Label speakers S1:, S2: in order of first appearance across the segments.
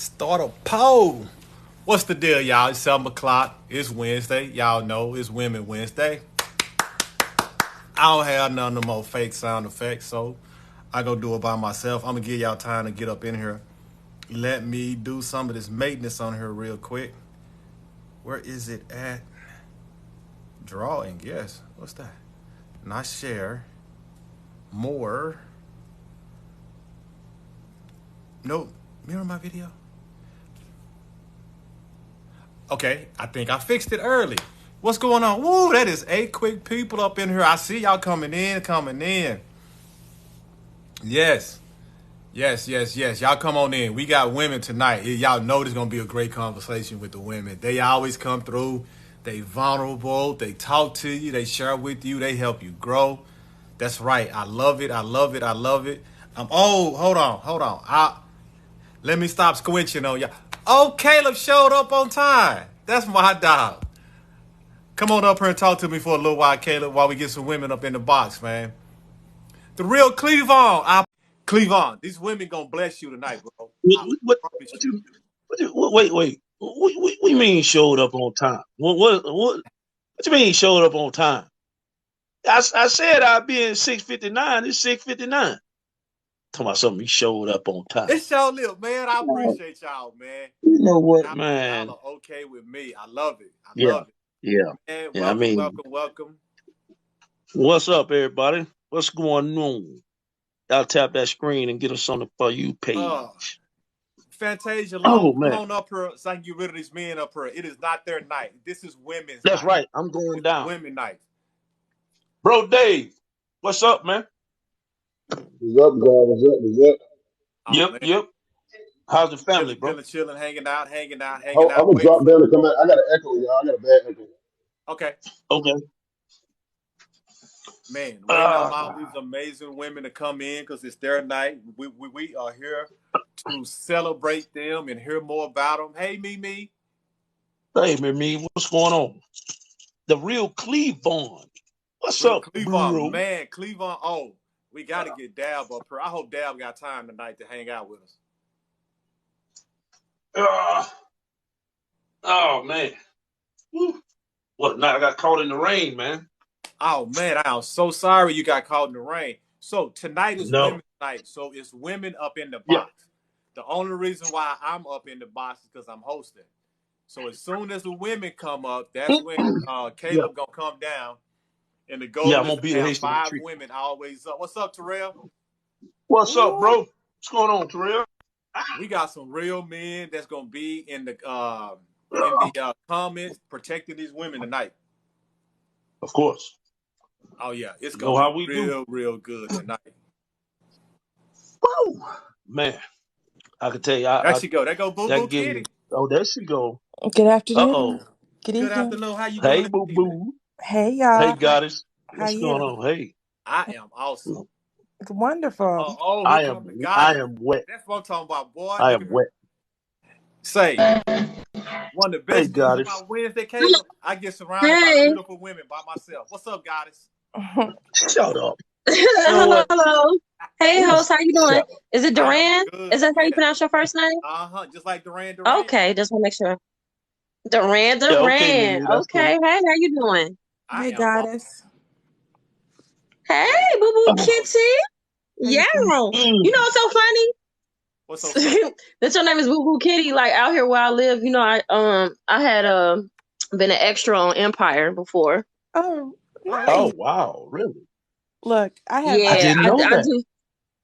S1: Start a poll. What's the deal, y'all? It's 7 o'clock. It's Wednesday. Y'all know it's Women Wednesday. I don't have none of more fake sound effects, so I go do it by myself. I'm going to give y'all time to get up in here. Let me do some of this maintenance on here real quick. Where is it at? Drawing, yes. What's that? Not share. More. Nope. Mirror my video. Okay, I think I fixed it early. What's going on? Woo, that is 8 quick people up in here. I see y'all coming in. Yes. Y'all come on in. We got women tonight. Y'all know there's going to be a great conversation with the women. They always come through. They vulnerable. They talk to you. They share with you. They help you grow. That's right. I love it. Hold on. Let me stop squinching on y'all. Oh, Caleb showed up on time. That's my dog. Come on up here and talk to me for a little while, Caleb, while we get some women up in the box, man. The real Cleavon. Cleavon, these women gonna bless you tonight, bro.
S2: What wait. What you mean showed up on time? What you mean showed up on time? I said I'd be in 6:59. It's 6:59. Talking about something he showed up on time.
S1: It's your lip, man. I appreciate y'all, man.
S2: You know what, man?
S1: Y'all are okay with me. I love it.
S2: Yeah.
S1: Man, welcome.
S2: What's up, everybody? What's going on? Y'all tap that screen and get us on the For You page.
S1: Fantasia, come on up here so I can get rid of these men up here. It is not their night. This is women's
S2: That's
S1: night.
S2: right. I'm going down.
S1: Women night.
S2: Bro, Dave, what's up, man?
S3: What's up?
S2: Yep. How's the family, bro?
S1: Chilling, hanging out.
S3: I'm gonna drop down and come back. I got an echo, y'all. I got a bad echo.
S1: Okay. Man, waiting on all these amazing women to come in because it's their night. We are here to celebrate them and hear more about them. Hey, Mimi.
S2: Hey, Mimi, what's going on? The real Cleavon. What's up,
S1: Cleavon,
S2: bro?
S1: Man, Cleavon. Oh, we got to get Dab up here. I hope Dab got time tonight to hang out with us.
S2: Oh, man. Woo. What, now I got caught in the rain, man.
S1: Oh, man, I am so sorry you got caught in the rain. So tonight is women's night. So it's women up in the box. The only reason why I'm up in the box is because I'm hosting. So as soon as the women come up, that's when Caleb gonna come down. And the goal is to have 5 women always up. What's up, Terrell?
S2: What's up, bro? What's going on, Terrell?
S1: We got some real men that's gonna be in the comments protecting these women tonight.
S2: Of course.
S1: Oh yeah, it's gonna be real good tonight.
S2: Woo! Man, I can tell you.
S1: There she go. There go Boo Boo Kitty.
S2: Oh, there she go.
S4: Good afternoon.
S2: Uh-oh.
S1: Good afternoon. How you doing?
S2: Hey, Boo Boo.
S4: Hey, y'all.
S2: Hey, Goddess.
S4: What's
S2: going on? Hey.
S1: I am awesome.
S4: Wonderful.
S2: I am wet.
S1: That's what I'm talking about, boy.
S2: I am wet.
S1: Say, one of the best things about Wednesday, Caleb, I get surrounded by beautiful women by myself. What's up, Goddess?
S2: Shut up.
S5: Hello. Hey, host, how you doing? Is it Duran? Is that how you pronounce your first name?
S1: Just like Duran.
S5: Okay, just want to make sure. Duran. Okay, hey, how you doing?
S4: Hey, Goddess.
S5: Hey, Boo Boo Kitty. Yeah. You know what's so funny?
S1: What's so funny?
S5: That your name is Boo Boo Kitty. Like out here where I live, you know, I had been an extra on Empire before.
S4: Oh, nice.
S2: Oh wow, really?
S4: Look, I
S2: didn't know that.
S5: do.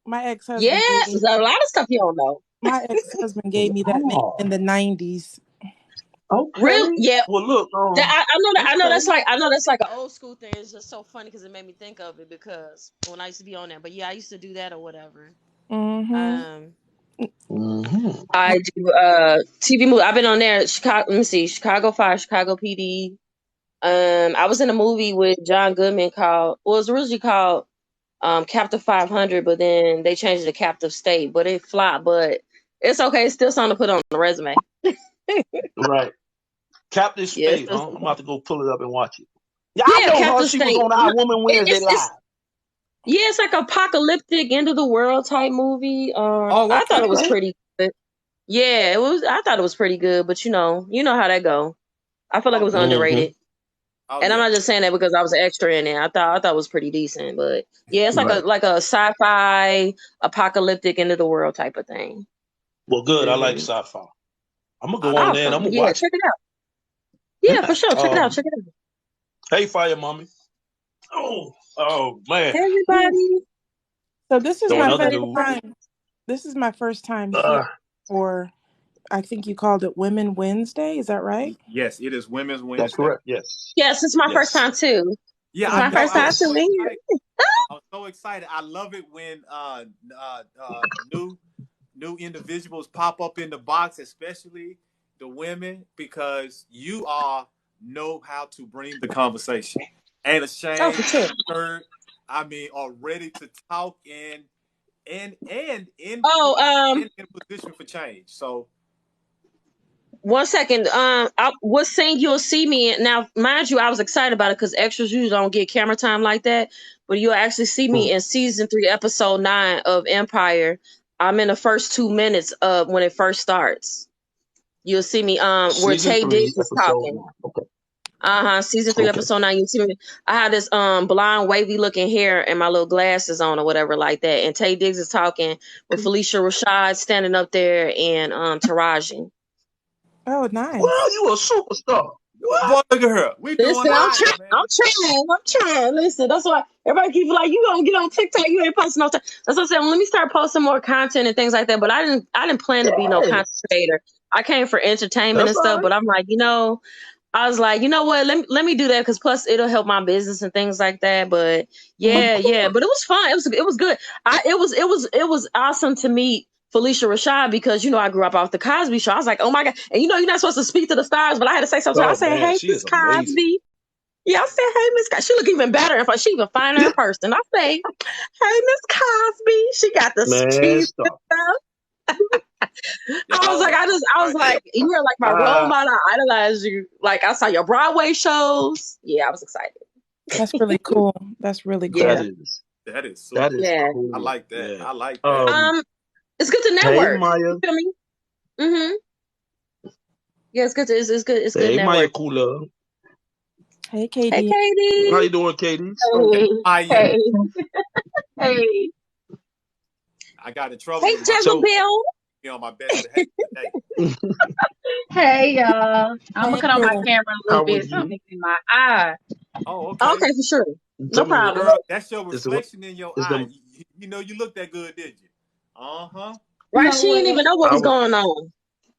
S4: My ex-husband.
S5: Yeah, there's a lot of stuff you don't know.
S4: My ex-husband gave me that name in the 90s.
S2: Okay.
S5: Real? Yeah.
S2: Well, look.
S5: I know that's like an old school thing. It's just so funny because it made me think of it because when I used to be on there. But yeah, I used to do that or whatever.
S4: Mm-hmm.
S5: I do TV movie. I've been on there. Chicago Fire, Chicago PD. I was in a movie with John Goodman called. Well, it was originally called Captive 500, but then they changed it to Captive State. But it flopped. But it's okay. It's still something to put on the resume.
S2: Right. Captive State, huh? I'm about to go pull it up and watch it. Yeah,
S5: I
S2: know
S5: Captive
S2: her. She was on Our Woman Wednesday Live.
S5: It's like apocalyptic end of the world type movie. I thought it was pretty good. Yeah, it was. I thought it was pretty good, but you know how that go. I feel like it
S1: Oh
S5: was
S1: yeah.
S5: underrated,
S1: Oh
S5: and I'm
S1: yeah.
S5: not just saying that because I was an extra in it. I thought it was pretty decent, but yeah, it's
S2: Right.
S5: like a sci-fi apocalyptic end of the world type of thing.
S2: Well, good. I like
S5: Mm-hmm.
S2: sci-fi. I'm gonna
S1: I
S2: go on
S1: like
S2: there and I'm
S5: Awesome.
S2: gonna
S5: Yeah,
S2: watch
S5: check
S2: it.
S5: it out. Yeah, for sure. Check it out.
S2: Um,
S5: Check it out.
S2: hey, Fire Mommy. Oh man.
S5: Hey,
S2: Whew.
S5: everybody.
S4: So this is
S2: Throw
S4: my
S5: Hey,
S2: another
S4: first
S2: dude.
S4: time. This is my first time here
S2: Uh,
S4: for, I think you called it Women Wednesday. Is that right?
S1: yes, it is Women's
S2: that's
S1: Wednesday.
S2: correct. Yes.
S5: yes, it's my first
S2: Yes.
S5: time too.
S1: Yeah,
S5: It's
S1: I
S5: my
S1: know.
S5: first
S1: I was
S5: time
S1: so
S5: too in here.
S1: excited. I was so excited. I love it when new individuals pop up in the box, especially the women, because you all know how to bring the conversation. Ain't
S5: Oh,
S1: ashamed,
S5: for sure.
S1: heard. I mean, are ready to talk and
S5: Oh,
S1: in position for change. So
S5: 1 second. What scene you'll see me in now? Mind you, I was excited about it because extras usually don't get camera time like that. But you'll actually see me in season 3, episode 9 of Empire. I'm in the first 2 minutes of when it first starts. You'll see me where
S2: Season
S5: Tay
S2: 3,
S5: Diggs is
S2: episode
S5: talking.
S2: 1. Okay.
S5: Season 3,
S2: Okay.
S5: episode 9. You see me. I had this blonde, wavy looking hair and my little glasses on or whatever like that. And Tay Diggs is talking with Felicia Rashad standing up there and Taraji.
S4: Oh, nice.
S2: Well, you a superstar. What?
S1: boy, look at her. We doing
S5: Listen,
S1: all
S5: I'm
S1: right,
S5: trying.
S1: man.
S5: I'm trying. I'm trying. Listen, that's why everybody keep like, you gonna get on TikTok? You ain't posting no time. That's what I said. Well, let me start posting more content and things like that. But I didn't plan to be no content
S2: Yes.
S5: creator. I came for entertainment
S2: That's
S5: and
S2: all
S5: stuff.
S2: right.
S5: But I'm like, I was like, you know what? Let me do that because plus it'll help my business and things like that. But
S2: Of
S5: yeah, yeah.
S2: course.
S5: But it was fun. It was good. It was awesome to meet Felicia Rashad because I grew up off the Cosby Show. I was like, oh my god. And you're not supposed to speak to the stars, but I had to say something. I
S2: Oh
S5: said,
S2: man,
S5: hey,
S2: she
S5: Miss
S2: is amazing.
S5: Cosby. Yeah, I said, hey, Miss Cosby. She look even better if she even finer in person. I say, hey, Miss Cosby. She got the
S2: Man,
S5: teeth and
S2: stop.
S5: stuff.
S1: Y'all,
S5: I was like, you were like my role
S2: Uh,
S5: model. I idolize you. Like I saw your Broadway shows. Yeah, I was excited.
S4: That's really cool. That's really
S5: Yeah,
S2: that
S4: cool.
S2: is
S1: that is
S2: that
S1: super.
S2: is
S5: yeah.
S1: I
S2: cool.
S1: like that.
S2: Yeah.
S1: I like that.
S5: It's good to
S2: Hey
S5: network.
S2: Maya.
S5: You feel me? Mm-hmm. Yeah, it's good. It's good. It's good
S2: Hey Maya
S5: network.
S2: Cooler.
S4: Hey,
S5: Hey,
S4: Katie.
S2: How
S5: Katie.
S2: you doing, Katie?
S1: Okay,
S6: Hey,
S1: Maya.
S6: hey, hey,
S1: I got in trouble
S5: Hey,
S1: with my
S2: So
S5: Jezebel.
S1: be on my best behavior today.
S6: hey, y'all. I'm gonna
S4: Hey,
S6: cut on my
S4: girl.
S6: camera a little
S2: how are
S6: bit.
S2: you?
S6: Something in my eye.
S1: Oh, okay.
S5: Okay, for sure. No
S2: Tell me what
S5: problem.
S1: Girl, that's your
S2: is the
S1: reflection in your
S2: is
S1: eye.
S2: the
S1: You know you look that good, did you? Uh-huh.
S6: You
S5: Right?
S6: know
S5: She didn't
S6: what?
S5: even know what
S2: I
S5: was
S2: was
S5: going on.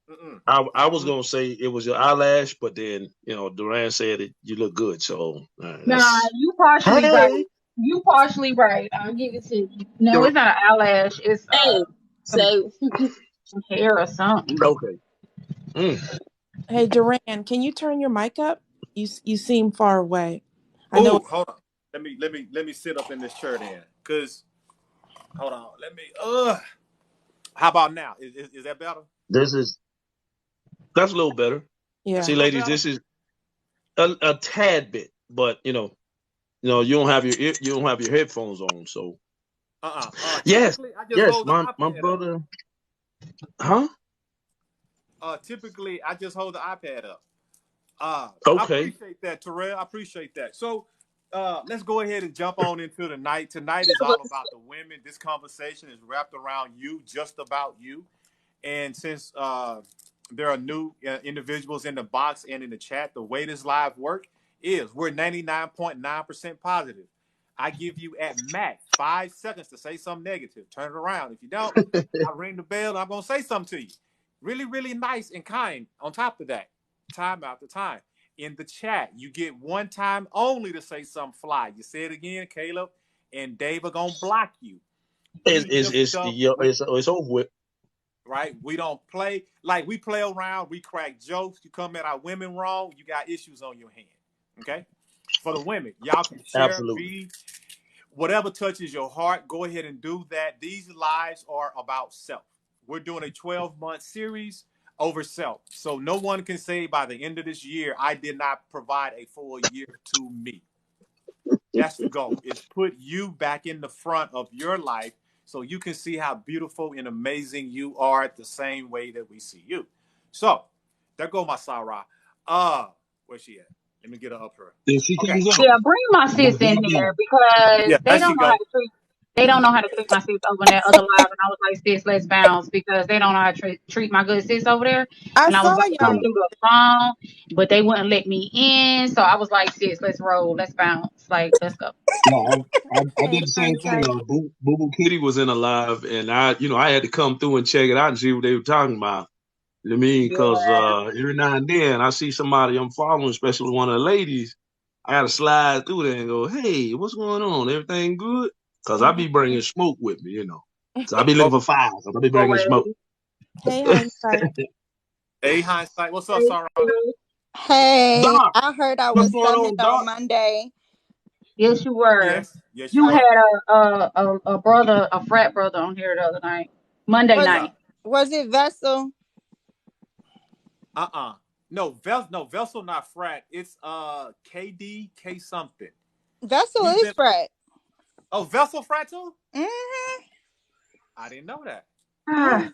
S1: Mm-mm.
S2: I was
S1: Mm-mm.
S2: gonna say it was your eyelash, but then Duran said it. You look good, so
S6: Nah,
S2: that's
S6: you partially right.
S2: hey.
S6: You partially right. I'll give it to you. No,
S2: Dur-
S6: it's not an eyelash. It's
S5: Hey,
S6: some,
S5: say
S6: some hair or something.
S2: Okay. Mm.
S4: Hey, Duran, can you turn your mic up? You seem far away. I know.
S1: Oh, hold on. Let me sit up in this chair then. Cause hold on. Let me how about now? Is that better?
S2: That's a little better.
S1: That's
S4: Yeah.
S1: a
S2: See,
S1: little
S2: ladies,
S1: better?
S2: this is a tad bit, but you don't have you don't have your headphones on, so yes,
S1: Typically I just
S2: yes,
S1: hold the
S2: my
S1: iPad up.
S2: brother, huh?
S1: Typically I just hold the iPad up. I
S2: Okay,
S1: appreciate that, Terrell. I appreciate that. So let's go ahead and jump on into the night. Tonight is all about the women. This conversation is wrapped around you, just about you. And since there are new individuals in the box and in the chat, the way this live work is we're 99.9% positive. I give you at max 5 seconds to say something negative. Turn it around. If you don't, I ring the bell and I'm going to say something to you. Really, really nice and kind on top of that, time after time. In the chat, you get one time only to say something fly. You say it again, Caleb and Dave are going to block you. You lift up with
S2: it's over with.
S1: right? We don't play like we play around, we crack jokes. You come at our women wrong, you got issues on your hand. Okay? For the women, y'all can share,
S2: Absolutely.
S1: read, whatever touches your heart, go ahead and do that. These lives are about self. We're doing a 12-month series over self. So no one can say by the end of this year, I did not provide a full year to me. That's the goal. Is put you back in the front of your life so you can see how beautiful and amazing you are the same way that we see you. So there go my Sarah. Where's she at? Let me get her up here.
S2: Then she
S1: Okay.
S2: comes up.
S6: Yeah, bring my
S2: I'm gonna
S6: sis
S2: get
S6: in
S2: it
S6: here
S2: down.
S6: because
S1: Yeah, there she go.
S6: they don't know how to treat my sis over in that other live. And I was like, sis, let's bounce because they don't know how to treat my good sis over there.
S4: I
S6: And I was
S4: saw
S6: about to come
S4: y'all.
S6: through the phone, but they wouldn't let me in. So I was like, sis, let's roll, let's bounce, like let's go.
S2: No, I did
S4: Hey,
S2: the same thing.
S4: hindsight.
S2: Boo Boo Kitty was in a live, and I had to come through and check it out and see what they were talking about. You know what I mean? Because
S6: Yeah.
S2: every now and then I see somebody I'm following, especially one of the ladies. I gotta slide through there and go, "Hey, what's going on? Everything good?" Because I
S4: Mhm.
S2: be bringing smoke with me, you know. So I be looking
S1: Oh,
S2: for fires. I be bringing smoke.
S6: Always.
S4: Hey, hindsight.
S1: hey, hindsight. What's up, Sarah?
S7: Hey,
S2: Doc,
S7: I heard I
S2: what's
S7: was
S2: going
S7: summoned
S2: on,
S7: on
S2: Doc?
S7: Monday.
S6: Yes, you were.
S1: Yes, yes, you
S6: You
S1: were.
S6: had a brother, a frat brother on here the other night, Monday
S7: Was
S1: Yeah.
S6: night.
S7: was it Vessel?
S1: Uh-uh. No, Vessel not frat. It's KD K something.
S7: Vessel
S1: He's
S7: is
S1: been
S7: frat.
S1: Oh, Vessel frat too?
S7: Mm-hmm.
S1: I didn't know that.
S6: Ah,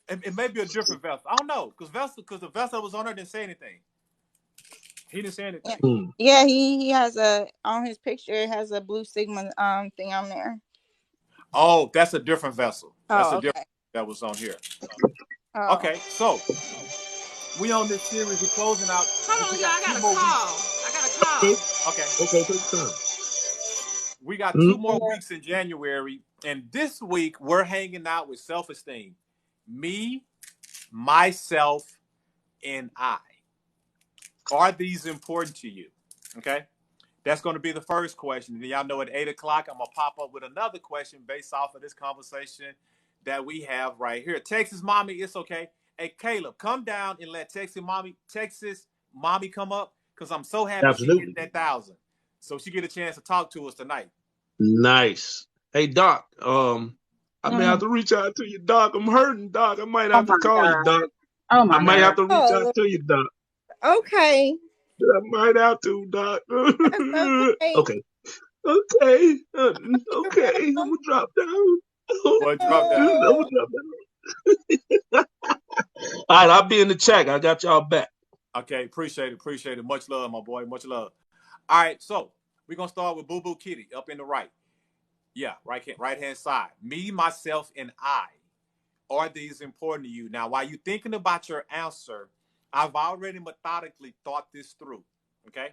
S1: It may be a different Vessel. I don't know. Because the Vessel that was on there didn't say anything. He didn't say
S7: Yeah,
S1: anything.
S2: Hmm.
S7: yeah. He has a on his picture. It has a blue sigma thing on there.
S1: Oh, that's a different Vessel. That's a
S7: Oh,
S1: different
S7: okay.
S1: that was on here.
S7: Oh,
S1: Okay, so we on this series. We're closing out.
S5: Hold on,
S1: We
S5: y'all.
S1: got
S5: I got
S1: two
S5: a
S1: more weeks.
S5: call. I got a call.
S2: Okay,
S1: Okay.
S2: okay, take your time.
S1: We got
S2: Hmm?
S1: two more weeks in January. And this week we're hanging out with self-esteem. Me, myself, and I. Are these important to you? Okay. That's going to be the first question. And y'all know at 8 o'clock, I'm going to pop up with another question based off of this conversation that we have right here. Texas mommy, it's okay. Hey, Caleb, come down and let Texas mommy come up because I'm so happy she hit
S2: Absolutely.
S1: that 1,000. So she get a chance to talk to us tonight.
S2: Nice. Hey, Doc. I may have
S6: mm,
S2: to reach out to you, Doc. I'm hurting, Doc. I might
S6: oh
S2: have to
S6: my
S2: call you,
S6: god.
S2: Doc.
S6: Oh
S2: I
S6: my
S2: might
S6: god.
S2: have to reach out
S7: oh,
S2: to you, Doc.
S7: okay.
S2: I might have to, Doc.
S7: That's okay.
S2: Okay. Okay.
S7: You're
S2: Okay. I'm
S7: welcome.
S2: gonna drop down.
S1: Boy, drop
S2: I'm
S1: down.
S2: gonna drop down. All right, I'll be in the chat. I got y'all back.
S1: Okay, appreciate it. Appreciate it. Much love, my boy. Much love. All right, so we're going to start with Boo Boo Kitty up in the right. Yeah, right hand side. Me, myself, and I. Are these important to you? Now, while you're thinking about your answer, I've already methodically thought this through. Okay.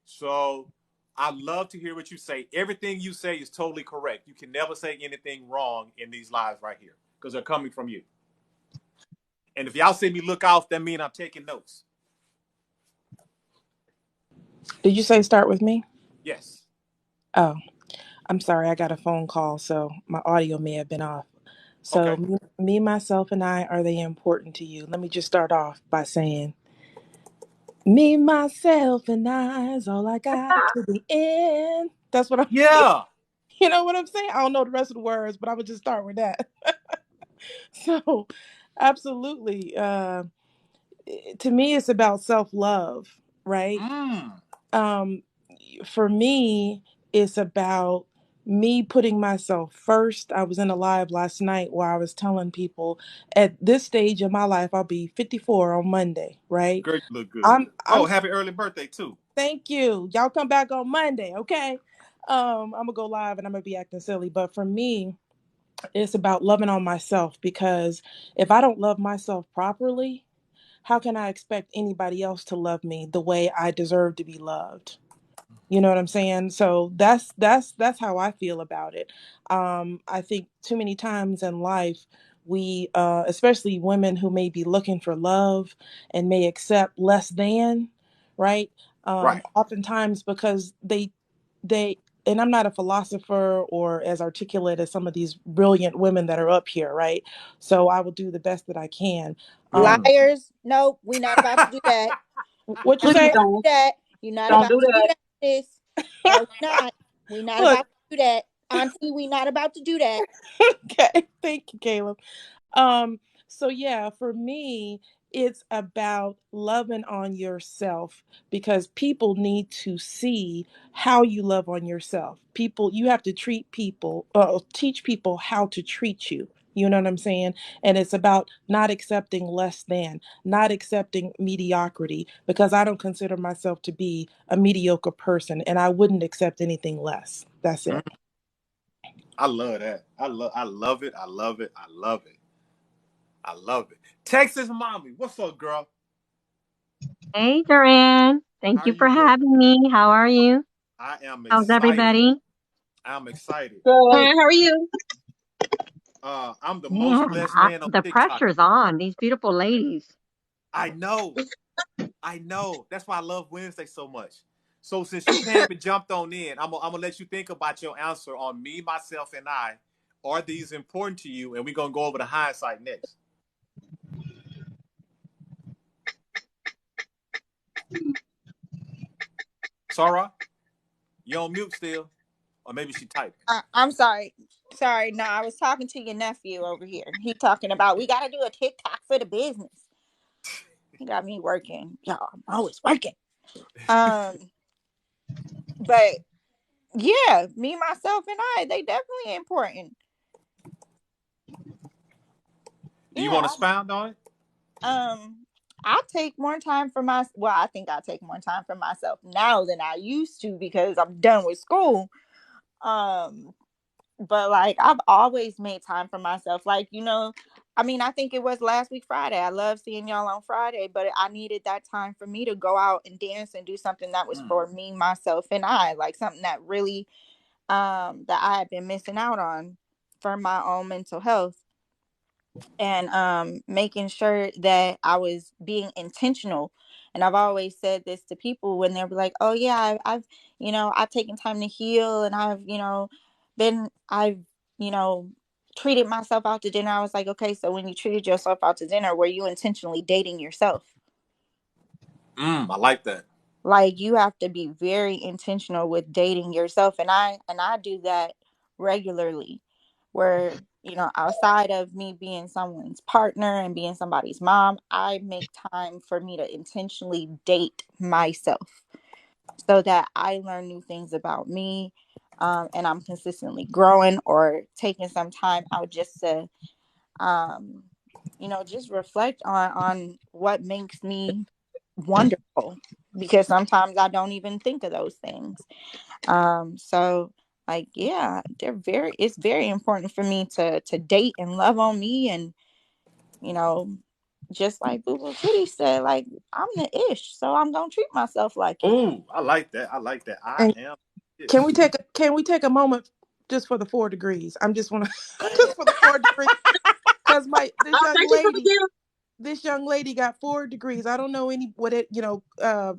S1: So I love to hear what you say. Everything you say is totally correct. You can never say anything wrong in these lives right here because they're coming from you. And if y'all see me look off, that means I'm taking notes.
S4: Did you say start with me?
S1: Yes.
S4: Oh, I'm sorry. I got a phone call, so my audio may have been off. So,
S1: Okay.
S4: myself, and I, are they important to you? Let me just start off by saying, me, myself, and I is all I got to the end. That's what I'm,
S1: Yeah.
S4: you know what I'm saying? I don't know the rest of the words, but I would just start with that. So, absolutely. To me, it's about self love, right?
S1: Mm.
S4: Um, for me, it's about me putting myself first. I was in a live last night where I was telling people at this stage of my life, I'll be 54 on Monday, right?
S1: Girl, you look good.
S4: I'm
S1: Oh, happy early birthday too.
S4: Thank you. Y'all come back on Monday, okay? I'm gonna go live and I'm gonna be acting silly, but for me, it's about loving on myself because if I don't love myself properly, how can I expect anybody else to love me the way I deserve to be loved? You know what I'm saying? So that's how I feel about it. I think too many times in life we especially women who may be looking for love and may accept less than, right?
S1: Right.
S4: Oftentimes because they and I'm not a philosopher or as articulate as some of these brilliant women that are up here, right? So I will do the best that I can.
S1: Mm.
S7: Liars. Nope. We're not about to do that.
S4: What you
S7: Not
S6: Please
S4: say?
S7: about to
S6: don't.
S7: do that. You're not
S6: Don't
S7: about
S6: do
S7: to do
S6: that.
S7: that, sis. No, you're not. We're not
S4: Look,
S7: about to do that. Auntie, we're not about to do that.
S4: okay, thank you, Caleb. So yeah, for me, It's about loving on yourself, because people need to see how you love on yourself. People, you have to teach people how to treat you. You know what I'm saying? And it's about not accepting less than, not accepting mediocrity, because I don't consider myself to be a mediocre person, and I wouldn't accept anything less. That's
S1: Mm,
S4: it.
S1: I love that. I love it. I love it. I love it. I love it. Texas mommy, what's up, girl?
S8: Hey, Duran.
S1: How
S8: Thank
S1: are
S8: you
S1: you
S8: for
S1: doing?
S8: having me. How are you?
S1: I am
S8: How's
S1: excited.
S8: everybody?
S1: I'm excited.
S5: Hi, how are you?
S1: I'm the most
S8: Man,
S1: blessed man on
S8: the
S1: TikTok.
S8: pressure's on. These beautiful ladies.
S1: I know. I know. That's why I love Wednesday so much. So since you came and jumped on in, I'm gonna let you think about your answer on me, myself, and I. Are these important to you? And we're gonna go over the hindsight next. Sarah, you on mute still? Or maybe she typing.
S7: I'm sorry. Sorry, no, I was talking to your nephew over here. He talking about we gotta do a TikTok for the business. He got me working. Y'all, I'm always working. Um, but yeah, me, myself, and I, they definitely important.
S1: Do you want to
S7: Yeah.
S1: expound on it?
S7: I take more time for my well, I think I take more time for myself now than I used to because I'm done with school. Um, but like I've always made time for myself. Like, I mean, I think it was last week Friday. I love seeing y'all on Friday, but I needed that time for me to go out and dance and do something that was
S1: Mm.
S7: for me, myself, and I, like something that really that I had been missing out on for my own mental health, and making sure that I was being intentional. And I've always said this to people when they're like, "Oh yeah, I've taken time to heal, and I've you know treated myself out to dinner." I was like, "Okay, so when you treated yourself out to dinner, were you intentionally dating yourself?"
S1: I like that.
S7: Like, you have to be very intentional with dating yourself, and I do that regularly, where outside of me being someone's partner and being somebody's mom, I make time for me to intentionally date myself so that I learn new things about me, and I'm consistently growing or taking some time out just to um just reflect on what makes me wonderful, because sometimes I don't even think of those things. So, like, yeah, it's very important for me to date and love on me, and you know just like Boo Boo Kitty said, like, I'm the ish, so I'm gonna treat myself like it.
S1: Ooh, I like that. I like that. I
S4: And
S1: am
S4: can
S1: ish.
S4: we take a moment just for the 4 degrees? I'm just want to just for the 4 degrees, because my this
S5: Oh,
S4: young
S5: thank you for the
S4: lady
S5: gift.
S4: this young lady got 4 degrees. I don't know any what it,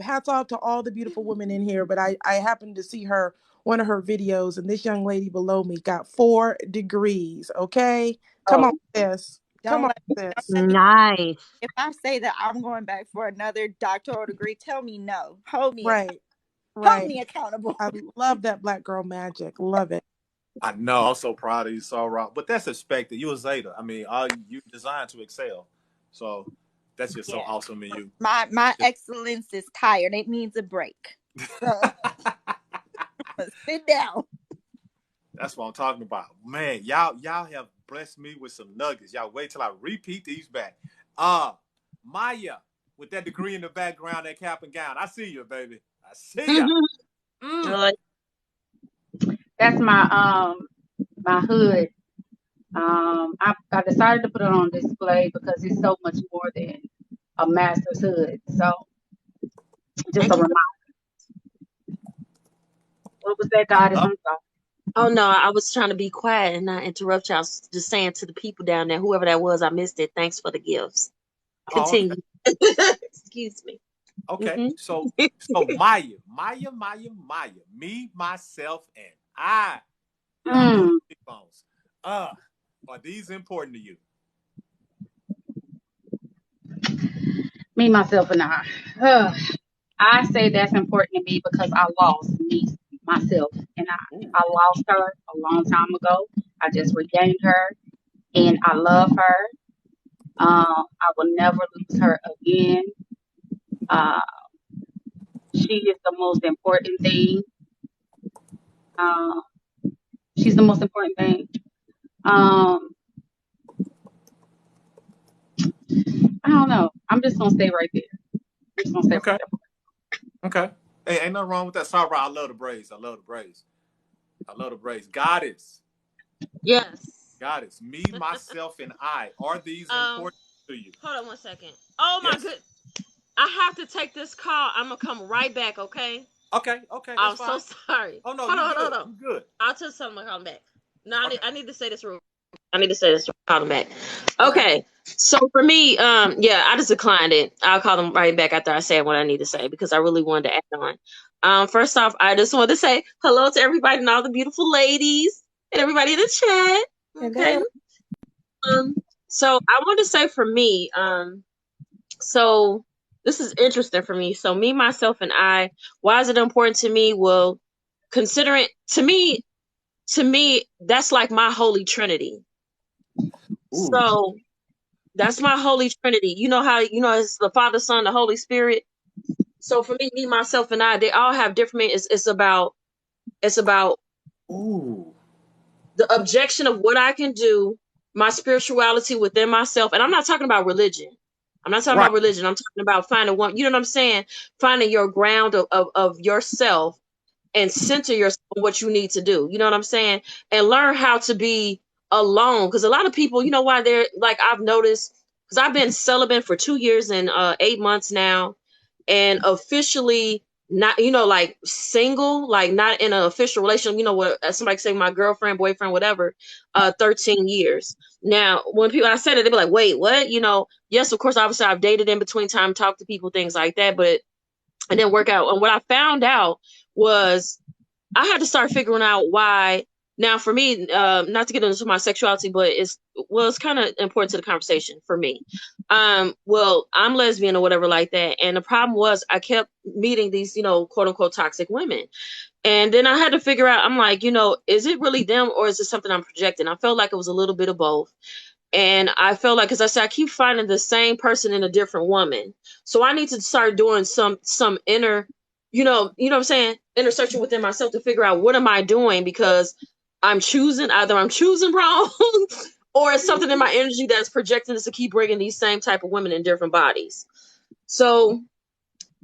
S4: hats off to all the beautiful women in here, but I happened to see her, one of her videos, and this young lady below me got 4 degrees. Okay. Come on,
S5: Oh,
S4: sis. Come
S7: Don't
S4: on,
S7: let
S4: sis.
S7: don't let me
S8: Nice.
S7: if I say that I'm going back for another doctoral degree, tell me no.
S4: Right.
S7: Hold
S4: Right.
S7: me accountable.
S4: I love that black girl magic. Love it.
S1: I know. I'm so proud of you, Sarah. But that's expected. You a Zeta. I mean, all you designed to excel. So that's just so
S7: Yeah.
S1: awesome in you.
S7: My excellence is tired. It needs a break. So sit down.
S1: That's what I'm talking about. Man, y'all have blessed me with some nuggets. Y'all wait till I repeat these back. Maya, with that degree in the background, that cap and gown. I see you, baby. I see ya. Mm.
S5: Joy.
S6: That's my hood. I decided to put it on display because it's so much more than a master's hood. So just
S5: Thank
S6: a
S5: you.
S6: reminder. What was that, goddess? I'm sorry.
S5: Oh no, I was trying to be quiet and not interrupt you. I was just saying to the people down there, whoever that was, I missed it. Thanks for the gifts.
S1: Oh, okay.
S5: Continue. Excuse me.
S1: Okay.
S5: Hmm.
S1: So Maya. Me, myself, and I. Y'all know the
S6: Mm,
S1: cheekbones. Uh, are these important to you?
S6: me, myself, and I. I say that's important to me because I lost me, myself, and I.
S1: Ooh.
S6: I lost her a long time ago. I just regained her, and I love her. I will never lose her again. Uh, she is the most important thing. Uh, she's the most important thing. Um, I don't know. I'm just gonna stay right there. I'm just gonna stay right
S1: Okay.
S6: there.
S1: Okay. Hey, ain't nothing wrong with that. Sorry, I love the braids. I love the braids. I love the braids. Goddess.
S5: Yes.
S1: Goddess. Me, myself, and I. Are these
S5: Um,
S1: important to you?
S5: hold on one second. Oh my
S1: Yes.
S5: good. I have to take this call. I'm gonna come right back, okay?
S1: Okay. Okay. That's
S5: I'm so
S1: fine.
S5: sorry.
S1: Oh no,
S5: Hold
S1: you
S5: on, hold
S1: good.
S5: on.
S1: You good.
S5: I'll tell someone to call back. No,
S1: Okay.
S5: I need to say this real. I need to say this. Call them back.
S1: Okay.
S5: Okay. So for me, yeah, I just declined it. I'll call them right back after I say what I need to say because I really wanted to add on. First off, I just wanted to say hello to everybody and all the beautiful ladies and everybody in the chat. Okay.
S4: Hello.
S5: Um, so I wanted to say for me, so this is interesting for me. So me, myself, and I. Why is it important to me? Well, considering to me, that's like my holy trinity.
S1: Ooh.
S5: So that's my holy trinity. You know how it's the Father, Son, the Holy Spirit. So for me, myself, and I, they all have different. It's about
S1: Ooh.
S5: the objection of what I can do, my spirituality within myself, and I'm not talking about religion. I'm not talking
S1: Right.
S5: about religion. I'm talking about finding one. You know what I'm saying? Finding your ground of yourself and center yourself on what you need to do. You know what I'm saying? And learn how to be alone. Because a lot of people, you know why they're like, I've noticed, because I've been celibate for 2 years and 8 months now, and officially not, like single, like not in an official relationship, what somebody say my girlfriend, boyfriend, whatever, 13 years. Now, when people I said it, they be like, wait, what? Yes, of course, obviously I've dated in between time, talked to people, things like that, but it didn't work out. And what I found out was I had to start figuring out why. Now, for me, not to get into my sexuality, but it's kind of important to the conversation for me. Well, I'm lesbian or whatever like that, and the problem was I kept meeting these, quote unquote toxic women, and then I had to figure out. I'm like, is it really them or is it something I'm projecting? I felt like it was a little bit of both. And I felt like, because I said, I keep finding the same person in a different woman. So I need to start doing some inner, what I'm saying, inner searching within myself to figure out what am I doing, because either I'm choosing wrong or it's something in my energy that's projecting us to keep bringing these same type of women in different bodies. So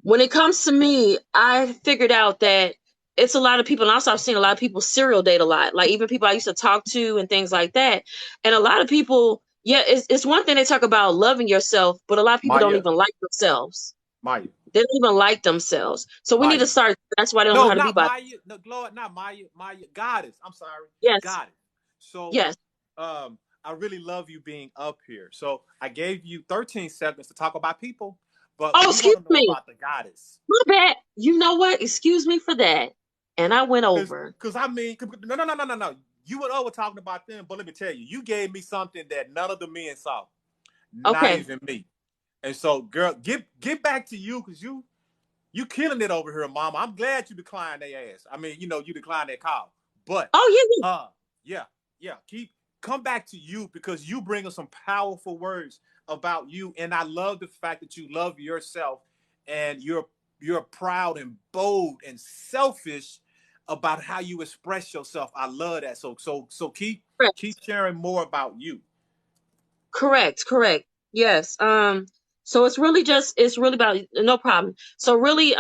S5: when it comes to me, I figured out that it's a lot of people, and also I've seen a lot of people serial date a lot, like even people I used to talk to and things like that. And a lot of people, yeah, it's one thing they talk about loving yourself, but a lot of people don't
S1: Maya.
S5: even like themselves.
S1: Maya.
S5: They don't even like themselves. So we need
S1: Maya.
S5: to start. That's why they don't know
S1: No,
S5: how to be
S1: not
S5: by.
S1: Maya. No, Lord, not Maya. Maya. Goddess. I'm sorry.
S5: Yes,
S1: Goddess. So
S5: yes.
S1: I really love you being up here. So I gave you 13 seconds to talk about people, but
S5: Oh,
S1: we want
S5: excuse
S1: to know
S5: me.
S1: about the goddess.
S5: My bad. You know what? Excuse me for that. And I went over.
S1: Because I mean, no, no, no, no, no, no. You and I were talking about them, but let me tell you, you gave me something that none of the men saw, not
S5: Okay.
S1: even me. And so, girl, get back to you, because you killing it over here, mama. I'm glad you declined their ass. I mean, you declined that call. But
S5: Oh yeah.
S1: yeah, yeah. Come back to you, because you bring us some powerful words about you. And I love the fact that you love yourself, and you're proud and bold and selfish about how you express yourself. I love that. So keep sharing more about you.
S5: Correct, correct. Yes. So it's really about, no problem. So really,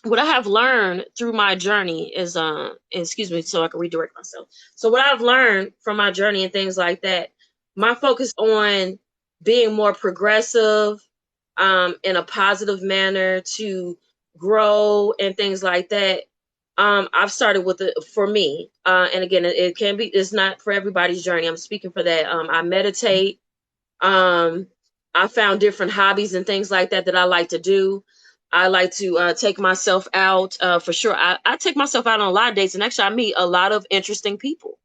S5: what I have learned through my journey is, excuse me, so I can redirect myself. So what I've learned from my journey and things like that, my focus on being more progressive, in a positive manner to grow and things like that. I've started with it for me. And again, it can be, it's not for everybody's journey. I'm speaking for that. I meditate. um, I found different hobbies and things like that I like to do. I like to take myself out, for sure. I take myself out on a lot of dates, and actually, I meet a lot of interesting people.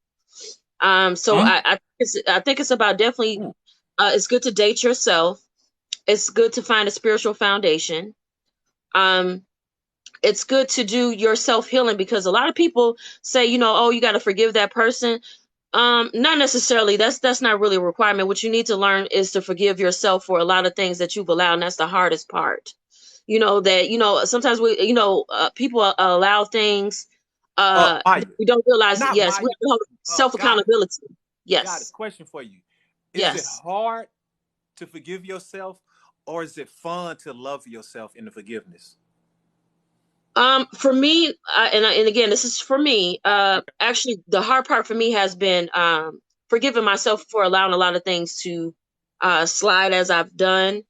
S5: So
S1: Hmm?
S5: I think it's about definitely. It's good to date yourself. It's good to find a spiritual foundation. Um, it's good to do your self healing, because a lot of people say, oh, you got to forgive that person. Not necessarily. That's not really a requirement. What you need to learn is to forgive yourself for a lot of things that you've allowed, and that's the hardest part. That sometimes people allow things
S1: Maya,
S5: we don't realize.
S1: not
S5: Yes, we
S1: Maya.
S5: have self
S1: Goddess,
S5: accountability.
S1: Goddess.
S5: Yes,
S1: Question for you: Is it
S5: yes.
S1: hard to forgive yourself, or is it fun to love yourself in the forgiveness?
S5: For me, and again, this is for me.
S1: Okay.
S5: Actually, the hard part for me has been forgiving myself for allowing a lot of things to slide as I've done,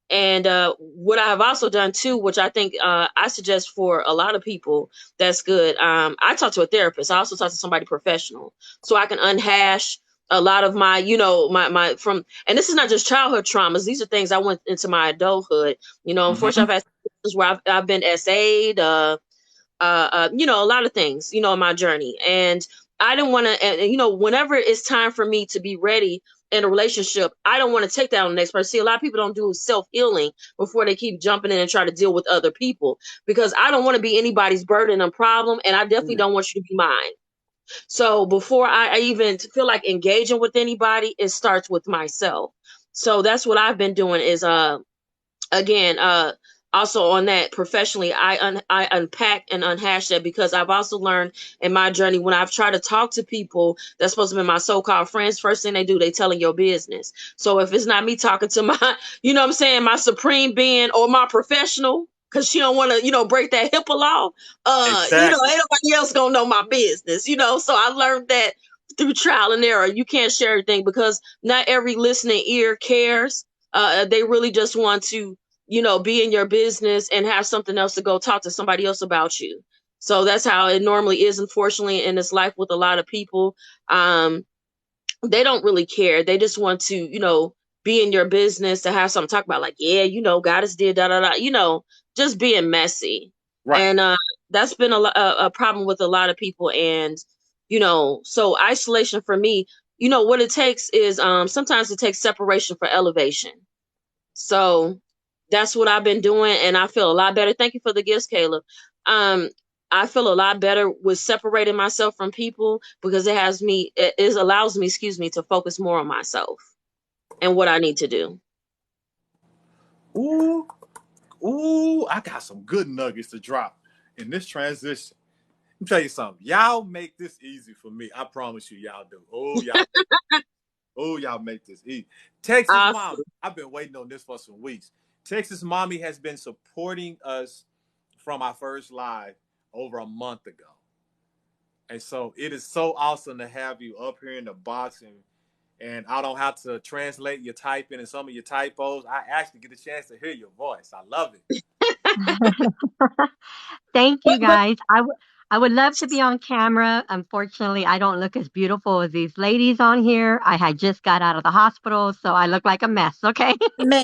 S5: and what I have also done too, which I think I suggest for a lot of people. That's good. I talk to a therapist. I also talk to somebody professional, so I can unhash a lot of my, my from. And this is not just childhood traumas. These are things I went into my adulthood.
S1: Mm-hmm.
S5: Unfortunately, I've had where I've been SA'd, a lot of things, in my journey. And I didn't want to, and, whenever it's time for me to be ready in a relationship, I don't want to take that on the next person. See, a lot of people don't do self-healing before they keep jumping in and try to deal with other people, because I don't want to be anybody's burden and problem. And I definitely don't want you to be mine. So before I even feel like engaging with anybody, it starts with myself. So that's what I've been doing is, again, also on that professionally, I unpack and unhash that, because I've also learned in my journey, when I've tried to talk to people that's supposed to be my so-called friends, first thing they do, they telling your business. So if it's not me talking to my, you know what I'm saying, my supreme being or my professional, because she don't want to, break that HIPAA law,
S1: Exactly.
S5: ain't nobody else gonna know my business, So I learned that through trial and error. You can't share everything, because not every listening ear cares. They really just want to, be in your business and have something else to go talk to somebody else about you. So that's how it normally is, unfortunately, in this life with a lot of people. Um, they don't really care. They just want to, be in your business to have something to talk about. Like, yeah, Goddess did da da da. Just being messy,
S1: Right.
S5: and that's been a problem with a lot of people. And so isolation for me, what it takes is sometimes it takes separation for elevation. So that's what I've been doing, and I feel a lot better. Thank you for the gifts, Caleb. Um, I feel a lot better with separating myself from people, because it allows me, excuse me, to focus more on myself and what I need to do.
S1: Ooh, ooh, I got some good nuggets to drop in this transition. Let me tell you something. Y'all make this easy for me. I promise you, y'all do. Y'all make this easy. Texas
S5: Awesome.
S1: Mommy. I've been waiting on this for some weeks. Texas Mommy has been supporting us from our first live over a month ago. And so it is so awesome to have you up here in the box, and I don't have to translate your typing and some of your typos. I actually get a chance to hear your voice. I love it.
S8: Thank you,
S5: But
S8: guys. I would love to be on camera. Unfortunately, I don't look as beautiful as these ladies on here. I had just got out of the hospital, so I look like a mess. Okay.
S7: Man,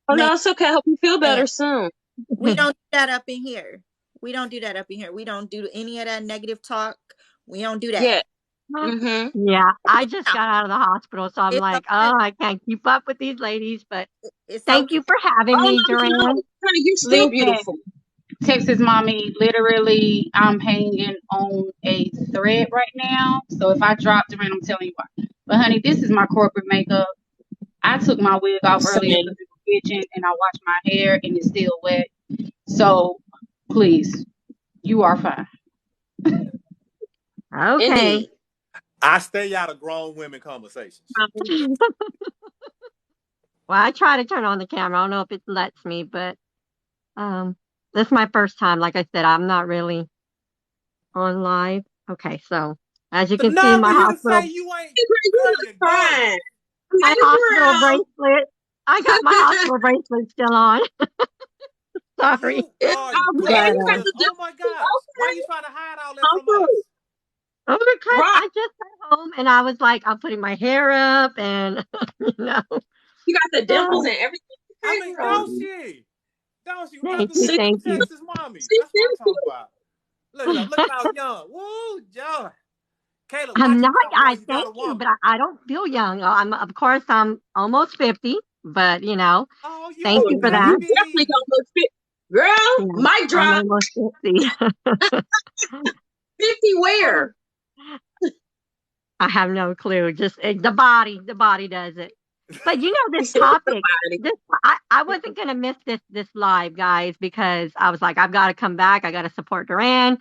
S5: oh
S7: man,
S5: no, it's okay. I hope you feel
S7: man.
S5: better soon.
S7: We don't do that up in here. We don't do that up in here. We don't do any of that negative talk. We don't do that.
S5: Yeah. Mm-hmm.
S8: Yeah, I just
S7: Yeah,
S8: got out of the hospital, so I'm
S7: it's
S8: like,
S7: okay.
S8: oh, I can't keep up with these ladies. But
S7: It's
S8: thank
S7: okay.
S8: you for having
S5: Oh
S8: me,
S5: no,
S8: Duran.
S5: honey, you're still
S6: Listen,
S5: beautiful.
S6: Texas Mommy, literally, I'm hanging on a thread right now. So if I drop the I'm telling you why. But honey, this is my corporate makeup. I took my wig off earlier
S5: Same.
S6: because it was itching, and I washed my hair, and it's still wet. So please, you are fine.
S8: Okay.
S5: Indeed.
S1: I stay out of grown women conversations.
S8: Well, I try to turn on the camera. I don't know if it lets me, but um, this is my first time. Like I said, I'm not really on live. Okay, so as you
S1: But
S8: can see,
S1: now we're here to say you ain't,
S5: You
S1: girl,
S5: look
S1: you're gorgeous.
S5: fine.
S8: my
S5: Hey,
S8: hospital
S5: girl.
S8: bracelet. I got my hospital bracelet still on. Sorry.
S1: You
S5: It's
S1: are
S5: all good. And
S7: But
S5: you got
S1: gorgeous.
S5: the
S1: Oh my
S5: difference.
S1: gosh. Why are
S5: Okay.
S1: you trying to hide all that
S5: Come
S1: from
S5: through.
S1: us?
S8: Oh, because
S5: Rock.
S8: I just got home and I was like, I'm putting my hair up and, you know.
S5: You got the dimples
S8: Oh,
S5: and everything.
S1: I
S5: Okay,
S1: meing,
S5: girl.
S1: don't she?
S8: thank you.
S5: See,
S1: Represent
S8: Thank
S1: the
S8: you.
S1: Texas mommy.
S5: she's
S1: That's what I'm talking
S5: beautiful.
S1: about. Look at how young. Woo, John. Caleb,
S8: I'm
S1: watch
S8: not,
S1: your mouth, boy.
S8: I
S1: You got
S8: thank
S1: a
S8: you, but
S1: woman.
S8: I don't feel young. Of course, I'm almost 50, but,
S1: Oh, you
S8: thank
S5: Oh,
S1: a
S8: you for
S5: no,
S8: that.
S5: you definitely
S1: baby.
S5: don't look fit. Girl,
S8: Yeah,
S5: mic
S8: I'm
S5: drop.
S8: almost 50.
S5: 50
S1: Oh,
S5: where?
S8: I have no clue. Just the body does it. But this
S5: The
S8: topic,
S5: body.
S8: this I wasn't gonna miss this live, guys, because I was like, I've got to come back. I got to support Duran.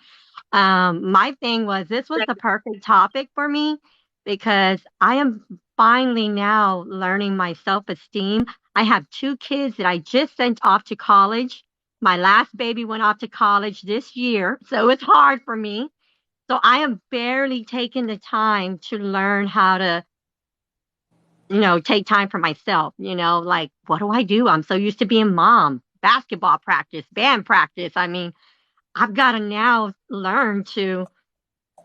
S8: My thing was this was the perfect topic for me because I am finally now learning my self-esteem. I have two kids that I just sent off to college. My last baby went off to college this year, so it's hard for me. So I am barely taking the time to learn how to, take time for myself, like what do I do? I'm so used to being mom, basketball practice, band practice. I mean, I've got to now learn to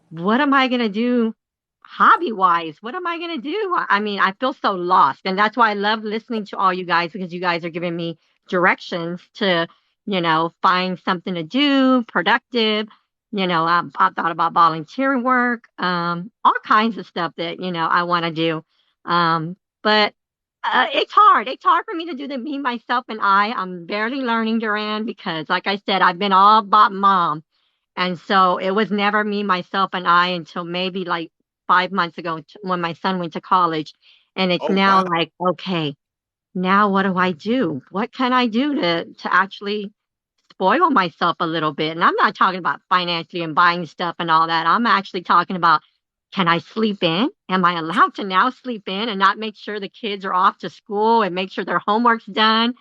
S8: what am I going to do hobby wise? What am I going to do? I mean, I feel so lost. And that's why I love listening to all you guys because you guys are giving me directions to, find something to do, productive. I've thought about volunteering work, all kinds of stuff that, I want to do. But it's hard. It's hard for me to do the me, myself, and I. I'm barely learning, Duran, because like I said, I've been all about mom. And so it was never me, myself, and I until maybe like 5 months ago when my son went to college. And it's
S1: Oh
S8: now
S1: wow.
S8: like, okay, now what do I do? What can I do to actually spoil myself a little bit? And I'm not talking about financially and buying stuff and all that. I'm actually talking about can I sleep in? Am I allowed to now sleep in and not make sure the kids are off to school and make sure their homework's done?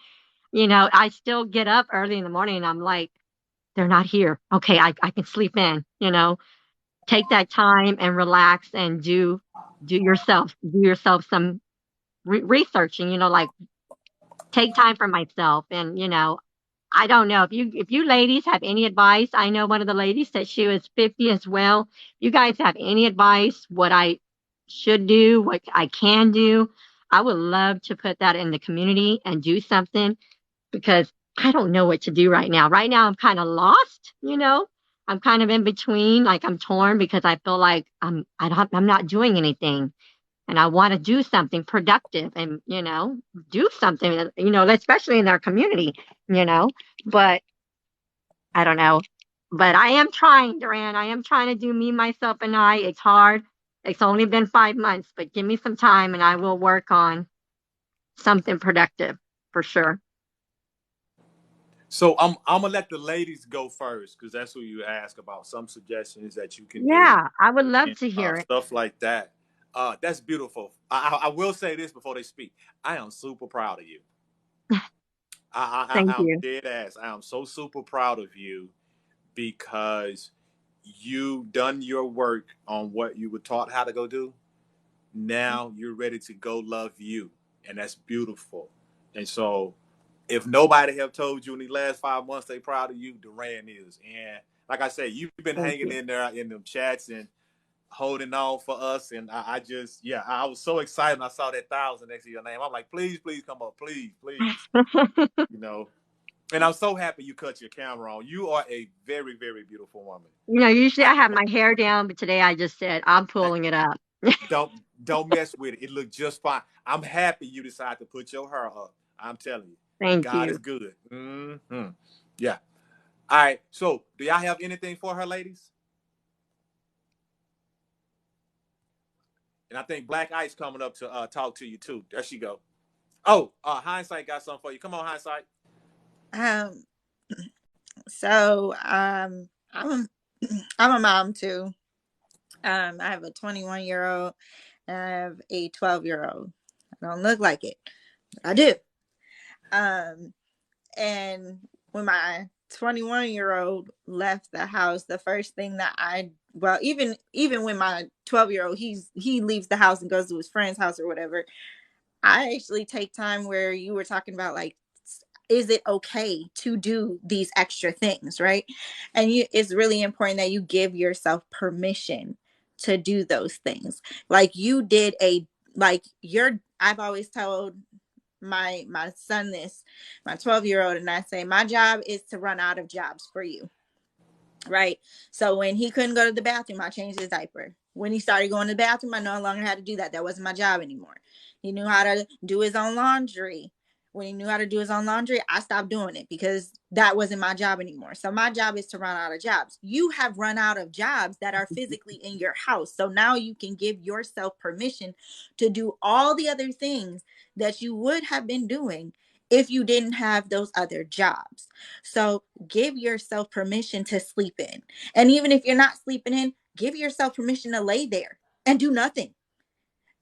S8: I still get up early in the morning and I'm like, they're not here. Okay, I can sleep in, take that time and relax and do yourself some researching, like take time for myself. And, I don't know if you ladies have any advice. I know one of the ladies said she was 50 as well. You guys have any advice, what I should do, what I can do? I would love to put that in the community and do something because I don't know what to do right now. Right now, I'm kind of lost, I'm kind of in between, like I'm torn because I feel like I'm not doing anything and I want to do something productive and, do something, especially in our community, you know, but I don't know. But I am trying, Duran. I am trying to do me, myself, and I. It's hard. It's only been 5 months, but give me some time and I will work on something productive for sure.
S1: So I'm gonna let the ladies go first because that's who you ask about some suggestions that you can do
S8: Yeah, I would love
S1: and
S8: to hear it.
S1: stuff like that. That's beautiful. I will say this before they speak. I am super proud of you.
S8: Thank
S1: I'm
S8: you.
S1: dead ass. I am so super proud of you because you done your work on what you were taught how to go do. Now you're ready to go love you, and that's beautiful. And so if nobody have told you in the last 5 months they proud of you, Duran is. And like I said, you've been
S8: Thank
S1: hanging
S8: you.
S1: in there in them chats and holding on for us. And I just, yeah, I was so excited when I saw that 1,000 next to your name. I'm like, please, please come up, please, please. You know. And I'm so happy you cut your camera on. You are a very, very beautiful woman.
S8: Usually I have my hair down, but today I just said I'm
S1: I,
S8: pulling it up.
S1: don't don't mess with it. It looked just fine. I'm happy you decided to put your hair up. I'm telling you,
S8: Thank
S1: God is
S8: you.
S1: good. Yeah. All right. So, do y'all have anything for her, ladies? And I think Black Ice coming up to talk to you too. There she go. Oh, Hindsight got something for you. Come on, Hindsight.
S7: Um, so I'm I'm a mom too. I have a 21-year-old and I have a 12-year-old. I don't look like it, but I do. Um, and when my 21-year-old left the house, the first thing that even when my 12-year-old he leaves the house and goes to his friend's house or whatever, I actually take time where you were talking about like, is it okay to do these extra things, right? And it's really important that you give yourself permission to do those things. Like you did I've always told my son this, my 12-year-old, and I say, my job is to run out of jobs for you. Right. So when he couldn't go to the bathroom, I changed his diaper. When he started going to the bathroom, I no longer had to do that. That wasn't my job anymore. He knew how to do his own laundry. When he knew how to do his own laundry, I stopped doing it because that wasn't my job anymore. So my job is to run out of jobs. You have run out of jobs that are physically in your house. So now you can give yourself permission to do all the other things that you would have been doing if you didn't have those other jobs. So give yourself permission to sleep in. And even if you're not sleeping in, give yourself permission to lay there and do nothing.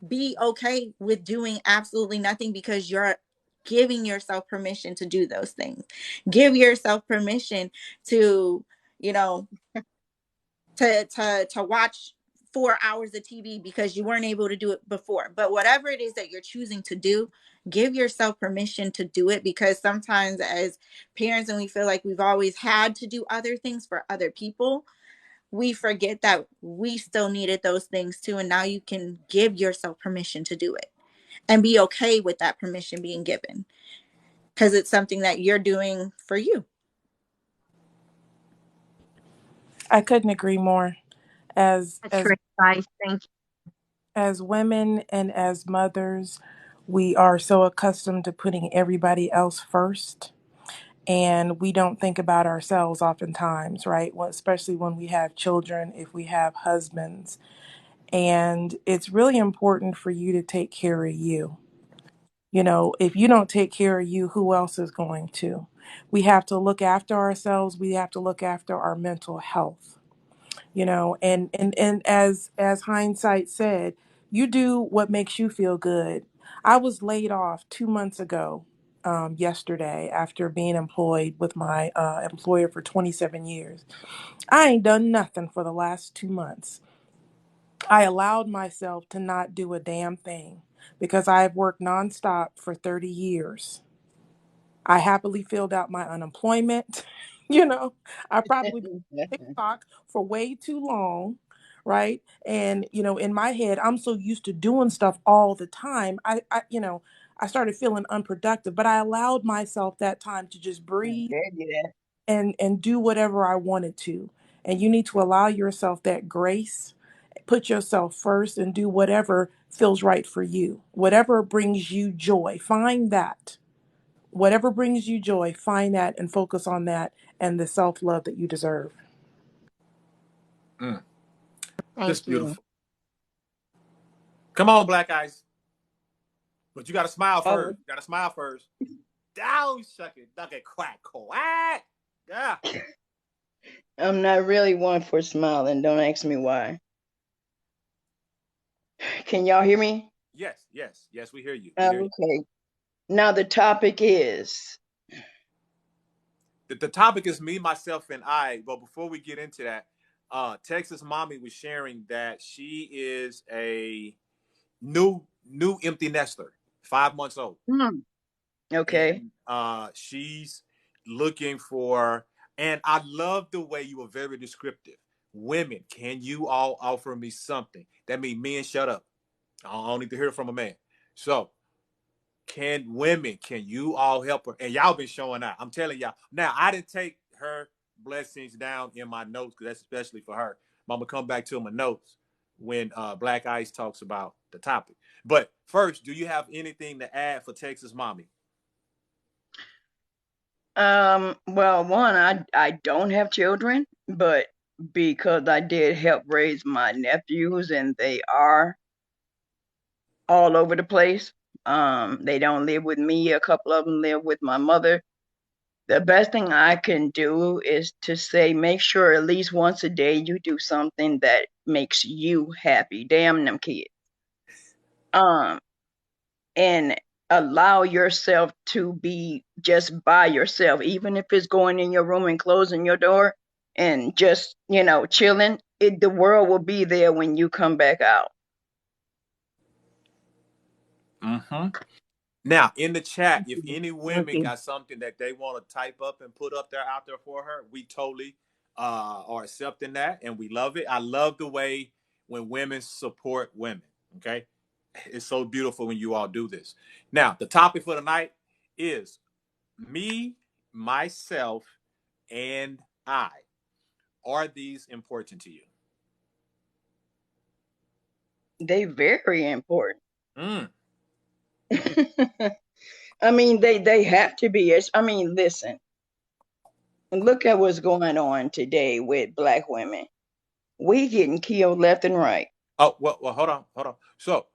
S7: Be okay with doing absolutely nothing because you're giving yourself permission to do those things. Give yourself permission to, you know, to watch 4 hours of TV because you weren't able to do it before. But whatever it is that you're choosing to do, give yourself permission to do it, because sometimes as parents, and we feel like we've always had to do other things for other people, we forget that we still needed those things too. And now you can give yourself permission to do it and be okay with that permission being given because it's something that you're doing for you.
S4: I couldn't agree more. As
S8: That's
S4: as
S8: great advice. Thank you.
S4: as women and as mothers, we are so accustomed to putting everybody else first, and we don't think about ourselves oftentimes, right? Well, especially when we have children, if we have husbands. And it's really important for you to take care of you. You know, if you don't take care of you, who else is going to? We have to look after ourselves. We have to look after our mental health. You know, and as hindsight said, you do what makes you feel good. I was laid off 2 months ago, yesterday, after being employed with my employer for 27 years. I ain't done nothing for the last 2 months. I allowed myself to not do a damn thing because I've worked nonstop for 30 years. I happily filled out my unemployment. You know, I probably been on TikTok for way too long, right? And in my head, I'm so used to doing stuff all the time. I started feeling unproductive, but I allowed myself that time to just breathe and do whatever I wanted to. And you need to allow yourself that grace, put yourself first, and do whatever feels right for you. Whatever brings you joy, find that. Whatever brings you joy, find that and focus on that and the self love that you deserve.
S1: Mm, this
S8: Thank you.
S1: beautiful. Come on, Black Ice. But you got to smile
S9: Oh,
S1: first. You got to smile first. Down, shuck it, duck it, quack, quack. Yeah.
S9: I'm not really one for smiling. Don't ask me why. Can y'all hear me?
S1: Yes, yes, yes. We hear you. We hear you.
S9: Okay. Now the topic is.
S1: The topic is me, myself, and I. But before we get into that, Texas mommy was sharing that she is a new empty nester, 5 months old,
S9: Hmm. Okay.
S1: and she's looking for. And I love the way you were very descriptive. Women, can you all offer me something? That means men shut up. I don't need to hear from a man. So can you all help her? And y'all been showing out. I'm telling y'all. Now, I didn't take her blessings down in my notes because that's especially for her. I'm gonna come back to my notes when Black Ice talks about the topic. But first, do you have anything to add for Texas Mommy?
S9: Well, one, I don't have children, but because I did help raise my nephews and they are all over the place. They don't live with me. A couple of them live with my mother. The best thing I can do is to say, make sure at least once a day you do something that makes you happy. Damn them kids. Um, and allow yourself to be just by yourself, even if it's going in your room and closing your door and just, chilling. The world will be there when you come back out.
S1: Mm-hmm. Now, in the chat,
S8: Thank
S1: if
S8: you.
S1: any
S8: Thank
S1: women
S8: you.
S1: got something that they want to type up and put up there out there for her, we totally are accepting that, and we love it. I love the way when women support women. Okay, it's so beautiful when you all do this. Now, the topic for tonight is me, myself, and I. Are these important to you?
S9: They very important.
S1: Mm,
S9: I mean, they have to be. I mean, listen, look at what's going on today with Black women. We getting killed left and right.
S1: Oh, well, hold on. So,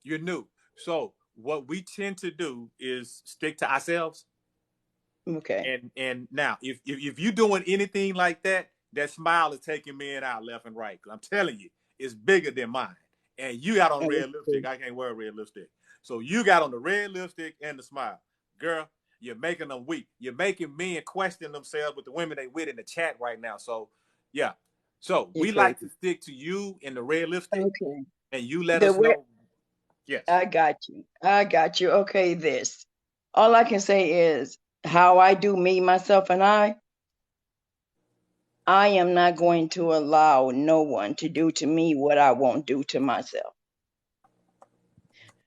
S1: you're new. So, what we tend to do is stick to ourselves.
S9: Okay.
S1: And now, if you're doing anything like that, that smile is taking men out left and right. 'Cause I'm telling you, it's bigger than mine. And you got on red lipstick. I can't wear red lipstick. So you got on the red lipstick and the smile, girl. You're making them weak. You're making men question themselves with the women they with in the chat right now. So, yeah. So
S9: You're
S1: we like to
S9: crazy.
S1: stick to you in the red lipstick,
S9: Okay.
S1: and you let
S9: The
S1: us
S9: way
S1: know. Yes.
S9: I got you. I got you. Okay, this. All I can say is how I do me, myself, and I am not going to allow no one to do to me what I won't do to myself.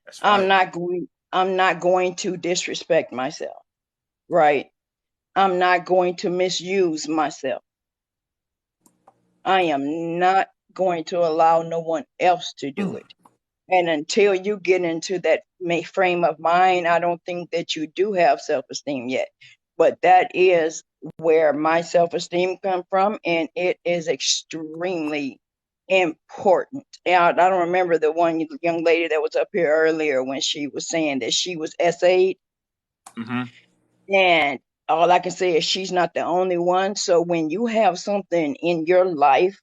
S1: That's right.
S9: I'm not going to disrespect myself, right? I'm not going to misuse myself. I am not going to allow no one else to do it. And until you get into that frame of mind, I don't think that you do have self-esteem yet. But that is where my self-esteem comes from, and it is extremely important. And I don't remember the one young lady that was up here earlier when she was saying that she was SA'd.
S1: Mm-hmm.
S9: And all I can say is she's not the only one. So when you have something in your life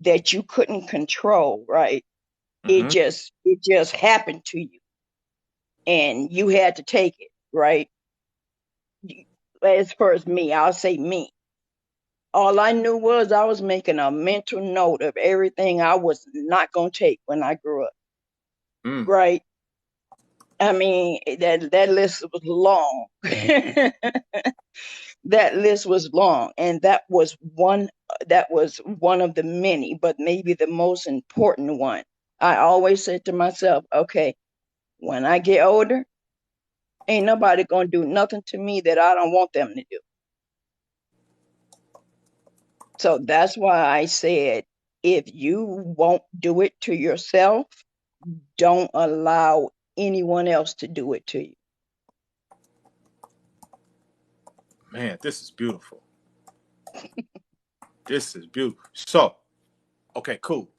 S9: that you couldn't control, right?
S1: Mm-hmm.
S9: It just happened to you and you had to take it, right? As far as me, I'll say me. All I knew was I was making a mental note of everything I was not going to take when I grew up,
S1: Mm.
S9: right? I mean, that list was long. That list was long, and that was one of the many, but maybe the most important one. I always said to myself, okay, when I get older, ain't nobody gonna do nothing to me that I don't want them to do. So that's why I said, if you won't do it to yourself, don't allow anyone else to do it to you.
S1: Man, this is beautiful. This is beautiful. So, okay, cool.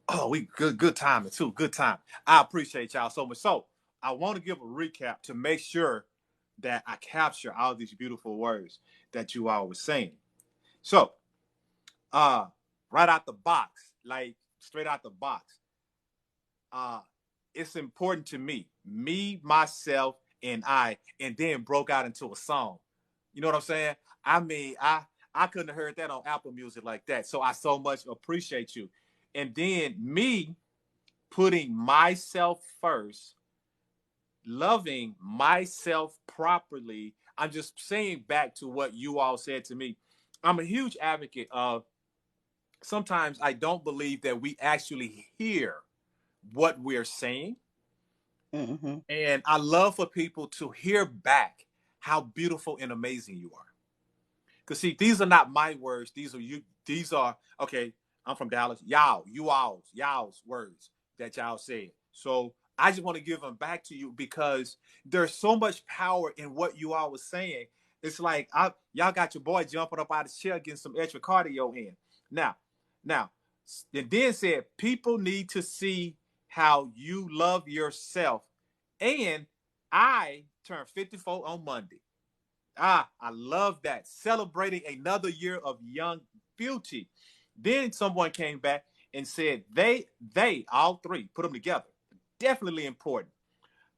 S1: Oh, we good timing too. Good time. I appreciate y'all so much. So, I want to give a recap to make sure that I capture all these beautiful words that you all were saying. So, uh, right out the box, like straight out the box, uh, it's important to me, myself, and I, and then broke out into a song. You know what I'm saying? I mean, I couldn't have heard that on Apple Music like that. So I so much appreciate you. And then me putting myself first, loving myself properly. I'm just saying back to what you all said to me. I'm a huge advocate of sometimes I don't believe that we actually hear what we're saying.
S9: Mm-hmm.
S1: And I love for people to hear back how beautiful and amazing you are. Because see, these are not my words. These are you. These are okay. I'm from Dallas. Y'all's words that y'all said. So I just want to give them back to you because there's so much power in what you all was saying. It's like y'all got your boy jumping up out of his chair, getting some extra cardio in. Now, and then said people need to see how you love yourself. And I turned 54 on Monday. I love that. Celebrating another year of young beauty. Then someone came back and said they all three put them together. Definitely important.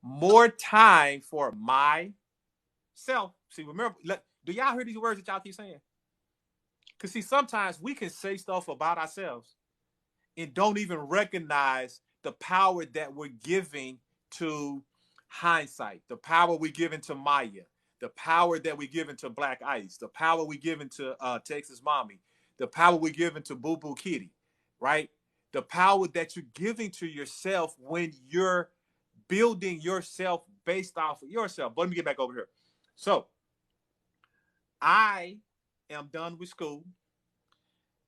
S1: More time for myself. See, remember, do y'all hear these words that y'all keep saying? Because see, sometimes we can say stuff about ourselves and don't even recognize the power that we're giving to hindsight, the power we're giving to Maya, the power that we're giving to Black Ice, the power we're giving to Texas Mommy, the power we're giving to Boo Boo Kitty, right? The power that you're giving to yourself when you're building yourself based off of yourself. But let me get back over here. So I am done with school.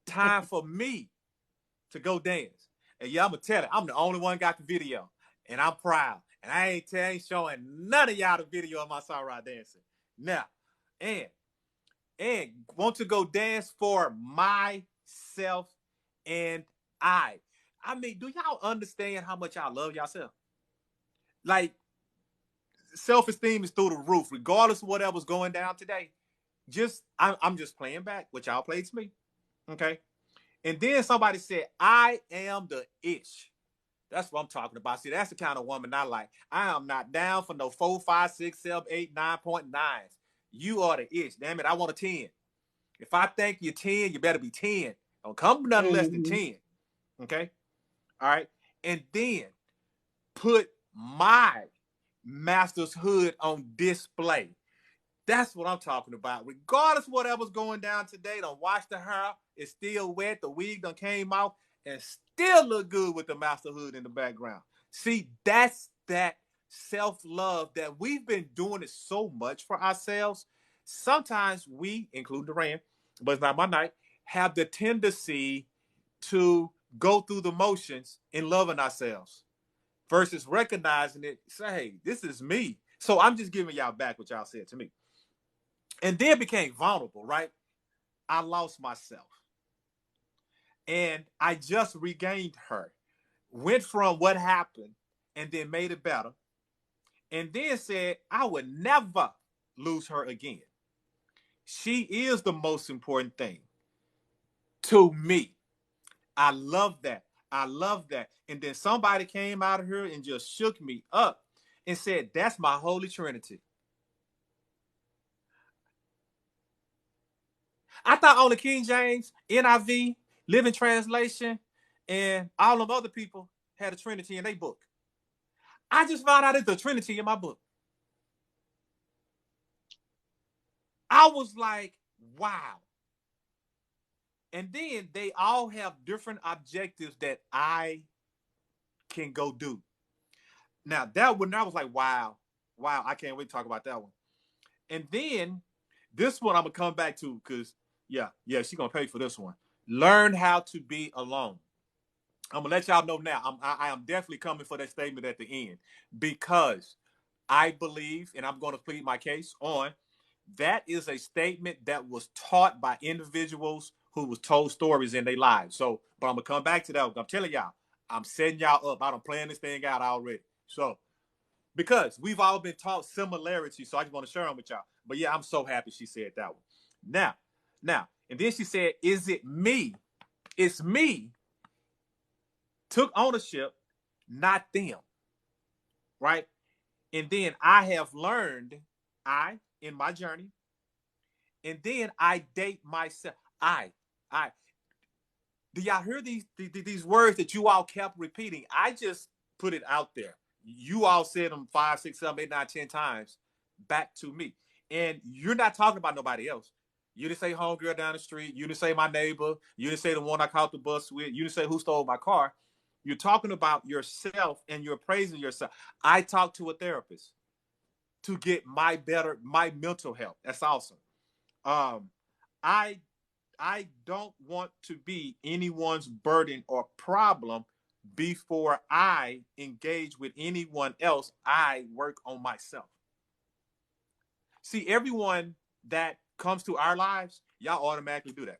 S1: Time for me to go dance. And yeah, I'm gonna tell it, I'm the only one got the video. And I'm proud. And I ain't showing none of y'all the video of my sunrise dancing. Now, and want to go dance for myself and I. I mean, do y'all understand how much y'all love yourself? Like, self-esteem is through the roof, regardless of whatever's going down today. I'm just playing back what y'all played to me. Okay. And then somebody said, I am the ish. That's what I'm talking about. See, that's the kind of woman I like. I am not down for no 4, 5, 6, 7, 8, 9.9s. You are the ish. Damn it, I want a 10. If I think you're 10, you better be 10. Don't come nothing less than 10. Okay? All right. And then put my master's hood on display. That's what I'm talking about. Regardless of whatever's going down today, don't wash the hair. It's still wet. The wig done came off and still look good with the master hood in the background. See, that's that self-love that we've been doing it so much for ourselves. Sometimes we, including Duran, but it's not my night, have the tendency to go through the motions in loving ourselves versus recognizing it. Say, hey, this is me. So I'm just giving y'all back what y'all said to me. And then became vulnerable, right? I lost myself. And I just regained her. Went from what happened and then made it better. And then said, I would never lose her again. She is the most important thing to me. I love that. I love that. And then somebody came out of here and just shook me up and said, that's my Holy Trinity. I thought only King James, NIV, Living Translation, and all them other people had a Trinity in their book. I just found out it's the Trinity in my book. I was like, wow. And then they all have different objectives that I can go do. Now, that one, I was like, wow, I can't wait to talk about that one. And then this one I'm going to come back to because, yeah, she's going to pay for this one. Learn how to be alone. I'm gonna let y'all know now. I am definitely coming for that statement at the end because I believe, and I'm going to plead my case on, that is a statement that was taught by individuals who was told stories in their lives. So, but I'm gonna come back to that. I'm telling y'all, I'm setting y'all up. I don't plan this thing out already. So, because we've all been taught similarities, so I just want to share them with y'all. But yeah, I'm so happy she said that one. Now, and then she said, "Is it me? It's me." Took ownership, not them, right? And then I have learned, in my journey, and then I date myself. I. Do y'all hear these words that you all kept repeating? I just put it out there. You all said them 5, 6, 7, 8, 9, 10 times back to me. And you're not talking about nobody else. You didn't say homegirl down the street. You didn't say my neighbor. You didn't say the one I caught the bus with. You didn't say who stole my car. You're talking about yourself and you're praising yourself. I talked to a therapist to get my mental health. That's awesome. I don't want to be anyone's burden or problem before I engage with anyone else. I work on myself. See, everyone that comes to our lives, y'all automatically do that.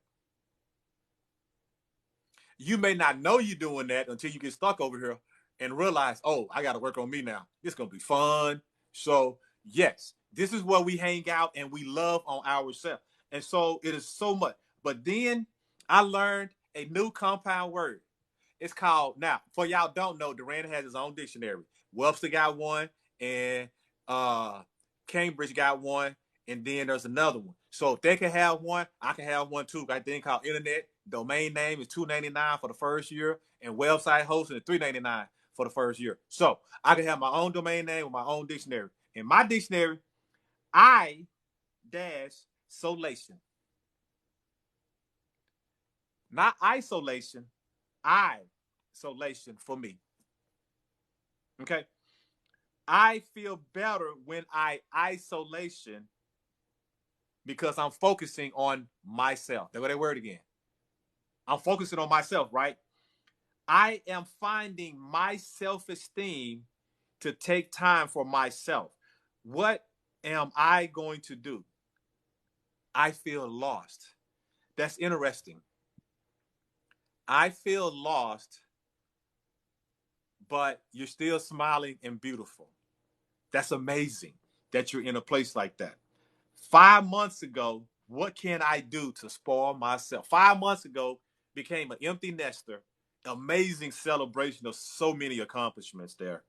S1: You may not know you're doing that until you get stuck over here and realize, oh, I got to work on me now. It's going to be fun. So, yes, this is where we hang out and we love on ourselves. And so it is so much. But then I learned a new compound word. It's called, now, for y'all don't know, Durant has his own dictionary. Webster got one, and Cambridge got one, and then there's another one. So if they can have one, I can have one too. Got a thing called internet. Domain name is $2.99 for the first year, and website hosting is $3.99 for the first year. So I can have my own domain name with my own dictionary. In my dictionary, I-solation. Not isolation, isolation for me. Okay? I feel better when I isolation because I'm focusing on myself. There go that word again. I'm focusing on myself, right? I am finding my self-esteem to take time for myself. What am I going to do? I feel lost. That's interesting. I feel lost, but you're still smiling and beautiful. That's amazing that you're in a place like that. 5 months ago, what can I do to spoil myself? 5 months ago, became an empty nester. Amazing celebration of so many accomplishments there.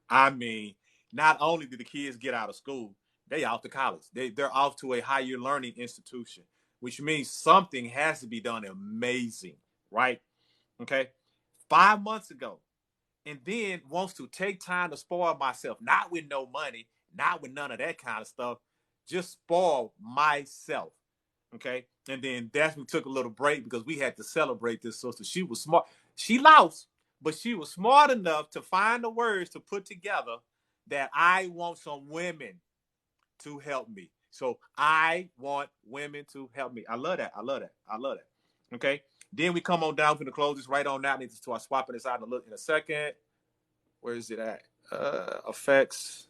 S1: I mean, not only did the kids get out of school, they out to college. They're off to a higher learning institution, which means something has to be done amazing, right? Okay. 5 months ago, and then wants to take time to spoil myself, not with no money, not with none of that kind of stuff, just spoil myself. Okay. And then that's when we took a little break because we had to celebrate this sister. She was smart. She lost, but she was smart enough to find the words to put together that I want some women to help me. So I want women to help me. I love that. I love that. I love that. Okay. Then we come on down to the close this right on now. I need to start swapping this out and look in a second. Where is it at? Effects.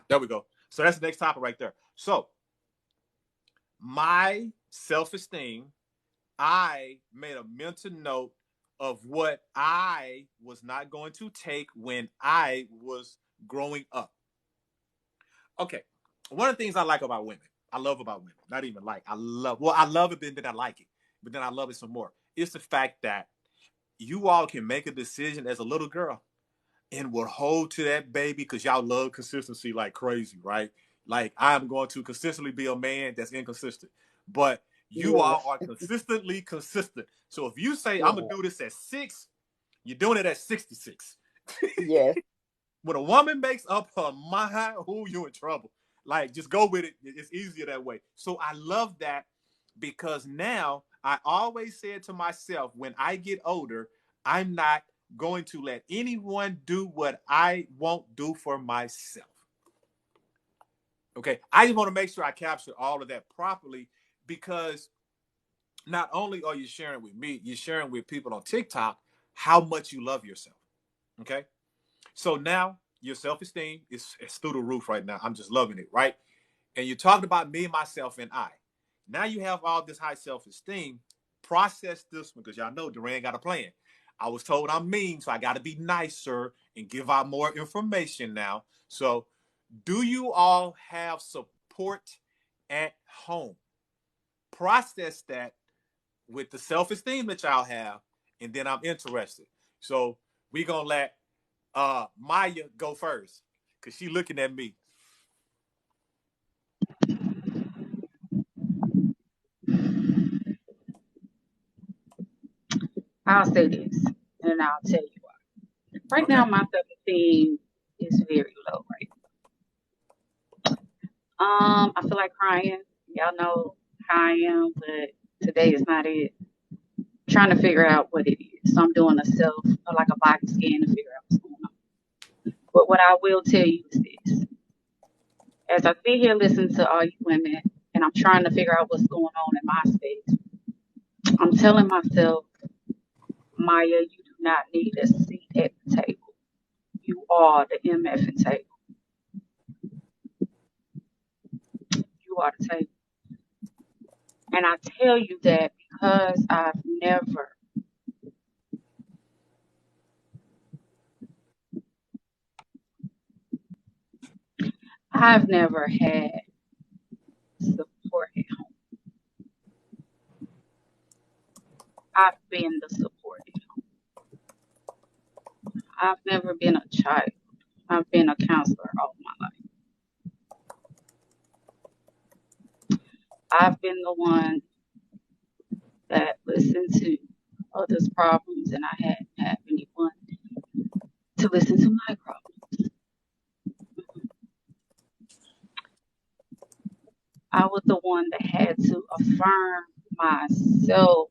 S1: There we go. So that's the next topic right there. So my self-esteem, I made a mental note of what I was not going to take when I was growing up. Okay. One of the things I like about women, I love about women, not even like, I love it, but then I like it, but then I love it some more. It's the fact that you all can make a decision as a little girl and will hold to that baby because y'all love consistency like crazy, right? Like I'm going to consistently be a man that's inconsistent, but you all
S9: Yes.
S1: are consistently consistent. So if you say I'm
S9: Yes.
S1: gonna do this at 6, you're doing it at 66.
S9: Yes.
S1: When a woman makes up her mind, who you in trouble. Like just go with it. It's easier that way. So I love that because now I always said to myself, when I get older, I'm not going to let anyone do what I won't do for myself. Okay. I just want to make sure I capture all of that properly because not only are you sharing with me, you're sharing with people on TikTok how much you love yourself. Okay. So now your self-esteem is through the roof right now. I'm just loving it, right? And you talked about me, myself, and I. Now you have all this high self-esteem. Process this one because y'all know Duran got a plan. I was told I'm mean, so I got to be nicer and give out more information now. So, do you all have support at home? Process that with the self-esteem that y'all have, and then I'm interested. So, we're going to let Maya go first because she looking at me.
S6: I'll say this, and I'll tell you why. Right
S1: Okay.
S6: now, my self-esteem is very low. Right. I feel like crying. Y'all know how I am, but today is not it. Trying to figure out what it is. So I'm doing like a body scan to figure out what's going on. But what I will tell you is this. As I sit here listening to all you women, and I'm trying to figure out what's going on in my space, I'm telling myself, Maya, you do not need a seat at the table. You are the MF table. You are the table. And I tell you that because I've never had support at home. I've been the support at home. I've never been a child. I've been a counselor all my life. I've been the one that listened to others' problems, and I hadn't had anyone to listen to my problems. I was the one that had to affirm myself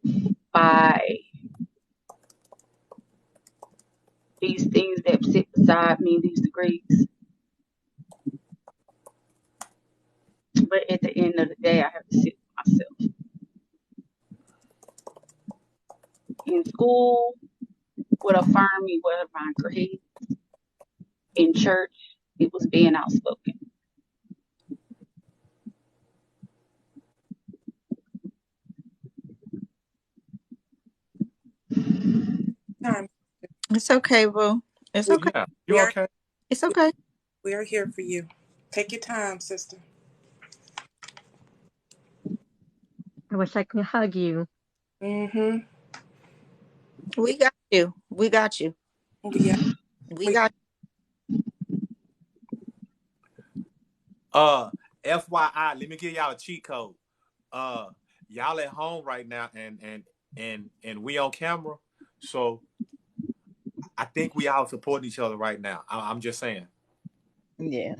S6: by these things that sit beside me, these degrees. But at the end of the day, I have to sit with myself. In school, would affirm me were my grades. In church, it was being outspoken.
S4: Time.
S7: It's okay, boo. It's
S1: Well,
S7: okay.
S1: yeah, you
S4: We are
S1: okay?
S7: It's okay.
S4: we are here for you. Take your time, sister.
S8: I wish I could hug you.
S4: Mm-hmm.
S7: We got you. We got you.
S4: Yeah.
S7: We
S4: We
S7: got
S1: FYI, let me give y'all a cheat code. Uh, y'all at home right now, and we on camera, so I think we all supporting each other right now. I'm just saying.
S9: Yeah.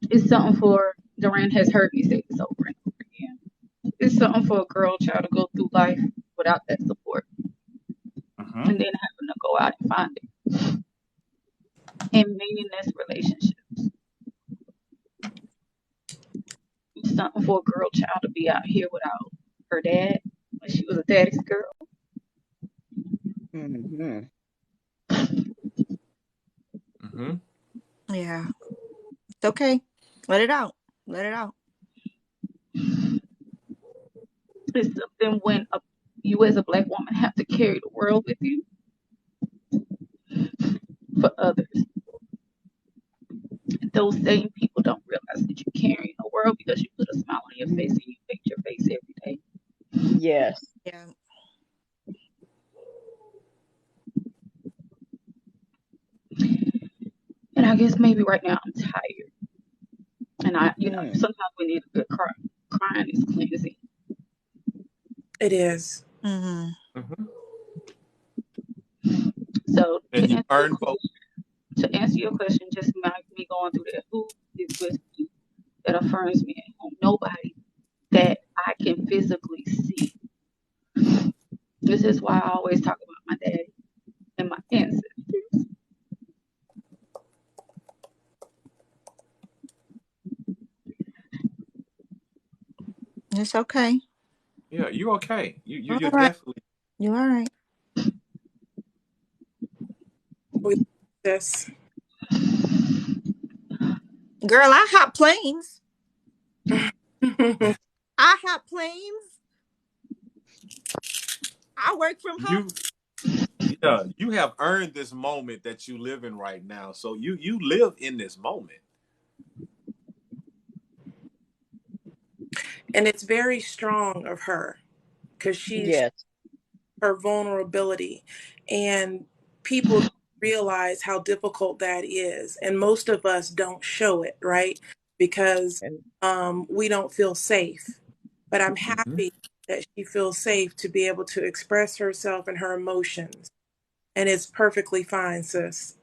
S6: It's something for Duran has heard me say this over and over again. It's something for a girl child to go through life without that support
S1: Mm-hmm.
S6: and then having to go out and find it in meaningless relationships. It's something for a girl child to be out here without her dad when she was a daddy's girl.
S9: Mm-hmm.
S1: Mm-hmm.
S7: yeah. It's okay. Let it out. Let it out.
S6: It's something when you as a black woman have to carry the world with you for others. And those same people don't realize that you're carrying the world because you put a smile on your face and you paint your face every day.
S9: Yes.
S7: Yeah.
S6: And I guess maybe right now I'm tired. And
S9: Mm.
S6: sometimes we need a good cry. Crying is cleansing.
S4: it is.
S7: Mm-hmm.
S1: Mm-hmm.
S6: So
S1: And you earn both.
S6: to answer your question, just like me going through that, who is with me that affirms me at home? Nobody that I can physically see. This is why I always talk about my daddy and my ancestors.
S7: It's okay.
S1: Yeah, you okay.
S7: All
S1: You're
S7: right.
S1: definitely.
S7: You all right.
S4: We this.
S7: Girl, I hop planes. I hop planes. I work from home.
S1: You Yeah, you have earned this moment that you live in right now. So you live in this moment.
S4: And it's very strong of her because she's
S9: Yes.
S4: her vulnerability. And people don't realize how difficult that is. And most of us don't show it, right? Because we don't feel safe. But I'm
S1: Mm-hmm.
S4: happy that she feels safe to be able to express herself and her emotions. And it's perfectly fine, sis.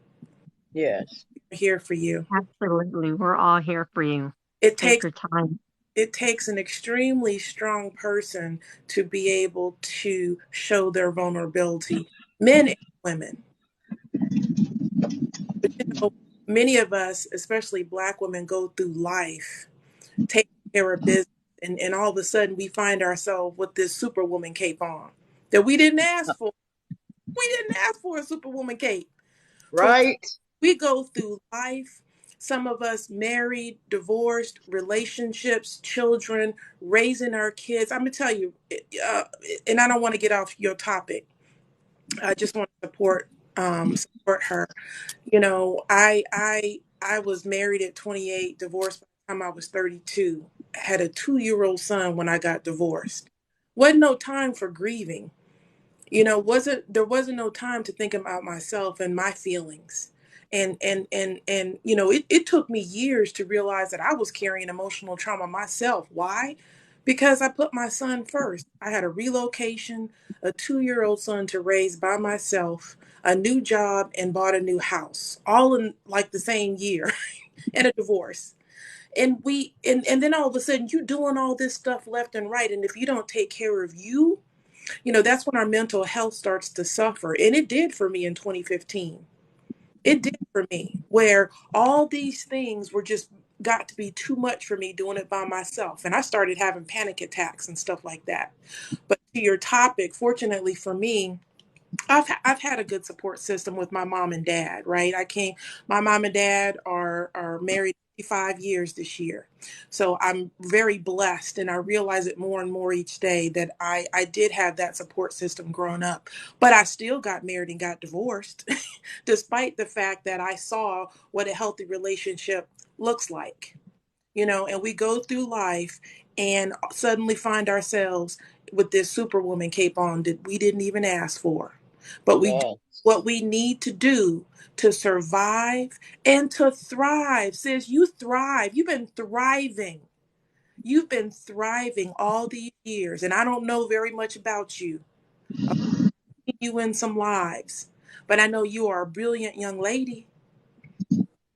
S9: Yes.
S4: We're here for you.
S8: Absolutely. We're all here for you.
S4: It
S8: Take
S4: takes
S8: your time.
S4: it takes an extremely strong person to be able to show their vulnerability, men and women. But many of us, especially Black women, go through life taking care of business, and all of a sudden we find ourselves with this superwoman cape on that we didn't ask for. We didn't ask for a superwoman cape. For
S9: Right.
S4: we go through life. Some of us married, divorced, relationships, children, raising our kids. I'm gonna tell you, uh, and I don't want to get off your topic. I just want to support her. I was married at 28, divorced by the time I was 32. Had a 2-year-old son when I got divorced. Wasn't no time for grieving. Wasn't there wasn't no time to think about myself and my feelings. And it took me years to realize that I was carrying emotional trauma myself. Why? Because I put my son first. I had a relocation, a 2-year-old son to raise by myself, a new job, and bought a new house, all in like the same year, and a divorce. And then all of a sudden you doing all this stuff left and right. And if you don't take care of you, that's when our mental health starts to suffer. And it did for me in 2015. It did for me, where all these things were just got to be too much for me doing it by myself. And I started having panic attacks and stuff like that. But to your topic, fortunately for me, I've had a good support system with my mom and dad, right? My mom and dad are married 55 years this year. So I'm very blessed, and I realize it more and more each day that I did have that support system growing up. But I still got married and got divorced despite the fact that I saw what a healthy relationship looks like. And we go through life and suddenly find ourselves with this superwoman cape on that we didn't even ask for. But we do
S9: Yes.
S4: what we need to do to survive and to thrive. Sis, you thrive. You've been thriving. You've been thriving all these years. And I don't know very much about you. I've seen you in some lives. But I know you are a brilliant young lady.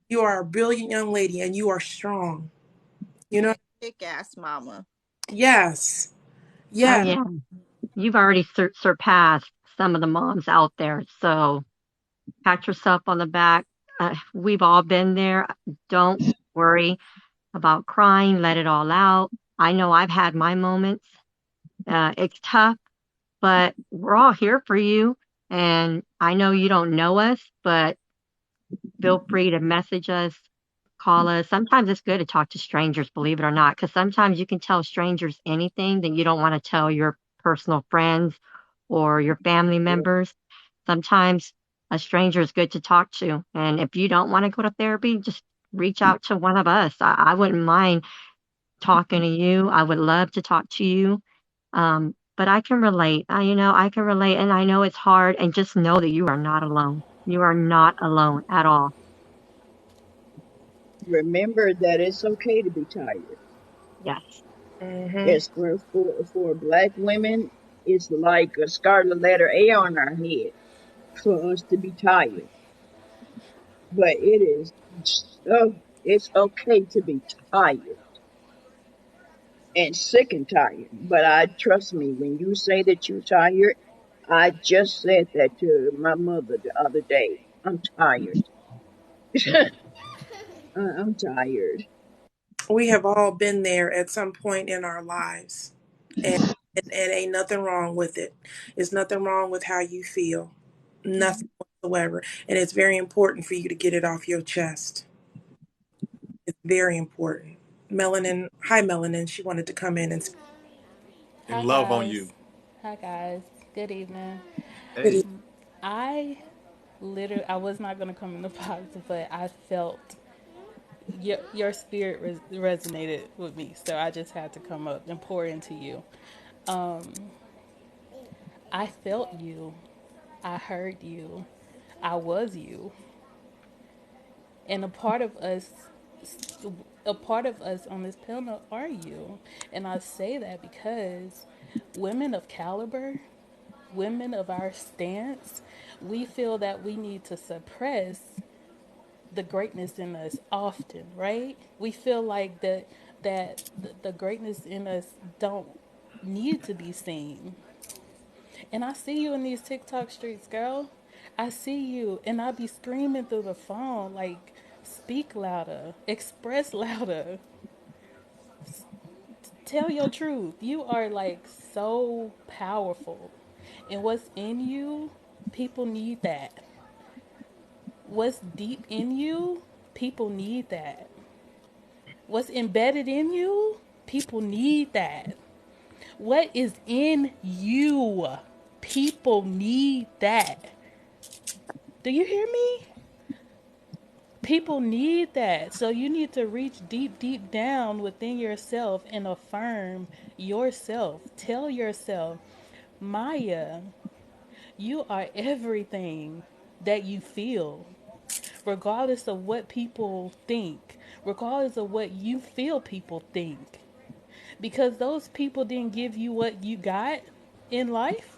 S4: You are a brilliant young lady and you are strong. You know?
S7: Kick ass mama.
S4: Yes.
S8: Oh
S4: Yes.
S8: yeah, you've already surpassed some of the moms out there. So pat yourself on the back. We've all been there. Don't worry about crying. Let it all out. I know I've had my moments. It's tough, but we're all here for you. And I know you don't know us, but feel free to message us, call us. Sometimes it's good to talk to strangers, believe it or not, because sometimes you can tell strangers anything that you don't want to tell your personal friends or your family members. Sometimes a stranger is good to talk to. And if you don't want to go to therapy, just reach out to one of us. I wouldn't mind talking to you. I would love to talk to you. But I can relate. I can relate, and I know it's hard. And just know that you are not alone. You are not alone at all.
S9: Remember that it's okay to be tired.
S8: Yes.
S4: Hmm.
S9: Yes, for Black women, it's like a scarlet letter A on our head for us to be tired. But it's okay to be tired and sick and tired. But I trust me, when you say that you're tired, I just said that to my mother the other day. I'm tired. I'm tired.
S4: We have all been there at some point in our lives, and ain't nothing wrong with it. There's nothing wrong with how you feel, nothing whatsoever. And it's very important for you to get it off your chest. It's very important. Melanin, hi Melanin. She wanted to come in and speak.
S1: And
S10: Hi
S1: love on you.
S10: guys. Hi guys. Good evening.
S1: Hey.
S10: I I was not gonna come in the box, but I felt your spirit resonated with me, so I just had to come up and pour into you. Um, I felt you. I heard you. I was you, and a part of us on this panel are you, and I say that because women of caliber, women of our stance, we feel that we need to suppress the greatness in us often, right? We feel like the greatness in us don't need to be seen. And I see you in these TikTok streets, girl. I see you, and I be screaming through the phone like, speak louder, express louder, tell your truth. You are like so powerful, and what's in you, people need that. What's deep in you, people need that. What's embedded in you, people need that. What is in you, people need that. Do you hear me? People need that. So you need to reach deep, deep down within yourself and affirm yourself. Tell yourself, Maya, you are everything that you feel, regardless of what people think, regardless of what you feel people think. Because those people didn't give you what you got in life,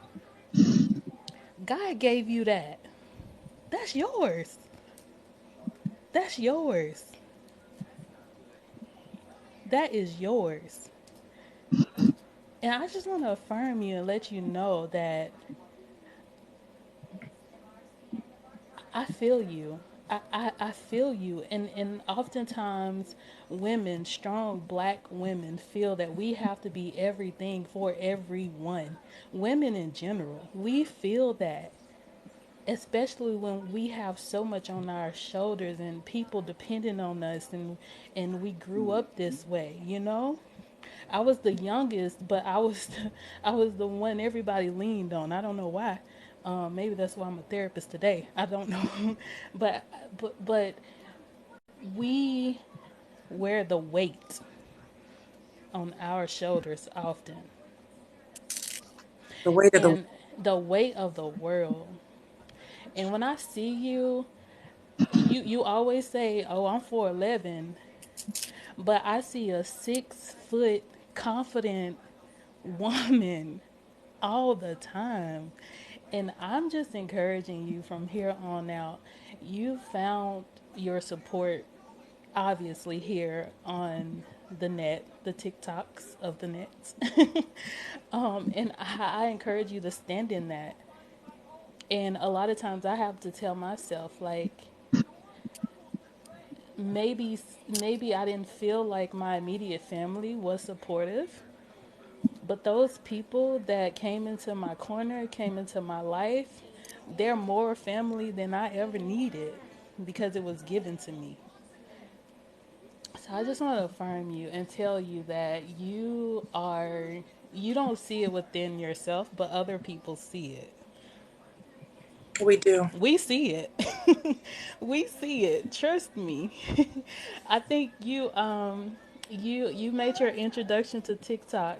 S10: God gave you that. That's yours. That's yours. That is yours. And I just want to affirm you and let you know that I feel you. I feel you. And oftentimes, women, strong black women, feel that we have to be everything for everyone. Women in general, we feel that. especially when we have so much on our shoulders and people depending on us, and we grew up this way, you know. I was the youngest, but I was I was the one everybody leaned on. I don't know why. Maybe that's why I'm a therapist today. I don't know, but but we wear the weight on our shoulders often,
S4: The weight of the
S10: and the weight of the world. And when I see you, you always say, "Oh, I'm 4'11", but I see a 6 foot confident woman all the time. And I'm just encouraging you from here on out. You found your support obviously here on the net, the TikToks of the nets. And I encourage you to stand in that. And a lot of times I have to tell myself, like, maybe I didn't feel like my immediate family was supportive, but those people that came into my corner, came into my life, they're more family than I ever needed because it was given to me. So I just want to affirm you and tell you that you don't see it within yourself, but other people see it.
S4: we do.
S10: We see it. We see it. Trust me. I think you made your introduction to TikTok.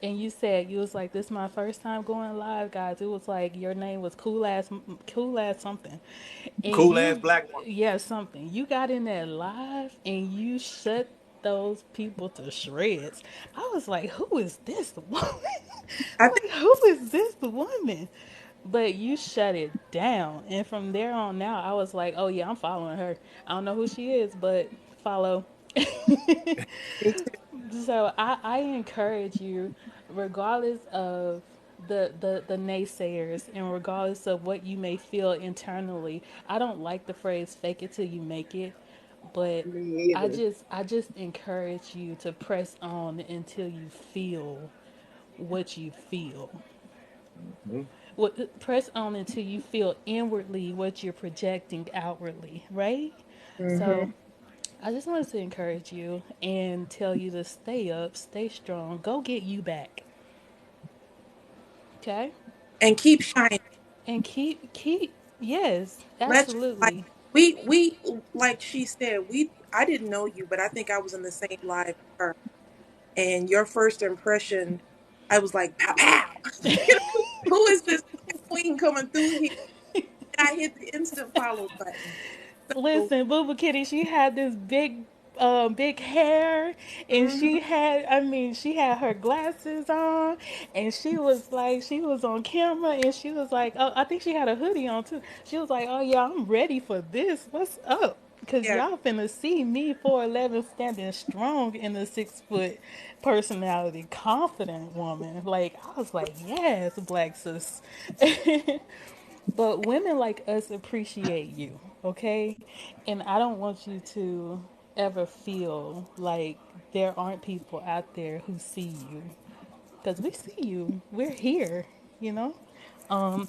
S10: And you said you was like, this is my first time going live, guys. It was like your name was cool ass something. And
S1: Cool ass
S10: you,
S1: black woman.
S10: yeah, something. You got in that live and you shut those people to shreds. I was like, who is this woman?
S4: I think
S10: Like, who is this woman? But you shut it down. And from there on out, I was like, oh, yeah, I'm following her. I don't know who she is, but follow.
S4: me too.
S10: So I encourage you, regardless of the naysayers and regardless of what you may feel internally. I don't like the phrase fake it till you make it, but
S9: Me
S10: I
S9: either.
S10: just I just encourage you to press on until you feel what you feel.
S1: Mhm.
S10: Press on until you feel inwardly what you're projecting outwardly, right?
S4: Hmm.
S10: So I just wanted to encourage you and tell you to stay up, stay strong, go get you back, okay?
S4: And keep shining.
S10: And keep yes,
S4: Let your light.
S10: absolutely.
S4: We like she said. I didn't know you, but I think I was in the same live with her. And your first impression, I was like, pow pow. You know, who is this queen coming through here? And I hit the instant follow button. So,
S10: Listen, Booba Kitty, she had this big hair, and
S4: mhm,
S10: she had her glasses on, and she was on camera, and she was like, oh, I think she had a hoodie on too. She was like, oh yeah, I'm ready for this. What's up? Cause
S4: yeah,
S10: y'all finna see me 4'11" standing strong in a 6 foot personality, confident woman. Like I was like, yes, black sis. But women like us appreciate you, okay? And I don't want you to ever feel like there aren't people out there who see you. Because we see you. We're here, you know?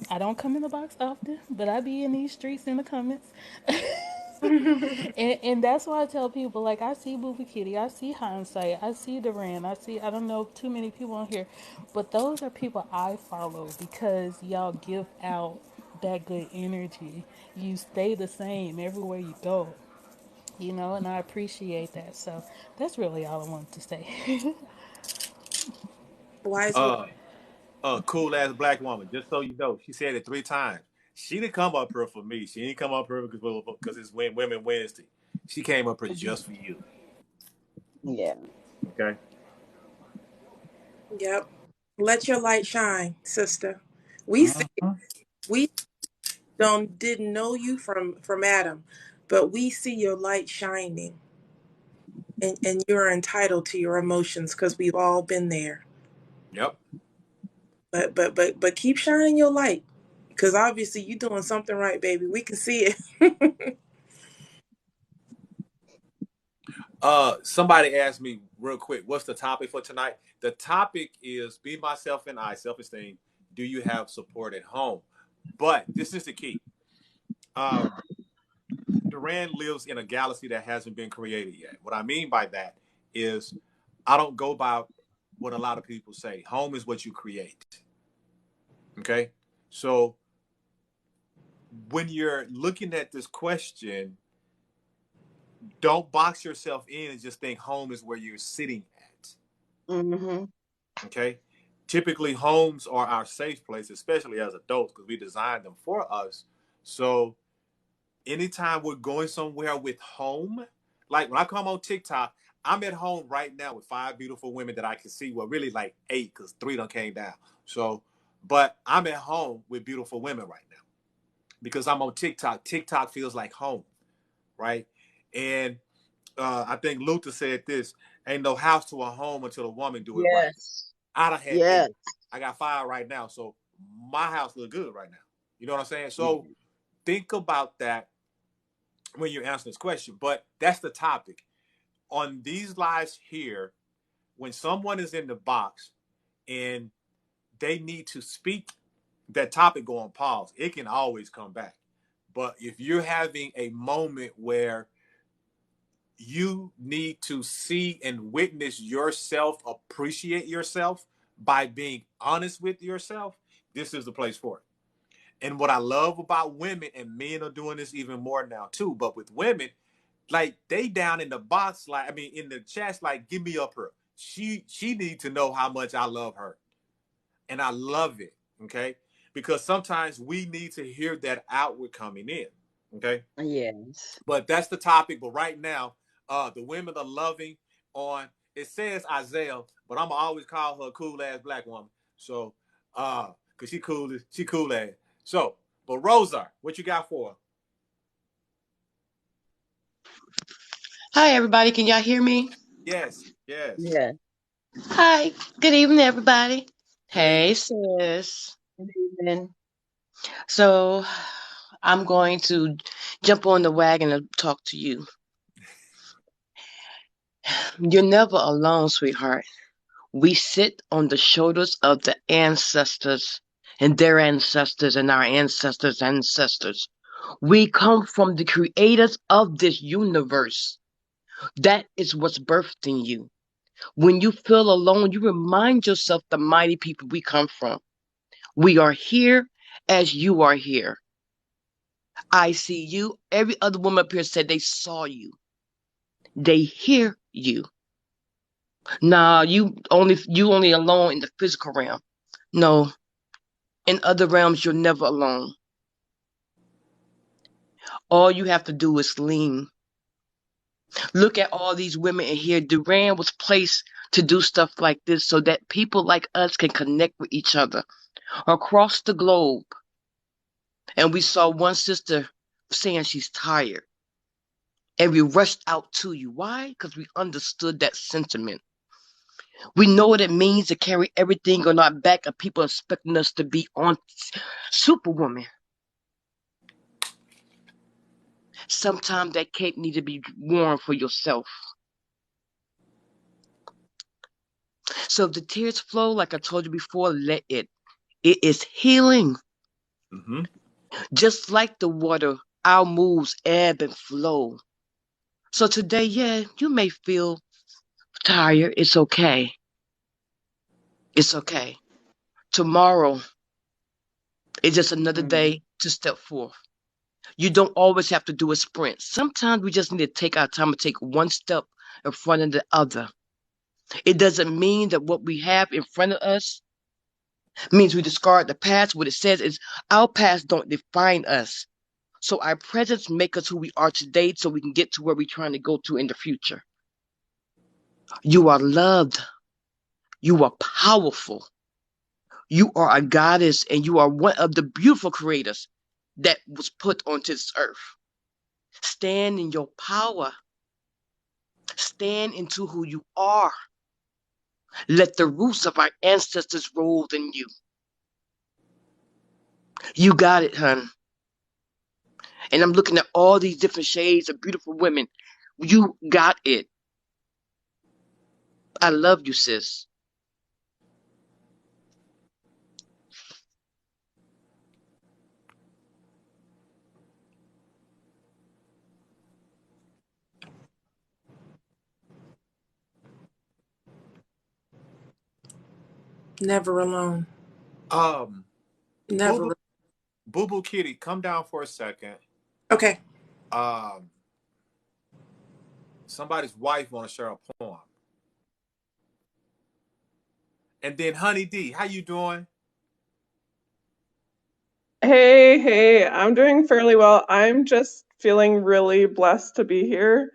S10: I don't come in the box often, but I be in these streets in the comments. And that's why I tell people, like, I see Booby Kitty, I see Hindsight, I see Duran, I don't know too many people on here, but those are people I follow because y'all give out that good energy. You stay the same everywhere you go, you know, and I appreciate that. So that's really all I wanted to say.
S4: wise word.
S1: Uh, cool ass black woman. Just so you know, she said it 3 times. She didn't come up here for me. She didn't come up here because it's Women Wednesday. She came up here just for you.
S9: Yeah.
S1: Okay.
S4: Yep. Let your light shine, sister. We see it.
S1: Mhm.
S4: We don't didn't know you from Adam, but we see your light shining, and you're entitled to your emotions because we've all been there.
S1: Yep.
S4: But keep shining your light because obviously you're doing something right, baby. We can see it.
S1: Somebody asked me real quick, what's the topic for tonight? The topic is be myself and I, self esteem. Do you have support at home? But this is the key. Um, Duran lives in a galaxy that hasn't been created yet. What I mean by that is I don't go by what a lot of people say. Home is what you create. Okay. So when you're looking at this question, don't box yourself in and just think home is where you're sitting at.
S9: Mm-hmm.
S1: Okay. Typically, homes are our safe place, especially as adults, because we designed them for us. So anytime we're going somewhere with home, like when I come on TikTok, I'm at home right now with 5 beautiful women that I can see. Well, really like 8, because 3 done came down. So, but I'm at home with beautiful women right now because I'm on TikTok. TikTok feels like home, right? And I think Luther said this: "Ain't no house to a home until a woman do it right."
S9: Yes.
S1: I done had
S9: Yes.
S1: 8. I got 5 right now, so my house look good right now. You know what I'm saying? So think about that when you're answering this question. But that's the topic. On these lives here, when someone is in the box and they need to speak, that topic go on pause. It can always come back. But if you're having a moment where you need to see and witness yourself, appreciate yourself by being honest with yourself, this is the place for it. And what I love about women, and men are doing this even more now too, but with women, like they down in the box, like I mean in the chats, like give me up her. She needs to know how much I love her. And I love it. Okay. Because sometimes we need to hear that outward coming in. Okay.
S9: Yes.
S1: But that's the topic. But right now, the women are loving on it says Isaiah, but I'm gonna always call her a cool ass black woman. So cause she cool ass. So, but Rosa, what you got for her?
S11: Hi, everybody. Can y'all hear me?
S1: Yes, yes.
S9: Yes.
S11: Hi. Good evening, everybody.
S1: Good
S11: Hey,
S1: evening.
S11: sis.
S9: Good evening.
S11: So, I'm going to jump on the wagon and talk to you. You're never alone, sweetheart. We sit on the shoulders of the ancestors and their ancestors and our ancestors' ancestors. We come from the creators of this universe. That is what's birthed in you. When you feel alone, you remind yourself the mighty people we come from. We are here as you are here. I see you. Every other woman up here said they saw you. They hear you. Nah, you only alone in the physical realm. No, in other realms you're never alone. All you have to do is lean. Look at all these women in here. Duran was placed to do stuff like this so that people like us can connect with each other across the globe. And we saw one sister saying she's tired. And we rushed out to you. Why? Because we understood that sentiment. We know what it means to carry everything on our back and people expecting us to be on Superwoman. Sometimes that cape needs to be worn for yourself. So if the tears flow, like I told you before, let it. It is healing.
S1: Mm-hmm.
S11: Just like the water, our moves ebb and flow. So today, yeah, you may feel tired. It's okay. It's okay. Tomorrow is just another
S9: Mm-hmm.
S11: day to step forth. You don't always have to do a sprint. Sometimes we just need to take our time and take one step in front of the other. It doesn't mean that what we have in front of us means we discard the past. What it says is our past don't define us. So our presence make us who we are today so we can get to where we're trying to go to in the future. You are loved. You are powerful. You are a goddess and you are one of the beautiful creators that was put onto this earth. Stand in your power. Stand into who you are. Let the roots of our ancestors roll in you. You got it, hun. And I'm looking at all these different shades of beautiful women. You got it. I love you, sis.
S4: Never alone.
S1: Um, Boo Boo
S4: Never.
S1: Boo Boo Kitty, come down for a second.
S4: Okay.
S1: Um, somebody's wife want to share a poem, and then Honey D, how you doing?
S12: Hey, I'm doing fairly well. I'm just feeling really blessed to be here.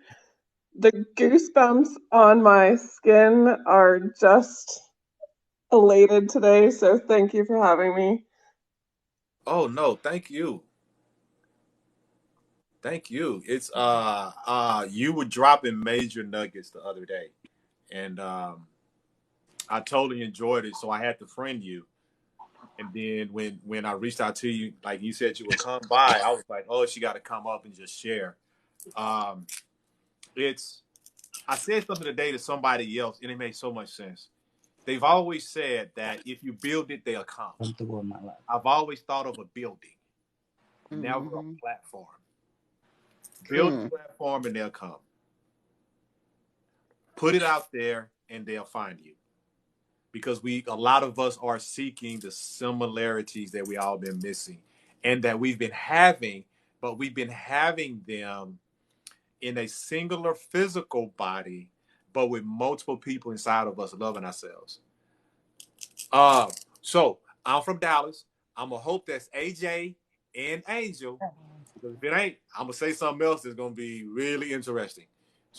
S12: The goosebumps on my skin are just elated today, so thank you for having me.
S1: Oh no, thank you. Thank you. It's you were dropping major nuggets the other day, and I totally enjoyed it. So I had to friend you. And then when I reached out to you, like you said you would come by, I was like, oh, she got to come up and just share. Um, it's I said something today to somebody else, and it made so much sense. They've always said that if you build it, they'll come. I've always thought of a building, never
S9: Mm-hmm.
S1: a platform. Build
S9: Mm.
S1: a platform and they'll come. Put it out there and they'll find you. Because a lot of us are seeking the similarities that we all been missing and that we've been having, but we've been having them in a singular physical body, but with multiple people inside of us loving ourselves. Uh, so I'm from Dallas. I'm gonna hope that's AJ and Angel. Because if it ain't, I'm gonna say something else that's gonna be really interesting.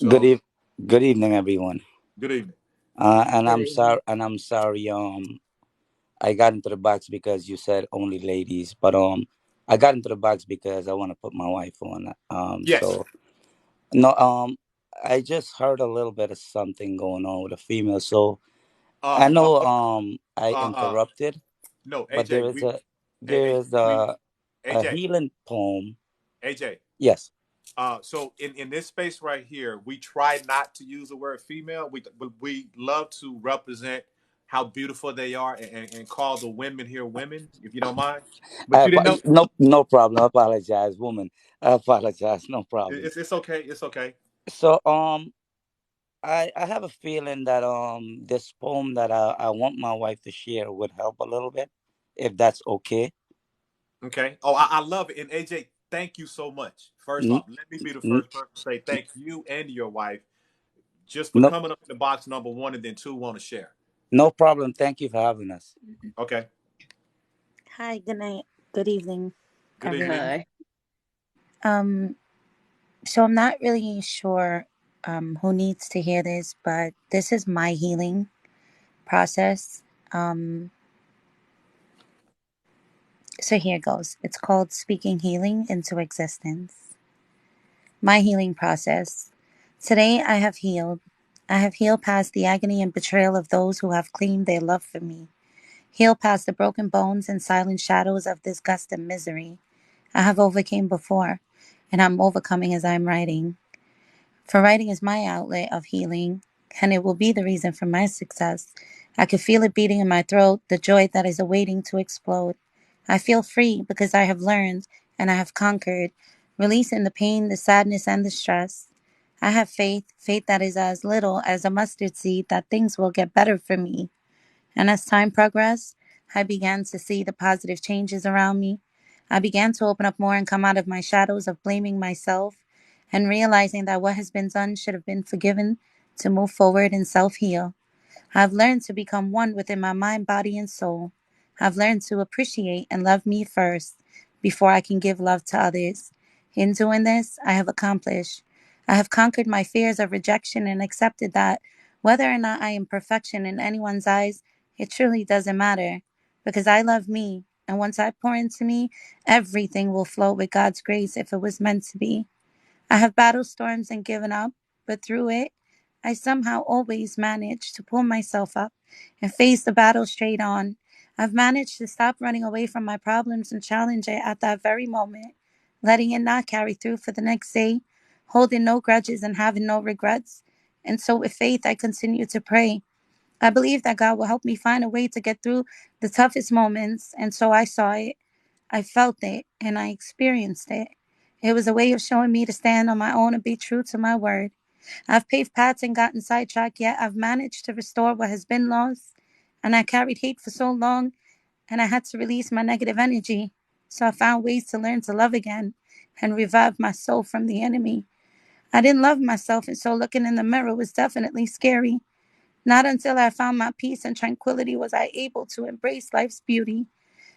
S13: Good
S1: So
S13: eve- good evening, everyone.
S1: good evening.
S13: And
S9: Good
S13: I'm sorry.
S9: evening.
S13: And I'm sorry. I got into the box because you said only ladies, but I got into the box because I want to put my wife on.
S1: Yes.
S13: So no. I just heard a little bit of something going on with a female. So I
S1: Uh,
S13: know. I
S1: uh, uh,
S13: interrupted,
S1: no,
S13: but
S1: AJ,
S13: there is a
S1: AJ,
S13: healing poem.
S1: AJ.
S13: Yes.
S1: So in this space right here, we try not to use the word female. We love to represent how beautiful they are and call the women here women, if you don't mind. But you didn't know.
S13: No problem. I apologize, woman. I apologize. No problem.
S1: It's okay. It's okay.
S13: So I have a feeling that this poem that I want my wife to share would help a little bit, if that's okay.
S1: Okay. Oh, I love it. And AJ, thank you so much. First
S13: N-
S1: off, let me be the
S13: n-
S1: first person to say thank you and your wife just for
S13: no,
S1: coming up in the box number one and then two want to share.
S13: no problem. Thank you for having us.
S1: Okay.
S14: Hi, good night. Good evening,
S1: Good evening.
S14: everyone.
S9: Hi.
S14: Um, so I'm not really sure who needs to hear this, but this is my healing process. Um, so here goes. It's called Speaking Healing into Existence. My healing process. Today I have healed. I have healed past the agony and betrayal of those who have claimed their love for me. Healed past the broken bones and silent shadows of disgust and misery. I have overcame before, and I'm overcoming as I'm writing. For writing is my outlet of healing, and it will be the reason for my success. I can feel it beating in my throat, the joy that is awaiting to explode. I feel free because I have learned and I have conquered, releasing the pain, the sadness, and the stress. I have faith, faith that is as little as a mustard seed that things will get better for me. And as time progressed, I began to see the positive changes around me. I began to open up more and come out of my shadows of blaming myself and realizing that what has been done should have been forgiven to move forward and self heal. I've learned to become one within my mind, body, and soul. I've learned to appreciate and love me first before I can give love to others. In doing this, I have accomplished. I have conquered my fears of rejection and accepted that whether or not I am perfection in anyone's eyes, it truly doesn't matter because I love me. And once I pour into me, everything will flow with God's grace if it was meant to be. I have battled storms and given up, but through it, I somehow always manage to pull myself up and face the battle straight on. I've managed to stop running away from my problems and challenge it at that very moment, letting it not carry through for the next day, holding no grudges and having no regrets. And so, with faith, I continue to pray. I believe that God will help me find a way to get through the toughest moments. And so I saw it. I felt it and I experienced it. It was a way of showing me to stand on my own and be true to my word. I've paved paths and gotten sidetracked, yet I've managed to restore what has been lost. And I carried hate for so long, and I had to release my negative energy. So I found ways to learn to love again and revive my soul from the enemy. I didn't love myself, and so looking in the mirror was definitely scary. Not until I found my peace and tranquility was I able to embrace life's beauty.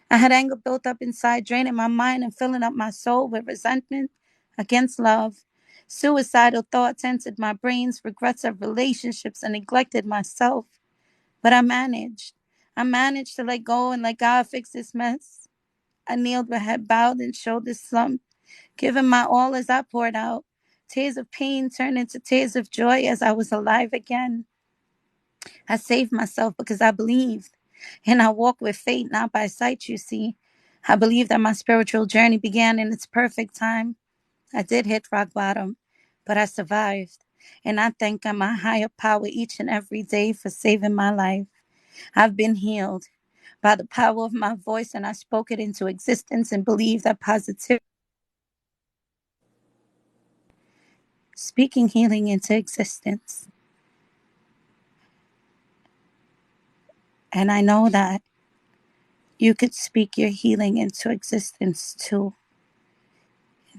S14: I had anger built up inside, draining my mind and filling up my soul with resentment against love. Suicidal thoughts entered my brains, regrets of relationships, and neglected myself. But I managed. I managed to let go and let God fix this mess. I kneeled with head bowed and shoulders slumped, giving my all as I poured out. Tears of pain turned into tears of joy as I was alive again. I saved myself because I believed. And I walk with faith, not by sight, you see. I believe that my spiritual journey began in its perfect time. I did hit rock bottom, but I survived. And I thank my higher power each and every day for saving my life. I've been healed by the power of my voice, and I spoke it into existence and believe that positivity, speaking healing into existence. And I know that you could speak your healing into existence too.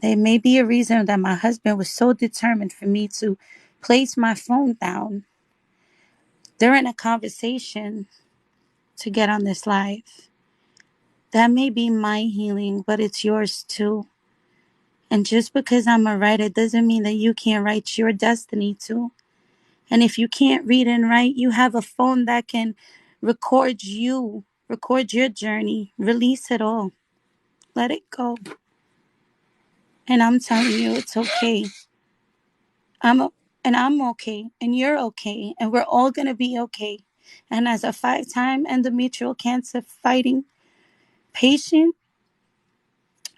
S14: There may be a reason that my husband was so determined for me to place my phone down during a conversation to get on this live. That may be my healing, but it's yours too. And just because I'm a writer doesn't mean that you can't write your destiny too. And if you can't read and write, you have a phone that can record your journey, release it all, let it go. And I'm telling you, it's okay. I'm okay, and you're okay, and we're all gonna be okay. And as a 5-time endometrial cancer fighting patient,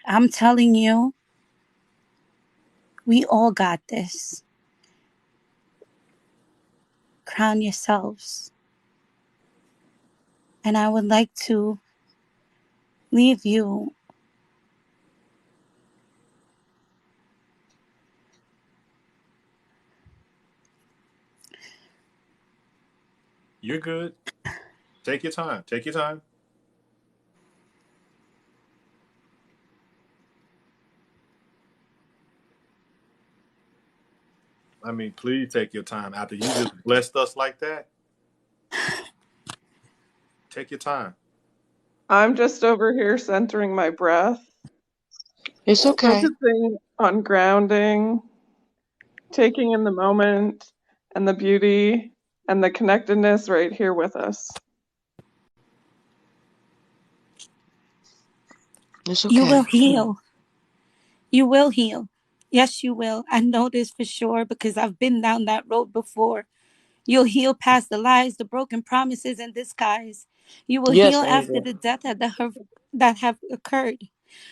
S14: I'm telling you, we all got this. Crown yourselves. And I would like to leave you
S1: You're good. Take your time. Take your time. I mean, please take your time. After you just blessed us like that, take your time.
S12: I'm just over here centering my breath,
S11: It's okay.
S12: focusing on grounding, taking in the moment and the beauty and the connectedness right here with us.
S11: It's
S14: you will
S11: okay.
S14: heal. You will heal. Yes, you will. I know this for sure because I've been down that road before. You'll heal past the lies, the broken promises, and disguise. You will heal
S11: Yes,
S14: after
S11: Angel.
S14: the death that have occurred,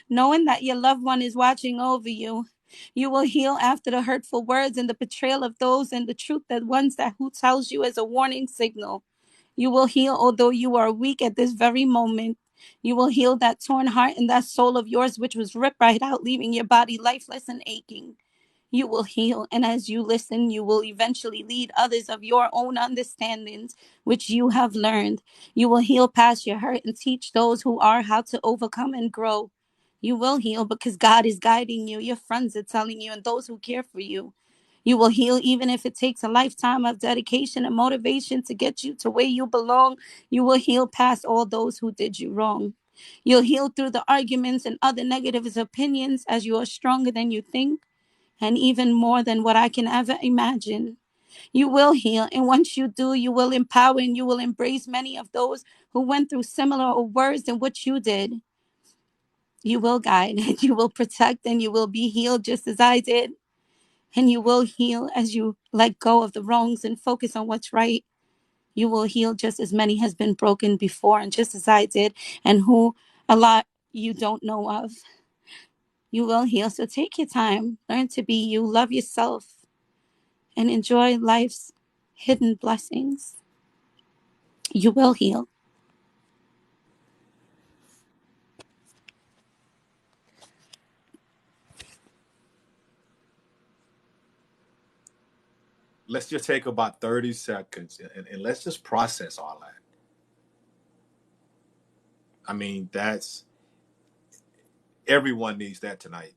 S14: knowing that your loved one is watching over you. You will heal after the hurtful words and the betrayal of those, and the truth that ones that who tells you as a warning signal. You will heal although you are weak at this very moment. You will heal that torn heart and that soul of yours which was ripped right out, leaving your body lifeless and aching. You will heal, and as you listen, you will eventually lead others of your own understandings, which you have learned. You will heal past your hurt and teach those who are how to overcome and grow. You will heal because God is guiding you, your friends are telling you, and those who care for you. You will heal even if it takes a lifetime of dedication and motivation to get you to where you belong. You will heal past all those who did you wrong. You'll heal through the arguments and other negative opinions as you are stronger than you think and even more than what I can ever imagine. You will heal, and once you do, you will empower and you will embrace many of those who went through similar or worse than what you did. You will guide, and you will protect, and you will be healed just as I did. And you will heal as you let go of the wrongs and focus on what's right. You will heal just as many has been broken before, and just as I did, and who a lot you don't know of. You will heal. So take your time, learn to be you, love yourself, and enjoy life's hidden blessings. You will heal.
S1: Let's just take about 30 seconds and let's just process all that. I mean, that's everyone needs that tonight.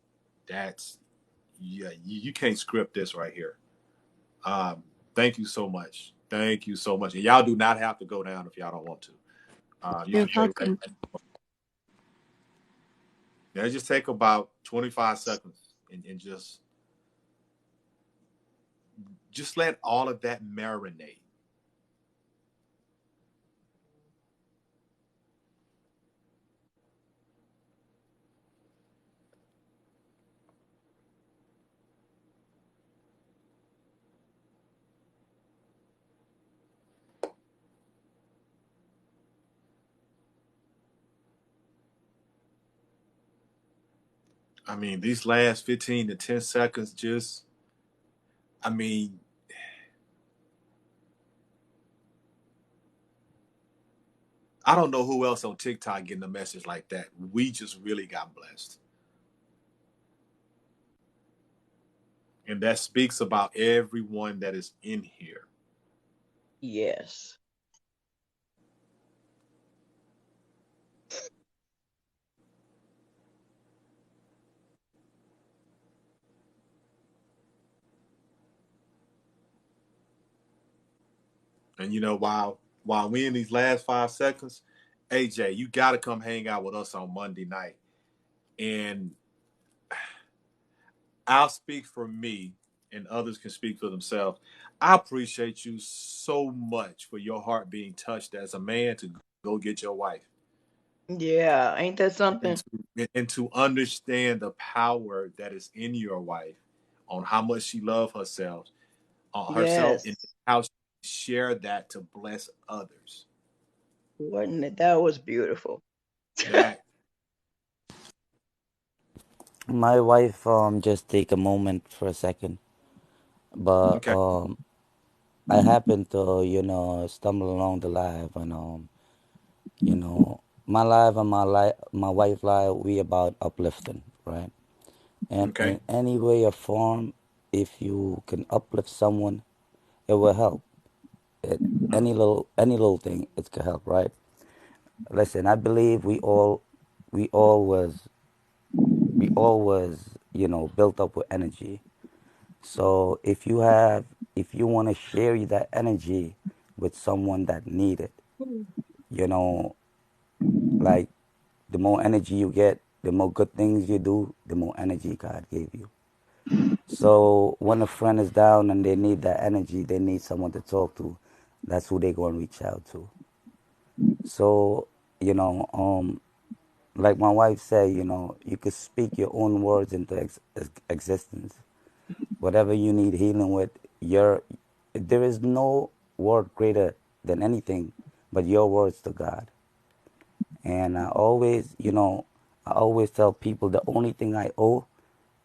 S1: That's yeah, you can't script this right here. Um, thank you so much. Thank you so much. And y'all do not have to go down if y'all don't want to. You
S14: You're
S1: can stay right
S14: welcome.
S1: there. Now just take about 25 seconds and just let all of that marinate. I mean, these last 15 to 10 seconds just, I mean, I don't know who else on TikTok getting a message like that. We just really got blessed. And that speaks about everyone that is in here.
S9: Yes.
S1: And you know, while we in these last 5 seconds, AJ, you gotta come hang out with us on Monday night. And I'll speak for me and others can speak for themselves. I appreciate you so much for your heart being touched as a man to go get your wife
S9: Yeah. Ain't that
S1: and
S9: something?
S1: to understand the power that is in your wife on how much she loves herself and
S9: Yes.
S1: how she share that to bless others.
S9: Wasn't it? That was beautiful.
S1: That
S13: My wife just take a moment for a second, but
S1: okay,
S13: I happened to stumble along the live, and my life and my wife life, we about uplifting, right? And
S1: okay,
S13: in any way or form, if you can uplift someone, it will help. It, any little thing, it can help, right? Listen, I believe we all was built up with energy. So if you want to share that energy with someone that need it, you know, like the more energy you get, the more good things you do, the more energy God gave you. So when a friend is down and they need that energy, they need someone to talk to. That's who they go and reach out to. So you know, like my wife said, you could speak your own words into existence. Whatever you need healing with, there is no word greater than anything but your words to God. And I always tell people the only thing I owe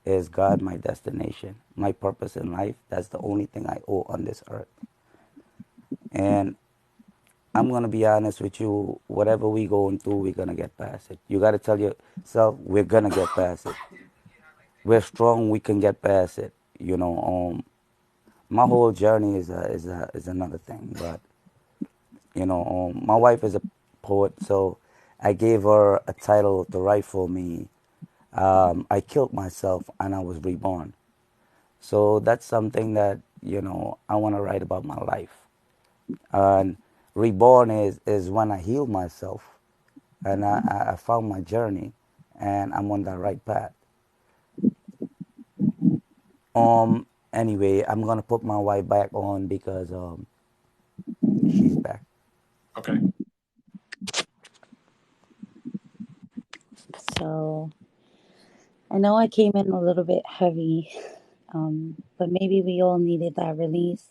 S13: is God, my destination, my purpose in life. That's the only thing I owe on this earth. And I'm gonna be honest with you. Whatever we going through, we're gonna get past it. You gotta tell yourself, we're gonna get past it. We're strong. We can get past it. My whole journey is another thing. But my wife is a poet, so I gave her a title to write for me. I killed myself and I was reborn. So that's something that I want to write about my life. And reborn is when I healed myself and I found my journey and I'm on that right path. Anyway, I'm gonna put my wife back on because she's back.
S1: okay.
S14: So I know I came in a little bit heavy, but maybe we all needed that release.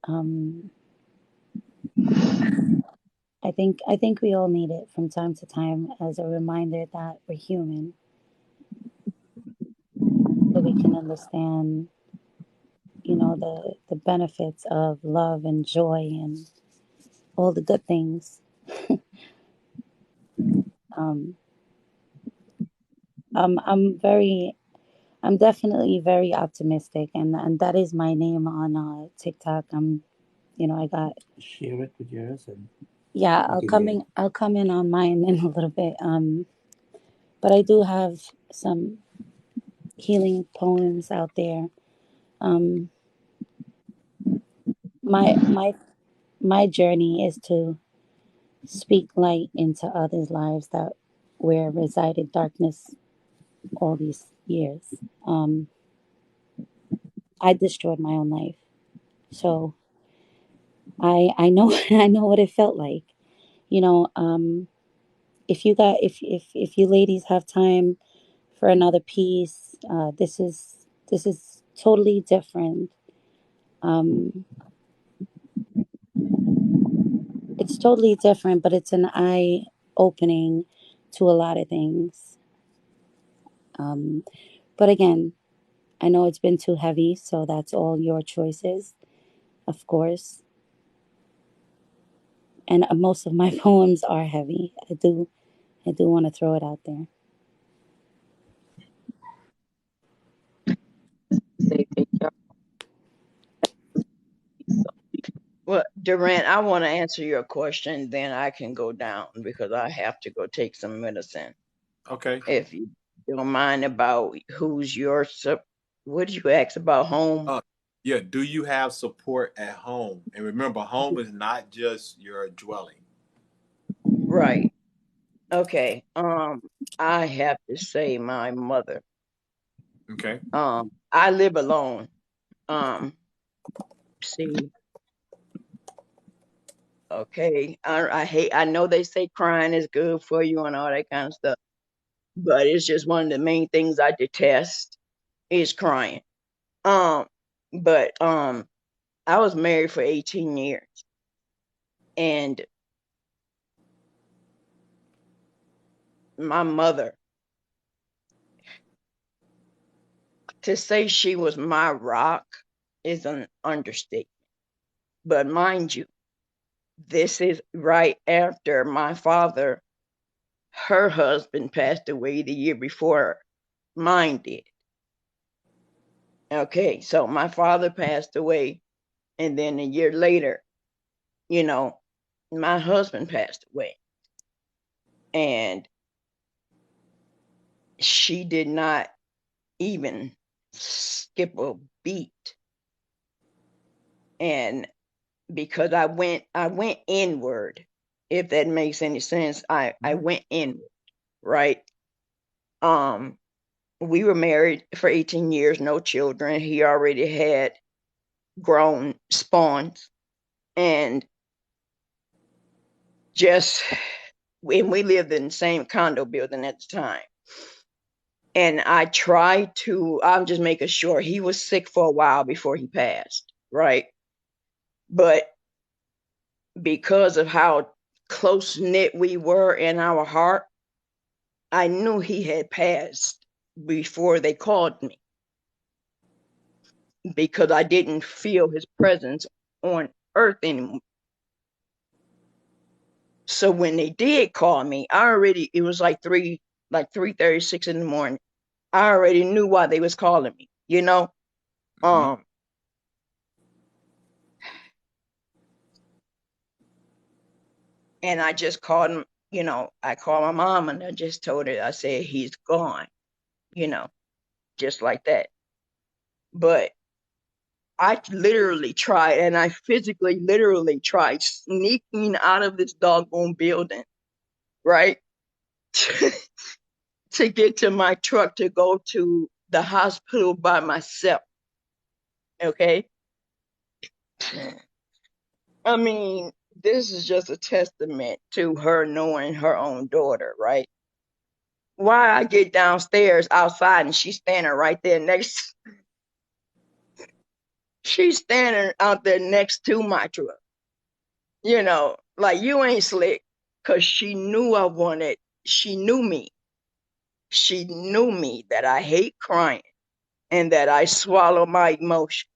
S14: Um, I think we all need it from time to time as a reminder that we're human, so we can understand, the benefits of love and joy and all the good things. Um, I'm definitely very optimistic, and that is my name on TikTok. I got
S13: Share it with your husband.
S14: Yeah,
S13: We can hear you.
S14: I'll come in on mine in a little bit. But I do have some healing poems out there. Um, my my my journey is to speak light into others' lives that where resided darkness all these years. I destroyed my own life, so I know I know what it felt like. You know, if you got if you ladies have time for another piece, this is totally different. Um, it's totally different, but it's an eye opening to a lot of things. Um, but again, I know it's been too heavy, so that's all your choices, of course. And most of my poems are heavy. I do want to throw it out there.
S9: Say thank you. Well, Durant, I want to answer your question, then I can go down because I have to go take some medicine.
S1: Okay.
S9: If you don't mind, about who's your what did you ask about home?
S1: Uh, yeah. Do you have support at home? And remember, home is not just your dwelling.
S9: Right. Okay. I have to say my mother.
S1: Okay.
S9: I live alone. Um, see, okay. I know they say crying is good for you and all that kind of stuff, but it's just one of the main things I detest is crying. Um, but I was married for 18 years, and my mother, to say she was my rock is an understatement. But mind you, this is right after my father, her husband, passed away the year before mine did. Okay, so my father passed away, and then a year later, you know, my husband passed away. And she did not even skip a beat. And because I went inward, if that makes any sense. I went inward, right? Um, we were married for 18 years, no children. He already had grown spawns, and just when we lived in the same condo building at the time. And I'm just making sure he was sick for a while before he passed, right? But because of how close knit we were in our heart, I knew he had passed before they called me because I didn't feel his presence on earth anymore. So when they did call me, it was like 3:36 in the morning. I already knew why they was calling me, you know?
S1: Mm-hmm.
S9: Um, and I just called him, I called my mom and I just told her, I said, he's gone, you know, just like that. But I literally tried, and I physically, literally tried sneaking out of this doggone building, right? To get to my truck to go to the hospital by myself. Okay. I mean, this is just a testament to her knowing her own daughter, right? Why I get downstairs outside and she's standing right there she's standing out there next to my truck. Like you ain't slick, because she knew me. She knew me that I hate crying and that I swallow my emotions.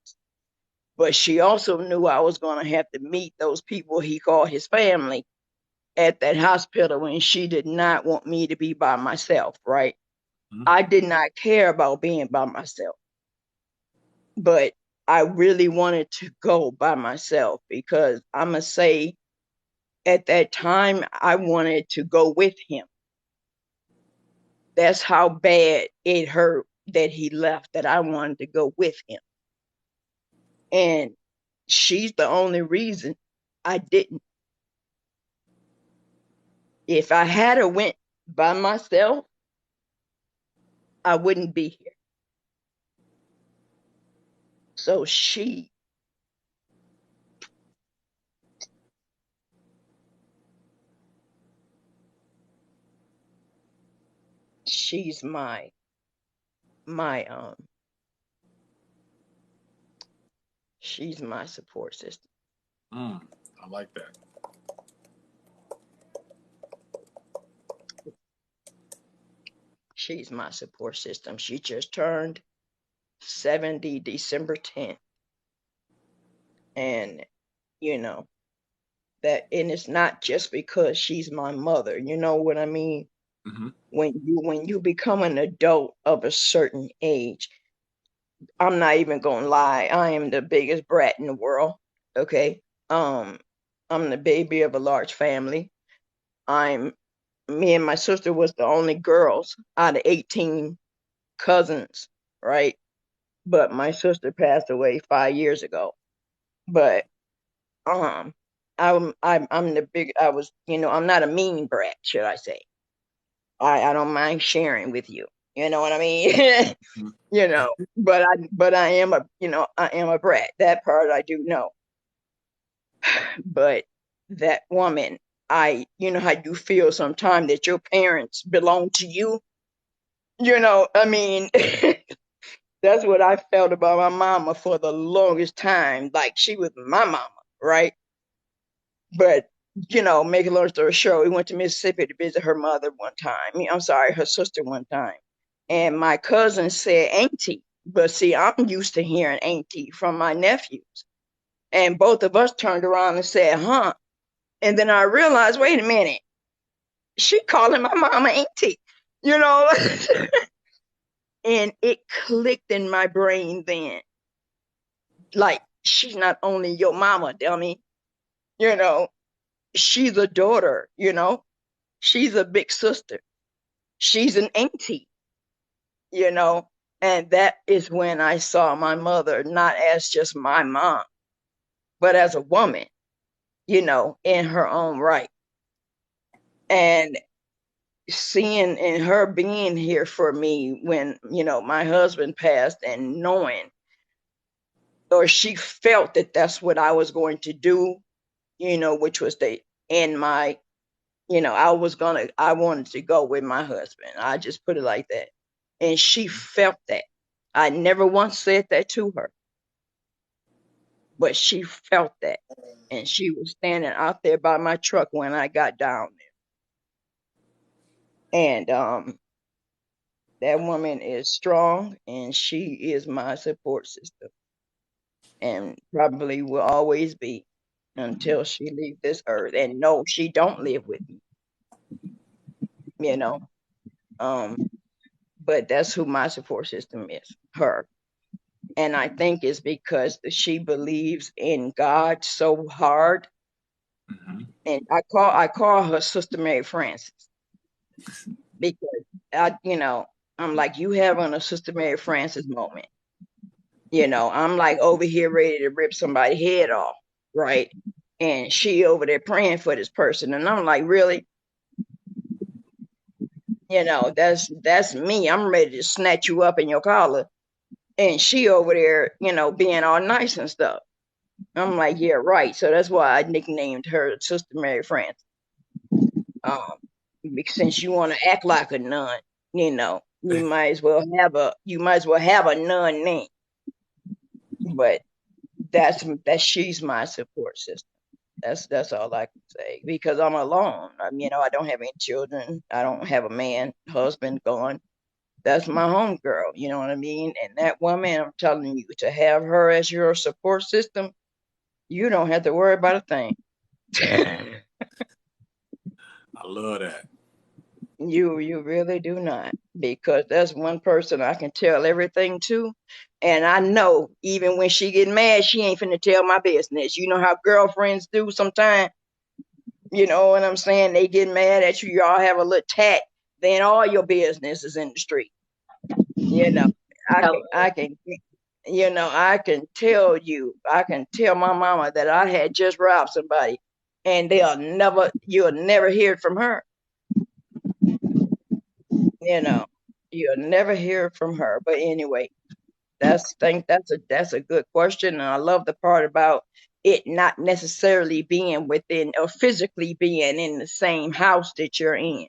S9: But she also knew I was going to have to meet those people he called his family at that hospital, and she did not want me to be by myself, right? I did not care about being by myself, but I really wanted to go by myself because I'm going to say at that time, I wanted to go with him. That's how bad it hurt that he left, that I wanted to go with him. And she's the only reason I didn't. If I had a went by myself, I wouldn't be here. So she's my she's my support system.
S1: I like that.
S9: She's my support system. She just turned 70 December 10th. And you know, that, and it's not just because she's my mother. You know what I mean?
S1: Mm-hmm.
S9: When you become an adult of a certain age, I'm not even gonna lie, I am the biggest brat in the world. Okay. I'm the baby of a large family. I'm Me and my sister was the only girls out of 18 cousins, right? But my sister passed away 5 years ago. But um I'm the big I was, I'm not a mean brat, should I say. I don't mind sharing with you. You know what I mean? But I am I am a brat. That part I do know. But that woman, you know how you feel sometimes that your parents belong to you. I mean, that's what I felt about my mama for the longest time. Like she was my mama, right? But make a long story short, we went to Mississippi to visit her mother one time. I'm sorry, her sister one time. And my cousin said auntie. But see, I'm used to hearing auntie from my nephews. And both of us turned around and said, huh? And then I realized, wait a minute, she calling my mama auntie, you know? And it clicked in my brain then. Like, she's not only your mama, dummy, you know, she's a daughter, she's a big sister, she's an auntie, you know. And that is when I saw my mother not as just my mom, but as a woman, in her own right. And seeing and her being here for me when, my husband passed, and knowing, or she felt that that's what I was going to do, which was the end my, I wanted to go with my husband. I just put it like that. And she felt that. I never once said that to her, but she felt that. And she was standing out there by my truck when I got down there. And that woman is strong, and she is my support system, and probably will always be until she leaves this earth. And no, she don't live with me, you know. But that's who my support system is, her. And I think it's because she believes in God so hard.
S1: Mm-hmm.
S9: And I call her Sister Mary Frances, because I'm like, you having a Sister Mary Frances moment. I'm like over here ready to rip somebody's head off, right? And she over there praying for this person. And I'm like, really? That's me. I'm ready to snatch you up in your collar. And she over there, being all nice and stuff. I'm like, yeah, right. So that's why I nicknamed her Sister Mary Frances. Since you want to act like a nun, you might as well have a nun name. But she's my support system. That's all I can say, because I'm alone. I don't have any children. I don't have a man, husband gone. That's my home girl. You know what I mean? And that woman, I'm telling you, to have her as your support system, you don't have to worry about a thing.
S1: I love that.
S9: You really do not, because that's one person I can tell everything to. And I know even when she get mad, she ain't finna tell my business. You know how girlfriends do sometimes. You know what I'm saying? They get mad at you. Y'all have a little tat. Then all your business is in the street. You know,
S6: Hello.
S9: I can, I can tell you, I can tell my mama that I had just robbed somebody, and you'll never hear it from her. You know, you'll never hear from her. But anyway, that's a good question, and I love the part about it not necessarily being within or physically being in the same house that you're in,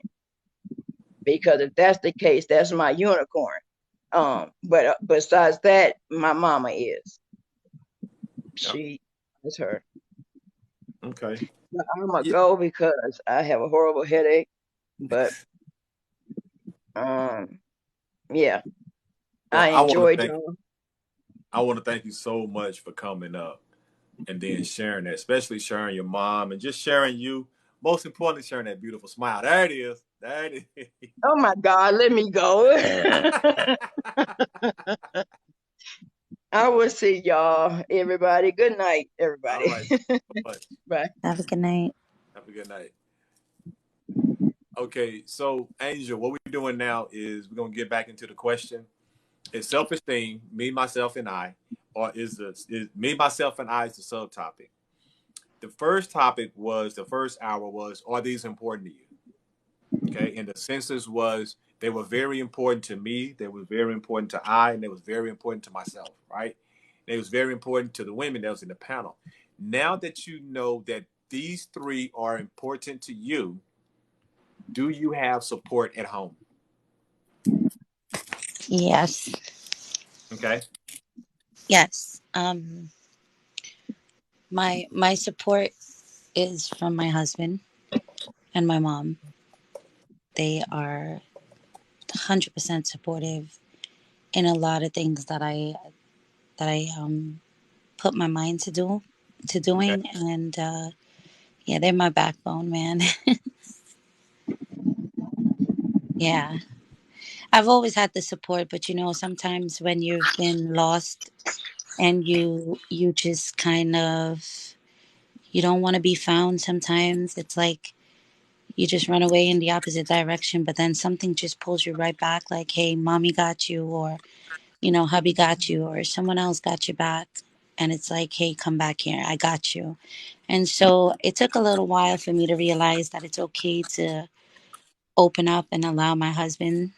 S9: because if that's the case, that's my unicorn. But besides that, my mama is.
S1: Yep.
S9: She is her.
S1: Okay.
S9: I'm gonna
S1: Yeah.
S9: go because I have a horrible headache. But um, yeah,
S1: Well,
S9: I enjoyed y'all.
S1: I want to thank you so much for coming up and then sharing that, especially sharing your mom and just sharing you. Most importantly, sharing that beautiful smile. There it is. There it is.
S9: Oh my God, let me go. I will see y'all, everybody. Good night,
S1: All
S9: everybody.
S1: right. Thank you so much.
S9: Bye.
S14: Have a good night.
S1: Have a good night. Okay, so Angel, what we're doing now is we're gonna get back into the question. Is self-esteem me, myself, and I, or is me, myself, and I is the subtopic? The first topic was the first hour was, are these important to you? Okay, and the census was they were very important to me, they were very important to I, and they was very important to myself, right? And it was very important to the women that was in the panel. Now that you know that these three are important to you, do you have support at home?
S14: Yes.
S1: Okay.
S14: Yes. My support is from my husband and my mom. They are 100% supportive in a lot of things that I put my mind to
S1: Okay.
S14: doing, and yeah, they're my backbone, man. Yeah, I've always had the support, but sometimes when you've been lost and you just kind of you don't want to be found. Sometimes it's like you just run away in the opposite direction, but then something just pulls you right back, like, hey, mommy got you, or hubby got you, or someone else got you back. And it's like, hey, come back here, I got you. And so it took a little while for me to realize that it's okay to open up and allow my husband,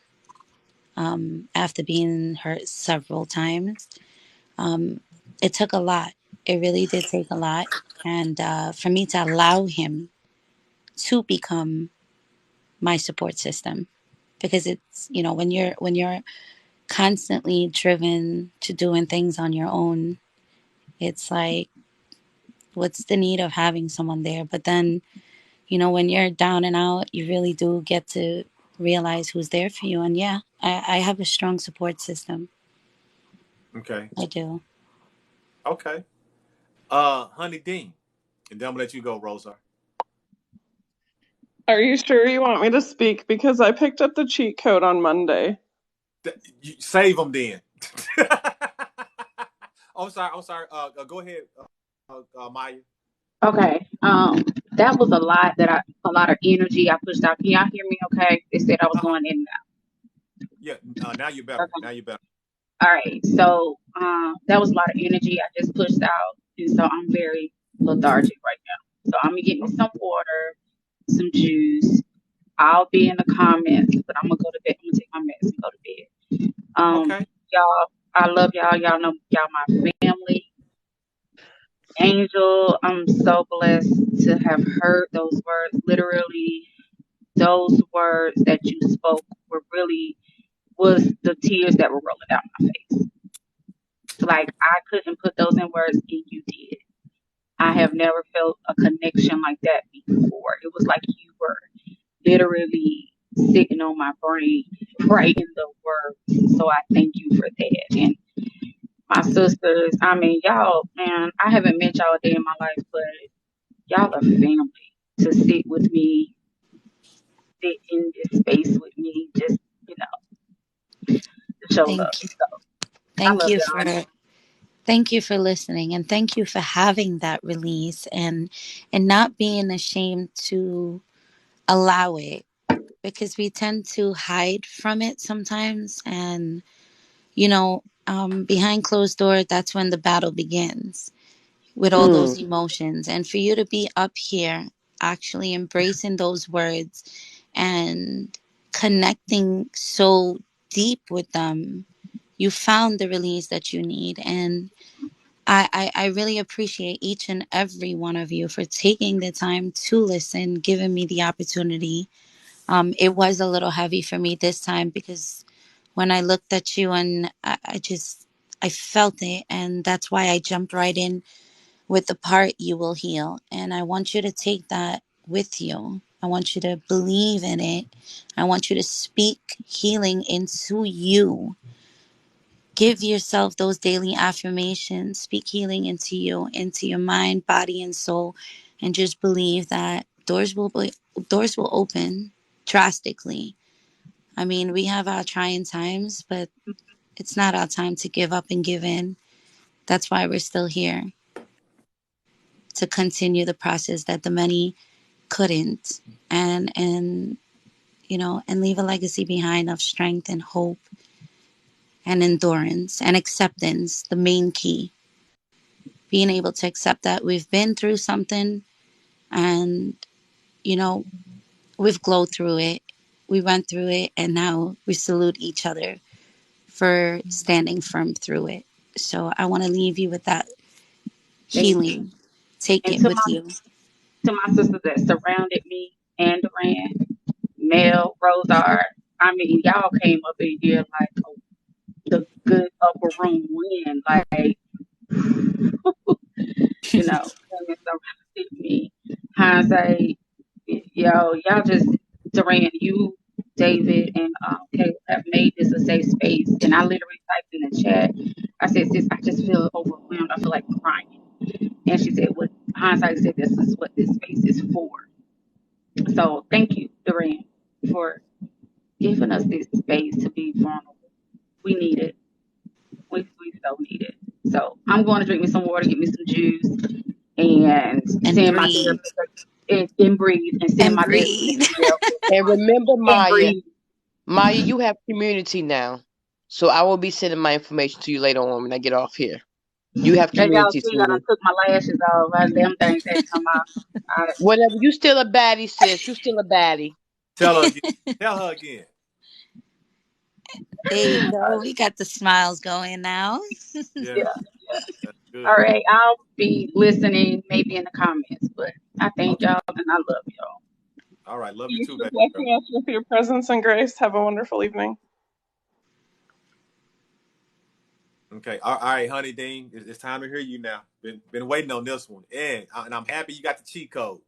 S14: after being hurt several times. um, it took a lot. It really did take a lot. And for me to allow him to become my support system, because it's when you're constantly driven to doing things on your own, it's like, what's the need of having someone there? But then, when you're down and out, you really do get to realize who's there for you. And yeah, I have a strong support system.
S1: Okay.
S14: I do.
S1: Okay. Honey Dean. And then I'm gonna let you go, Rosa.
S12: Are you sure you want me to speak? Because I picked up the cheat code on Monday.
S1: You save them then. I'm sorry. I'm sorry. Go ahead, Maya.
S6: Okay. That was a lot of energy I pushed out. Can y'all hear me? Okay. They said I was
S1: Uh huh.
S6: going in and
S1: Yeah. Now you're
S6: out.
S1: better.
S6: Okay.
S1: Now you're better.
S6: All right. So, that was a lot of energy I just pushed out, and so I'm very lethargic right now. So I'm gonna get me some water, some juice. I'll be in the comments, but I'm gonna go to bed. I'm gonna take my meds and go to bed.
S1: Okay.
S6: Y'all, I love y'all. Y'all know y'all my family. Angel, I'm so blessed to have heard those words. Literally, those words that you spoke were really was the tears that were rolling down my face. Like I couldn't put those in words, and you did. I have never felt a connection like that before. It was like you were literally sitting on my brain, writing the words. So I thank you for that. And my sisters, I mean, y'all, man, I haven't met y'all a day in my life, but y'all are family to sit with me, sit in this space with me, just, you know, to show love.
S14: Thank you.
S6: So I
S14: Thank
S6: love
S14: you
S6: y'all.
S14: for Thank you for listening, and thank you for having that release and not being ashamed to allow it, because we tend to hide from it sometimes. And behind closed doors, that's when the battle begins with all
S11: Mm.
S14: those emotions. And for you to be up here actually embracing those words and connecting so deep with them, you found the release that you need. And I really appreciate each and every one of you for taking the time to listen, giving me the opportunity. It was a little heavy for me this time because when I looked at you and I felt it, and that's why I jumped right in with the part you will heal. And I want you to take that with you. I want you to believe in it. I want you to speak healing into you. Give yourself those daily affirmations. Speak healing into your mind, body, and soul, and just believe that doors will open drastically. I mean, we have our trying times, but it's not our time to give up and give in. That's why we're still here, to continue the process that the many couldn't, and and leave a legacy behind of strength and hope and endurance and acceptance, the main key. Being able to accept that we've been through something, and you know we've glowed through it, we went through it, and now we salute each other for standing firm through it. So I want to leave you with that
S6: Thank you.
S14: healing. Take
S6: And
S14: it with you.
S6: to my sisters that surrounded me and Duran, Mel, Rosard. I mean, y'all came up in here like the good upper room wind, like and surrounded me. Hindsight, y'all just Duran, you, David, and Caleb have made this a safe space. And I literally typed in the chat. I said, "Sis, I just feel overwhelmed. I feel like crying." And she said, "What?" Hindsight said, "This is what this space is for." So thank you, Duran, for giving us this space to be vulnerable. We need it. We so need it. So I'm going to drink me some water, get me some juice, and
S14: And
S6: send my
S14: breathe.
S6: therapist and breathe and send
S14: And
S6: my therapist
S14: breathe.
S6: an email
S11: And remember,
S6: and
S11: Maya,
S6: breathe.
S11: Maya, you have community now. So I will be sending my information to you later on when I get off here. You have
S6: Cause y'all
S11: community,
S6: see, I done
S11: sweetie.
S6: took my lashes off. I them things had to come off.
S11: Whatever. You still a baddie, sis. You still a baddie.
S1: Tell her again. Tell her again.
S14: There you go. We got the smiles going now.
S1: Yeah,
S6: Yeah, yeah.
S1: that's
S6: All
S1: good.
S6: right, I'll be listening maybe in the comments, but I thank
S1: Okay.
S6: y'all and I love y'all.
S1: All right. Love you
S12: Thanks
S1: too,
S12: for
S1: baby girl.
S12: blessing us with your presence and grace. Have a wonderful evening.
S1: Okay. All right, Honey Dean. It's time to hear you now. Been waiting on this one, and I'm happy you got the cheat code.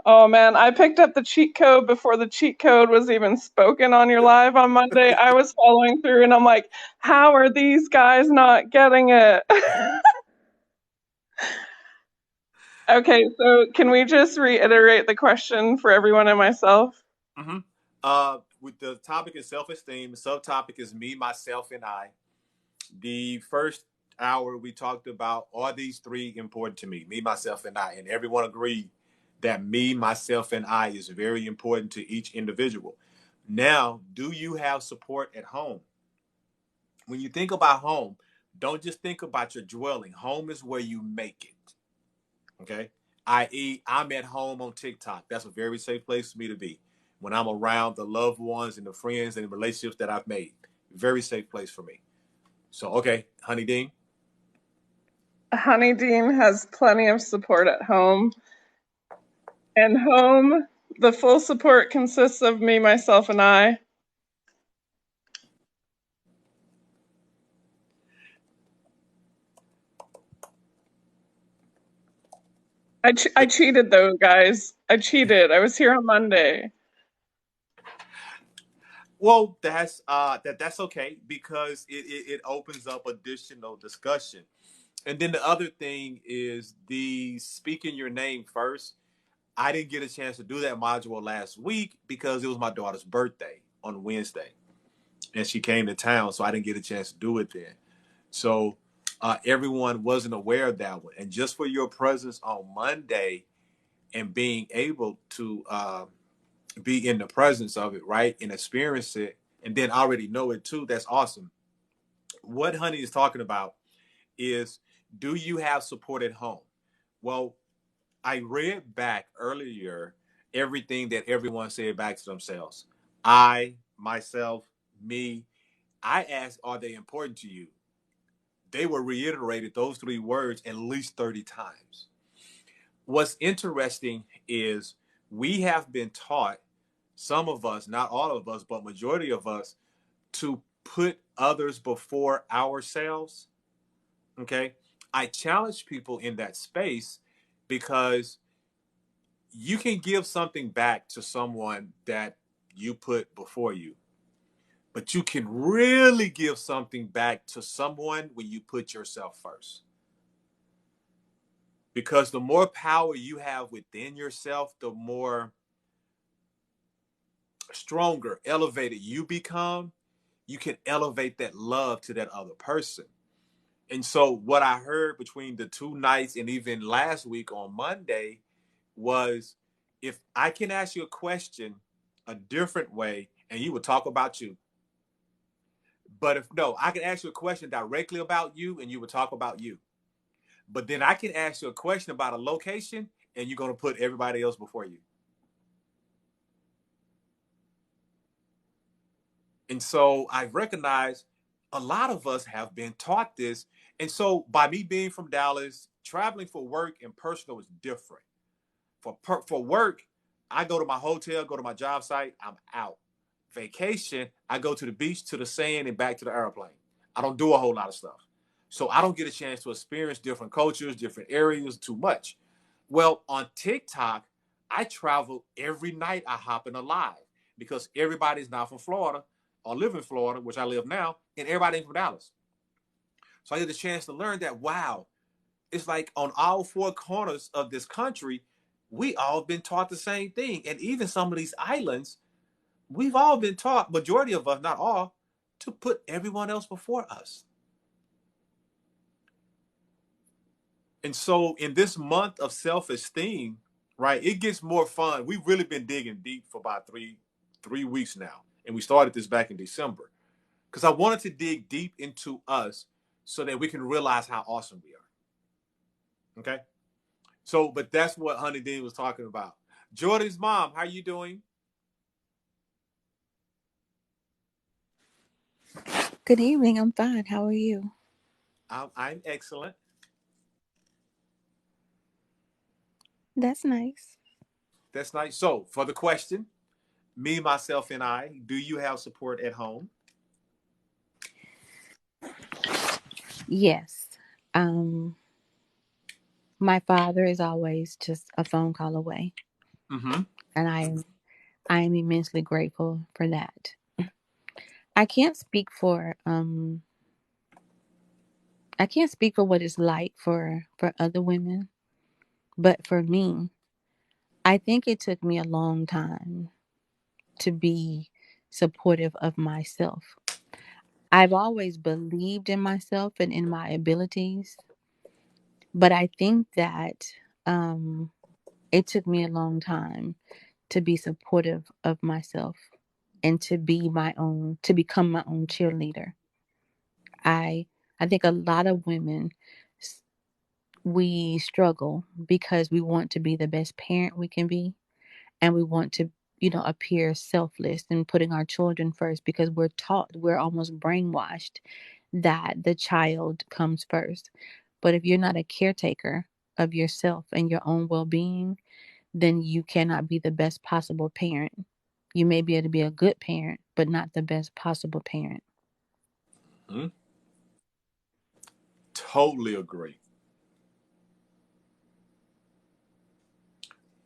S12: Oh man, I picked up the cheat code before the cheat code was even spoken on your live on Monday. I was following through and I'm like, how are these guys not getting it? Okay, so can we just reiterate the question for everyone and myself?
S1: Mm-hmm. With the topic is self-esteem. The subtopic is me, myself, and I. The first hour we talked about, are these three important to me? Me, myself, and I. And everyone agreed that me, myself, and I is very important to each individual. Now, do you have support at home? When you think about home, don't just think about your dwelling. Home is where you make it. Okay. I.e., I'm at home on TikTok. That's a very safe place for me to be. When I'm around the loved ones and the friends and the relationships that I've made. Very safe place for me. So, okay, Honey Dean.
S12: Honey Dean has plenty of support at home. And home, the full support consists of me, myself, and I. I cheated though, guys. I cheated. I was here on Monday.
S1: Well, that's okay because it opens up additional discussion. And then the other thing is the speaking your name first. I didn't get a chance to do that module last week because it was my daughter's birthday on Wednesday, and she came to town, so I didn't get a chance to do it then. So Everyone wasn't aware of that one. And just for your presence on Monday and being able to be in the presence of it, right, and experience it, and then already know it too, that's awesome. What Honey is talking about is, do you have support at home? Well, I read back earlier everything that everyone said back to themselves. I, myself, me, I asked, are they important to you? They were reiterated those three words at least 30 times. What's interesting is we have been taught, some of us, not all of us, but majority of us, to put others before ourselves. Okay. I challenge people in that space because you can give something back to someone that you put before you, but you can really give something back to someone when you put yourself first. Because the more power you have within yourself, the more stronger, elevated you become. You can elevate that love to that other person. And so, what I heard between the two nights and even last week on Monday was, if I can ask you a question a different way and you would talk about you. But if no, I can ask you a question directly about you and you would talk about you. But then I can ask you a question about a location and you're going to put everybody else before you. And so I recognize a lot of us have been taught this. And so by me being from Dallas, traveling for work and personal is different. For work, I go to my hotel, go to my job site, I'm out. Vacation, I go to the beach, to the sand, and back to the airplane. I don't do a whole lot of stuff. So I don't get a chance to experience different cultures, different areas too much. Well, on TikTok, I travel every night. I hop in a live because everybody's not from Florida or live in Florida, which I live now, and everybody ain't from Dallas. So I get the chance to learn that, wow, it's like on all four corners of this country, we all been taught the same thing. And even some of these islands, we've all been taught, majority of us, not all, to put everyone else before us. And so in this month of self-esteem, right, it gets more fun. We've really been digging deep for about three weeks now. And we started this back in December. Because I wanted to dig deep into us so that we can realize how awesome we are. Okay. So, but that's what Honey Dean was talking about. Jordan's mom, how you doing?
S15: Good evening. I'm fine. How are you?
S1: I'm excellent.
S15: That's nice.
S1: That's nice. So, for the question, me, myself, and I, do you have support at home?
S15: Yes. Um, my father is always just a phone call away,
S1: Mm-hmm.
S15: and I am immensely grateful for that. I can't speak for I can't speak for what it's like for other women, but for me, I think it took me a long time to be supportive of myself. I've always believed in myself and in my abilities, but I think that um it took me a long time to be supportive of myself and to become my own cheerleader. I I think a lot of women s- we struggle because we want to be the best parent we can be, and we want to, appear selfless and putting our children first because we're almost brainwashed that the child comes first. But if you're not a caretaker of yourself and your own well-being, then you cannot be the best possible parent. You may be able to be a good parent, but not the best possible parent.
S1: Mm-hmm. Totally agree.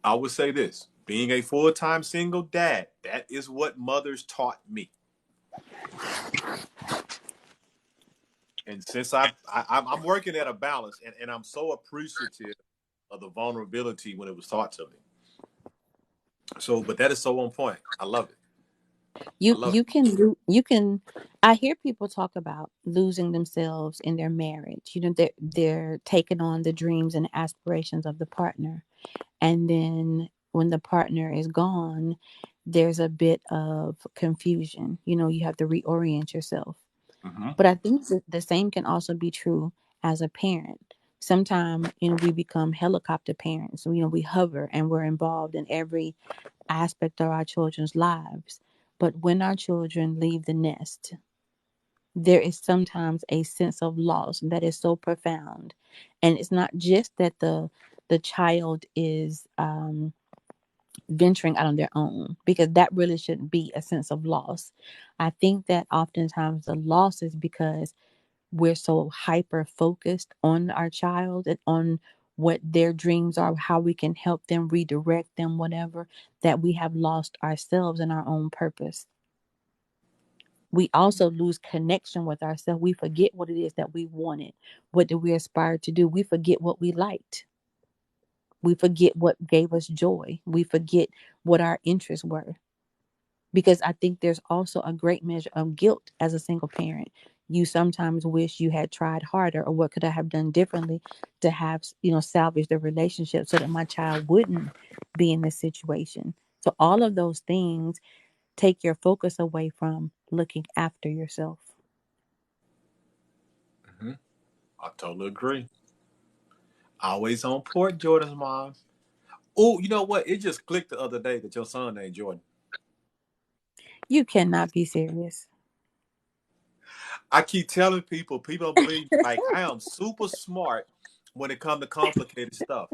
S1: I would say this, being a full-time single dad, that is what mothers taught me. And since I'm working at a balance, and I'm so appreciative of the vulnerability when it was taught to me. So, but that is so on point. I love it. I
S15: You
S1: love
S15: you can you can I hear people talk about losing themselves in their marriage. You know, they're taking on the dreams and aspirations of the partner. And then when the partner is gone, there's a bit of confusion. You know, you have to reorient yourself.
S1: it. Hmm.
S15: But I think that the same can also be true as a parent. Sometimes, you know, we become helicopter parents. You know, we hover and we're involved in every aspect of our children's lives. But when our children leave the nest, there is sometimes a sense of loss that is so profound. And it's not just that the child is venturing out on their own, because that really shouldn't be a sense of loss. I think that oftentimes the loss is because we're so hyper focused on our child and on what their dreams are, how we can help them, redirect them, whatever, that we have lost ourselves and our own purpose. We also lose connection with ourselves. We forget what it is that we wanted. What did we aspire to do? We forget what we liked. We forget what gave us joy. We forget what our interests were. Because I think there's also a great measure of guilt as a single parent. You sometimes wish you had tried harder, or what could I have done differently to have, you know, salvage the relationship so that my child wouldn't be in this situation. So all of those things take your focus away from looking after yourself.
S1: Hmm. I totally agree. Always on point, Jordan's mom. Oh, you know what? It just clicked the other day that your son named Jordan.
S15: You cannot be serious.
S1: I keep telling people, people don't believe. Like, I am super smart when it comes to complicated stuff.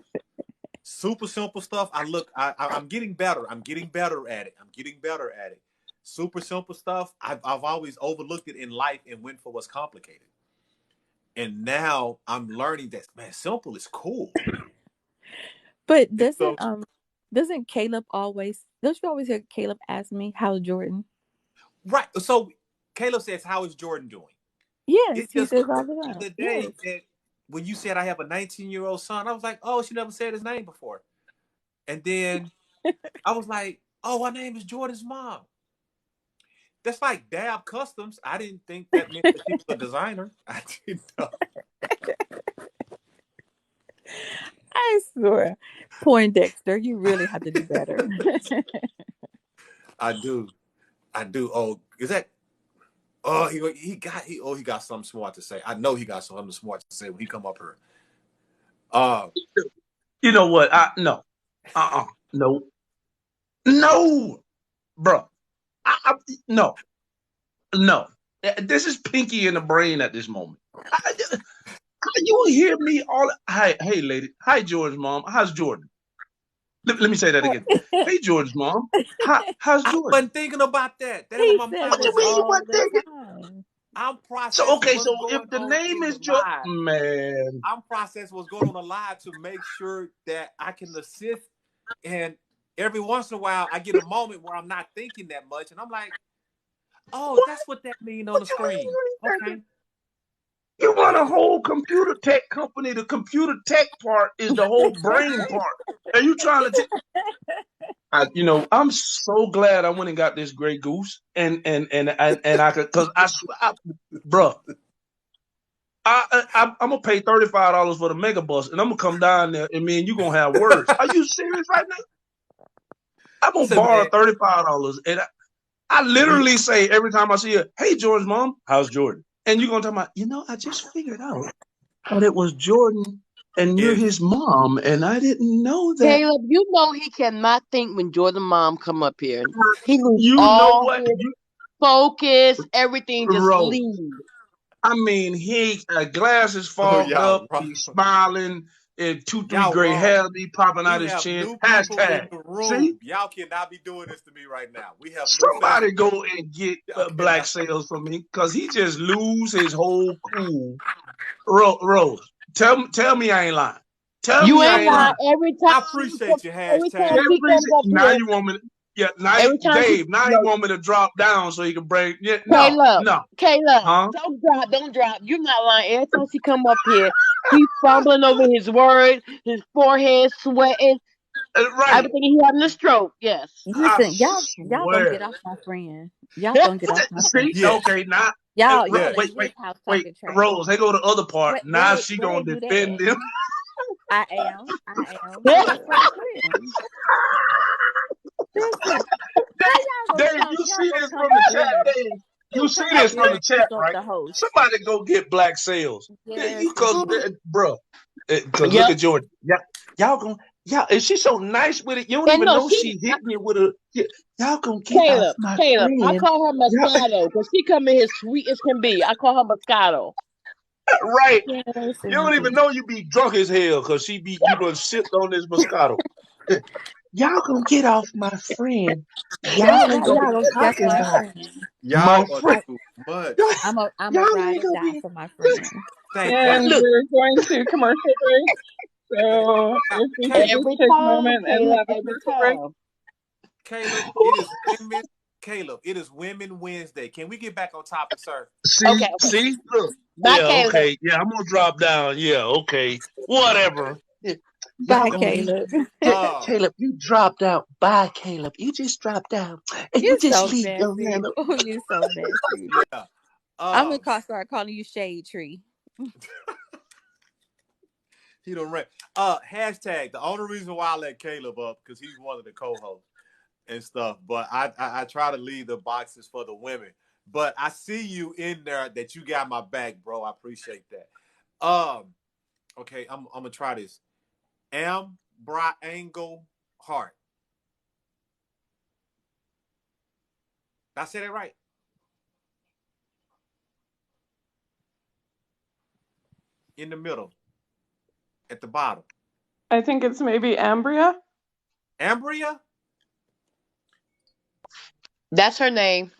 S1: Super simple stuff. I'm getting better. I'm getting better at it. I'm getting better at it. Super simple stuff. I've always overlooked it in life and went for what's complicated. And now I'm learning that, man, simple is cool.
S15: But
S1: And so,
S15: doesn't Caleb always, don't you always hear Caleb ask me, how's Jordan?
S1: right. So Caleb says, "How is Jordan doing?"
S15: Yes,
S1: It
S15: he
S1: just
S15: says
S1: clicked
S15: all the
S1: the
S15: time.
S1: other
S15: Yes.
S1: day that when you said I have a 19-year-old son, I was like, "Oh, she never said his name before." And then I was like, "Oh, her name is Jordan's mom." That's like Dab Customs. I didn't think that meant that she was a designer. I didn't know.
S15: I swear. Poindexter, you really have to do better.
S1: I do. I do. Oh, is that? Oh, he got something smart to say. I know he got something smart to say when he come up here. Uh,
S2: You know what? No. No. No, bro. I, no. No. This is pinky in the brain at this moment. You will hear me all. Hey, lady. Hi, George, mom. How's Jordan? Let me say that again. Hey, George, mom. How's
S1: I
S2: Jordan?
S1: wasn't thinking about that. That ain't
S15: He
S1: what my
S15: says
S1: mind
S2: What you
S15: it
S1: was
S2: mean you
S1: in.
S15: all
S2: weren't
S15: the
S2: thinking?
S15: time.
S1: I'm
S2: So
S1: processing
S2: okay,
S1: what's
S2: so if
S1: going
S2: the
S1: on
S2: name
S1: in the
S2: is George,
S1: live.
S2: man.
S1: I'm processing what's going on the live to make sure that I can assist. And every once in a while, I get a moment where I'm not thinking that much, and I'm like, "Oh,
S2: What?
S1: that's what that means on
S2: What
S1: the
S2: you mean
S1: screen."
S2: you ain't thinking?
S1: Okay.
S2: You run a whole computer tech company. The computer tech part is the whole brain part. Are you trying to? I'm so glad I went and got this gray goose, and I could, cause bruh, I'm gonna pay $35 for the mega bus, and I'm gonna come down there, and me and you gonna have words. Are you serious right now? I'm gonna
S1: Listen,
S2: borrow
S1: man,
S2: $35, and I
S1: we
S2: literally say every time I see you, "Hey, Jordan's mom, how's Jordan?" And you gonna talk about, I just figured out that it was Jordan, and you're
S1: is
S2: his mom, and I didn't know that.
S11: Caleb, you know he cannot think when Jordan mom come up here. He lose
S2: You know
S11: all
S2: what,
S11: his focus, everything just
S2: Rose?
S11: leave.
S2: I mean, he glasses
S1: oh
S2: fogged up.
S1: y'all wrong.
S2: He's smiling, and two, three
S1: Y'all
S2: gray
S1: wrong.
S2: hairs be popping out
S1: We
S2: his
S1: have
S2: chin.
S1: new people in
S2: Hashtag.
S1: the
S2: See,
S1: room. Y'all cannot be doing this to me right now. We have new faces.
S2: somebody go and get
S1: Y'all
S2: black
S1: cannot.
S2: sales for me, cause he just lose his whole cool. Rose, tell me I ain't lying. Tell
S11: You
S2: me I
S11: ain't
S2: ain't
S11: lying.
S2: lying.
S1: I appreciate you,
S11: Every time
S1: hashtag.
S11: he comes up
S2: Now
S11: here,
S2: you want me to, yeah, now
S11: every time he
S2: Dave, now you
S11: no
S2: want me to drop down so he can break, yeah, no,
S11: Caleb,
S2: no,
S11: Caleb,
S2: huh?
S11: don't drop. You're not lying. Every time she come up here, he's fumbling over his words, his forehead sweating. I
S2: Right.
S11: was thinking he having a stroke. Yes.
S2: I
S15: Listen, y'all gonna
S2: swear.
S15: get off my friend. Y'all gonna get off my friend.
S2: See,
S1: Yes,
S2: okay, now,
S15: Y'all
S1: yes.
S15: in
S2: wait,
S15: his
S2: wait,
S15: house
S2: wait,
S15: talking trash.
S2: Rose. They go to the other part. Now she
S15: Where they
S2: gonna
S15: do that
S2: defend
S15: at?
S2: them.
S15: I am. Cause that's my friend. Listen, how y'all gonna
S2: Dave,
S15: come?
S2: you
S15: Y'all
S2: see
S15: gonna
S2: this
S15: come
S2: from
S15: to
S2: the chat,
S15: dinner?
S2: Dave. You
S15: You
S2: see
S15: come to
S2: this from
S15: dinner
S2: the
S15: and pick
S2: chat,
S15: up
S2: right?
S15: the host.
S2: Somebody go get black sales.
S15: Yes,
S2: You cause,
S15: indeed.
S2: bro, cause look
S11: Yep.
S2: at Jordan. Yeah, y'all gonna, yeah, and she's so nice with it. You don't
S11: And
S2: even
S11: no,
S2: know she hitting it with a. Yeah, y'all gonna get off
S11: Caleb,
S2: my
S11: Caleb. I
S2: friend.
S11: call her
S2: Yeah,
S11: Moscato because she come in here sweet as can be. I call her Moscato.
S2: right.
S15: Yes,
S2: You don't even
S15: indeed.
S2: know you be drunk as hell, cause she be you done sipped on this Moscato. Y'all gonna get off my friend.
S15: That's
S2: Y'all ain't
S15: right.
S2: gonna be
S15: That's
S2: talking
S15: my
S2: about
S15: friend.
S2: my
S1: Y'all are
S2: friend.
S15: I,
S1: too much.
S15: I'm a
S2: Y'all
S15: ride
S2: ain't
S15: or
S2: gonna
S15: die
S2: be.
S15: for my friend.
S1: Thank you.
S12: And
S2: Look,
S12: we're going to commercial break. So
S1: Now,
S12: if we could
S1: Caleb,
S12: just
S11: Every
S12: take a
S11: time,
S12: moment and
S11: Caleb.
S12: have a
S11: Every
S12: commercial break.
S11: time.
S1: Caleb, it is women. Caleb, it is Women Wednesday. Can we get back on topic, sir?
S11: Okay,
S2: see,
S11: okay.
S2: see, look.
S11: Bye,
S2: Yeah,
S11: Caleb.
S2: okay. Yeah, I'm gonna drop down. Yeah, okay. Whatever. Yeah, y'all
S15: Bye,
S1: No.
S2: gonna leave.
S15: Caleb.
S2: Yeah, Caleb, you dropped out. Bye, Caleb. You just dropped out. And you
S15: You
S2: just
S15: so
S2: leave your
S15: messy.
S2: hand up.
S15: Oh, you so messy.
S1: Yeah.
S15: I'm gonna
S1: Um,
S15: start calling you Shade Tree.
S1: he don't rent. Hashtag. The only reason why I let Caleb up because he's one of the co-hosts and stuff. But I try to leave the boxes for the women. But I see you in there that you got my back, bro. I appreciate that. Okay, I'm gonna try this. Angle Heart. Did I say that right? In the middle, at the bottom.
S12: I think it's maybe Ambria.
S1: Ambria?
S11: That's her name.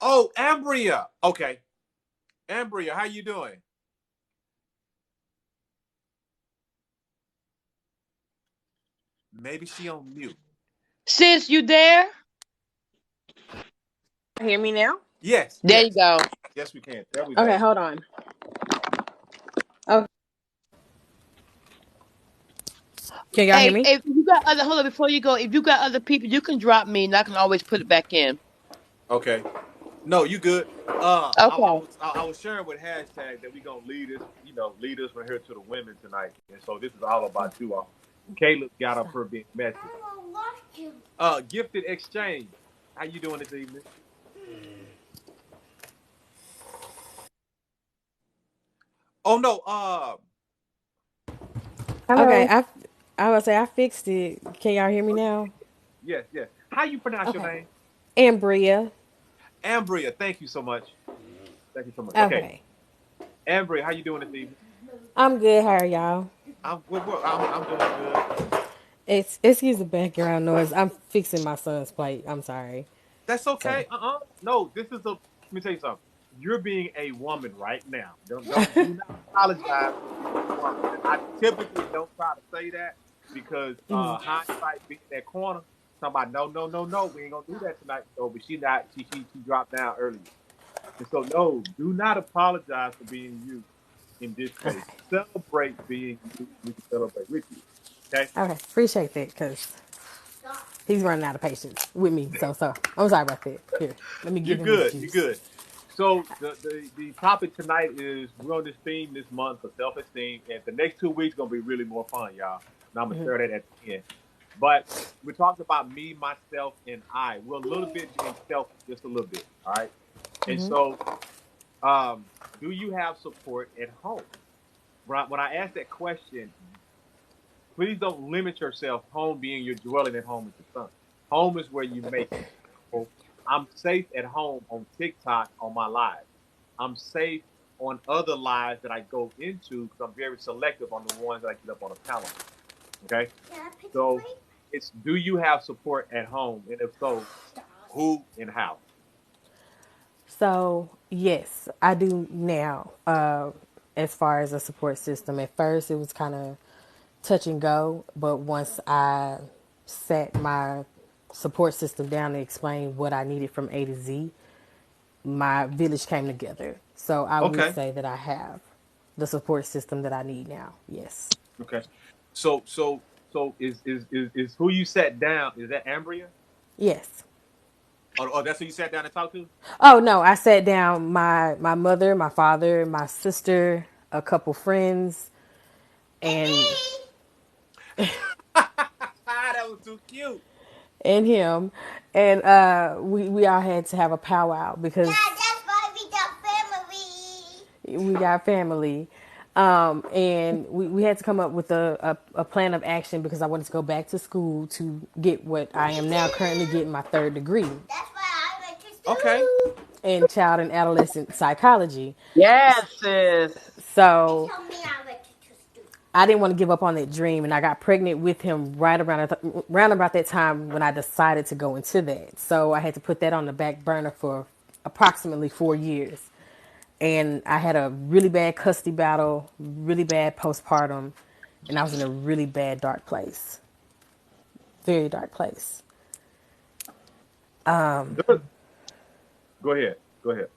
S1: Oh, Ambria. Okay. Ambria, how you doing? Maybe she on mute.
S11: Sis, you there?
S16: Hear me now?
S1: Yes,
S11: There you
S1: yes.
S11: go.
S1: Yes, we can. There we
S16: Okay,
S1: go.
S16: hold on. Okay, can y'all hear
S11: Hey,
S16: me?
S11: if you got other, hold on, before you go, if you got other people, you can drop me and I can always put it back in.
S1: Okay. No, you good.
S11: Okay.
S1: I was sharing with hashtag that we gonna lead us from here to the women tonight, and so this is all about you all. Caleb got up
S15: Stop.
S1: her being messy. Gifted exchange. How you doing this evening? Oh no.
S16: Okay,
S10: Hello.
S16: I would say I fixed it. Can y'all hear me now?
S1: Yes, yes. How you pronounce your
S16: Okay.
S1: name?
S16: Ambria.
S1: Ambria. Thank you so much. Thank you so much. Okay,
S16: Okay.
S1: Ambria, how you doing this evening?
S16: I'm good. How are y'all?
S1: I'm doing good.
S16: Excuse the background noise. I'm fixing my son's plate. I'm sorry.
S1: That's
S16: So
S1: okay. No, this is a. Let me tell you something. You're being a woman right now. Don't do not apologize for being a woman. And I typically don't try to say that because hindsight being in that corner. Somebody, no, no, no, no. We ain't gonna do that tonight. So, but she not. She dropped down earlier. And so, no, do not apologize for being you in this
S16: okay.
S1: space. Celebrate being you. We can celebrate with you. Okay.
S16: Okay. Appreciate that because he's running out of patience with me. So I'm sorry about that. Here, let me
S1: You're
S16: give him his
S1: good. You're
S16: juice.
S1: good. So the topic tonight is we're on this theme this month for self esteem, and the next 2 weeks gonna be really more fun, y'all. And I'm gonna share that at the end. But we're talking about me, myself, and I. We're a little bit being selfish, just a little bit. All right. And so, do you have support at home? When I ask that question, please don't limit yourself. Home being your dwelling at home is the son. Home is where you make it. So I'm safe at home on TikTok on my live. I'm safe on other lives that I go into because I'm very selective on the ones that I get up on a panel. Okay. So it's do you have support at home? And if so, who and how?
S16: So yes, I do now. As far as a support system, at first it was kind of touch and go, but once I sat my support system down to explain what I needed from A to Z, my village came together. So I would
S1: Okay.
S16: say that I have the support system that I need now. Yes.
S1: Okay. So So is who you sat down? Is that Ambria?
S16: Yes.
S1: Oh, that's who you sat down and talked to?
S16: Oh no, I sat down my mother, my father, my sister, a couple friends, and
S1: That was too cute.
S16: and him, and we all had to have a powwow because
S17: That's why we got family.
S16: we got family. And we had to come up with a plan of action because I wanted to go back to school to get what I am now currently getting my third degree
S17: That's why I went to
S1: Okay.
S17: school.
S16: in child and adolescent psychology.
S9: Yes, sis.
S16: So
S17: Tell me I went to school.
S16: I didn't want to give up on that dream, and I got pregnant with him right around about that time when I decided to go into that. So I had to put that on the back burner for approximately 4 years. And I had a really bad custody battle, really bad postpartum, and I was in a really bad dark place, very dark place.
S1: Go ahead. Go ahead.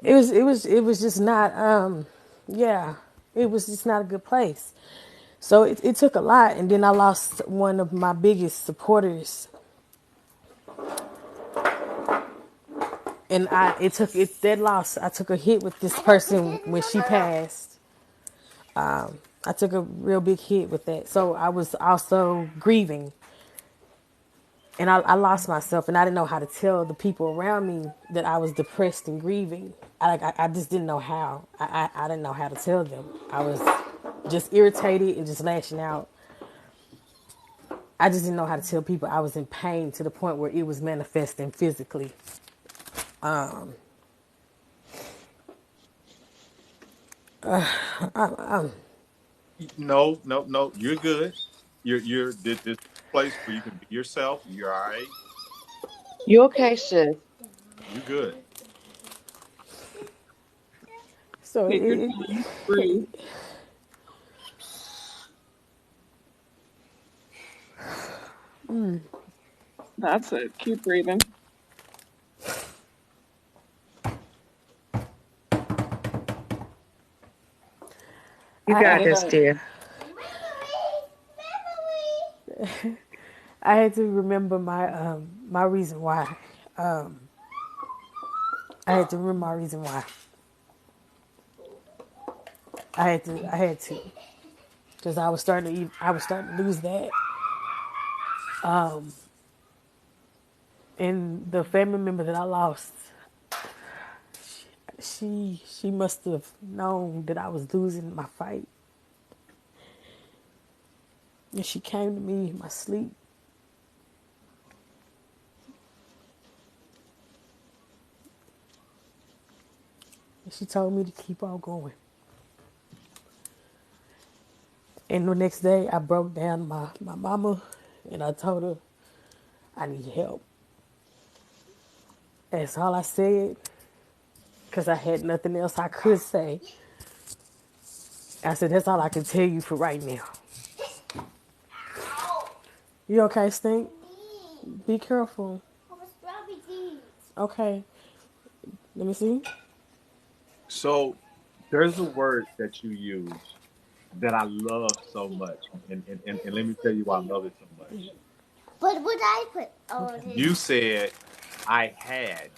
S16: It was just not yeah, it was just not a good place. So it took a lot, and then I lost one of my biggest supporters, and that loss. I took a hit with this person when she passed. I took a real big hit with that. So I was also grieving, and I lost myself, and I didn't know how to tell the people around me that I was depressed and grieving. I just didn't know how. I didn't know how to tell them. I was just irritated and just lashing out. I just didn't know how to tell people I was in pain to the point where it was manifesting physically.
S1: No, no, no. You're good. You're this place where you can be yourself. You're all right.
S11: You okay, sis?
S1: You good.
S16: So
S12: Take your time. Breathe. That's it. Keep breathing.
S11: You
S16: I,
S11: got
S16: I,
S11: this,
S16: I,
S11: dear.
S16: I had to remember my reason why. I had to remember my reason why. I had to, because I was starting to lose that. And the family member that I lost, she must have known that I was losing my fight, and she came to me in my sleep, and she told me to keep on going. And the next day, I broke down my mama, and I told her I need help. That's all I said, because I had nothing else I could say. I said, that's all I can tell you for right now. You okay, Stink? Be careful. Okay. Let me see.
S1: So there's a word that you use that I love so much, and let me tell you why I love it so much.
S17: What would I put? Oh,
S16: Okay.
S1: You said I had,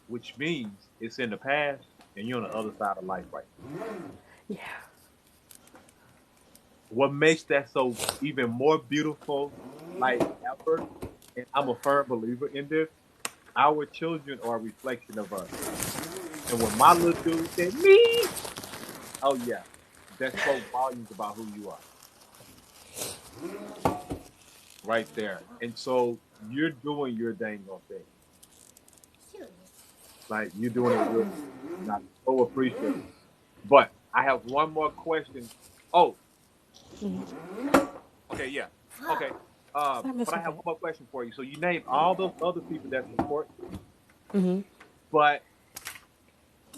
S1: which means it's in the past, and you're on the other side of life right now.
S16: Yeah.
S1: What makes that so even more beautiful, like ever, and I'm a firm believer in this, our children are a reflection of us. And when my little dude said, me, oh yeah, that spoke volumes about who you are right there. And so you're doing your dang on thing. Like you're doing it real. And I so appreciate it. But I have one more question. Oh, okay, yeah. Okay.
S16: Stop
S1: But I
S16: messing
S1: have
S16: with
S1: one
S16: that.
S1: more question for you. So you named all those other people that support you, but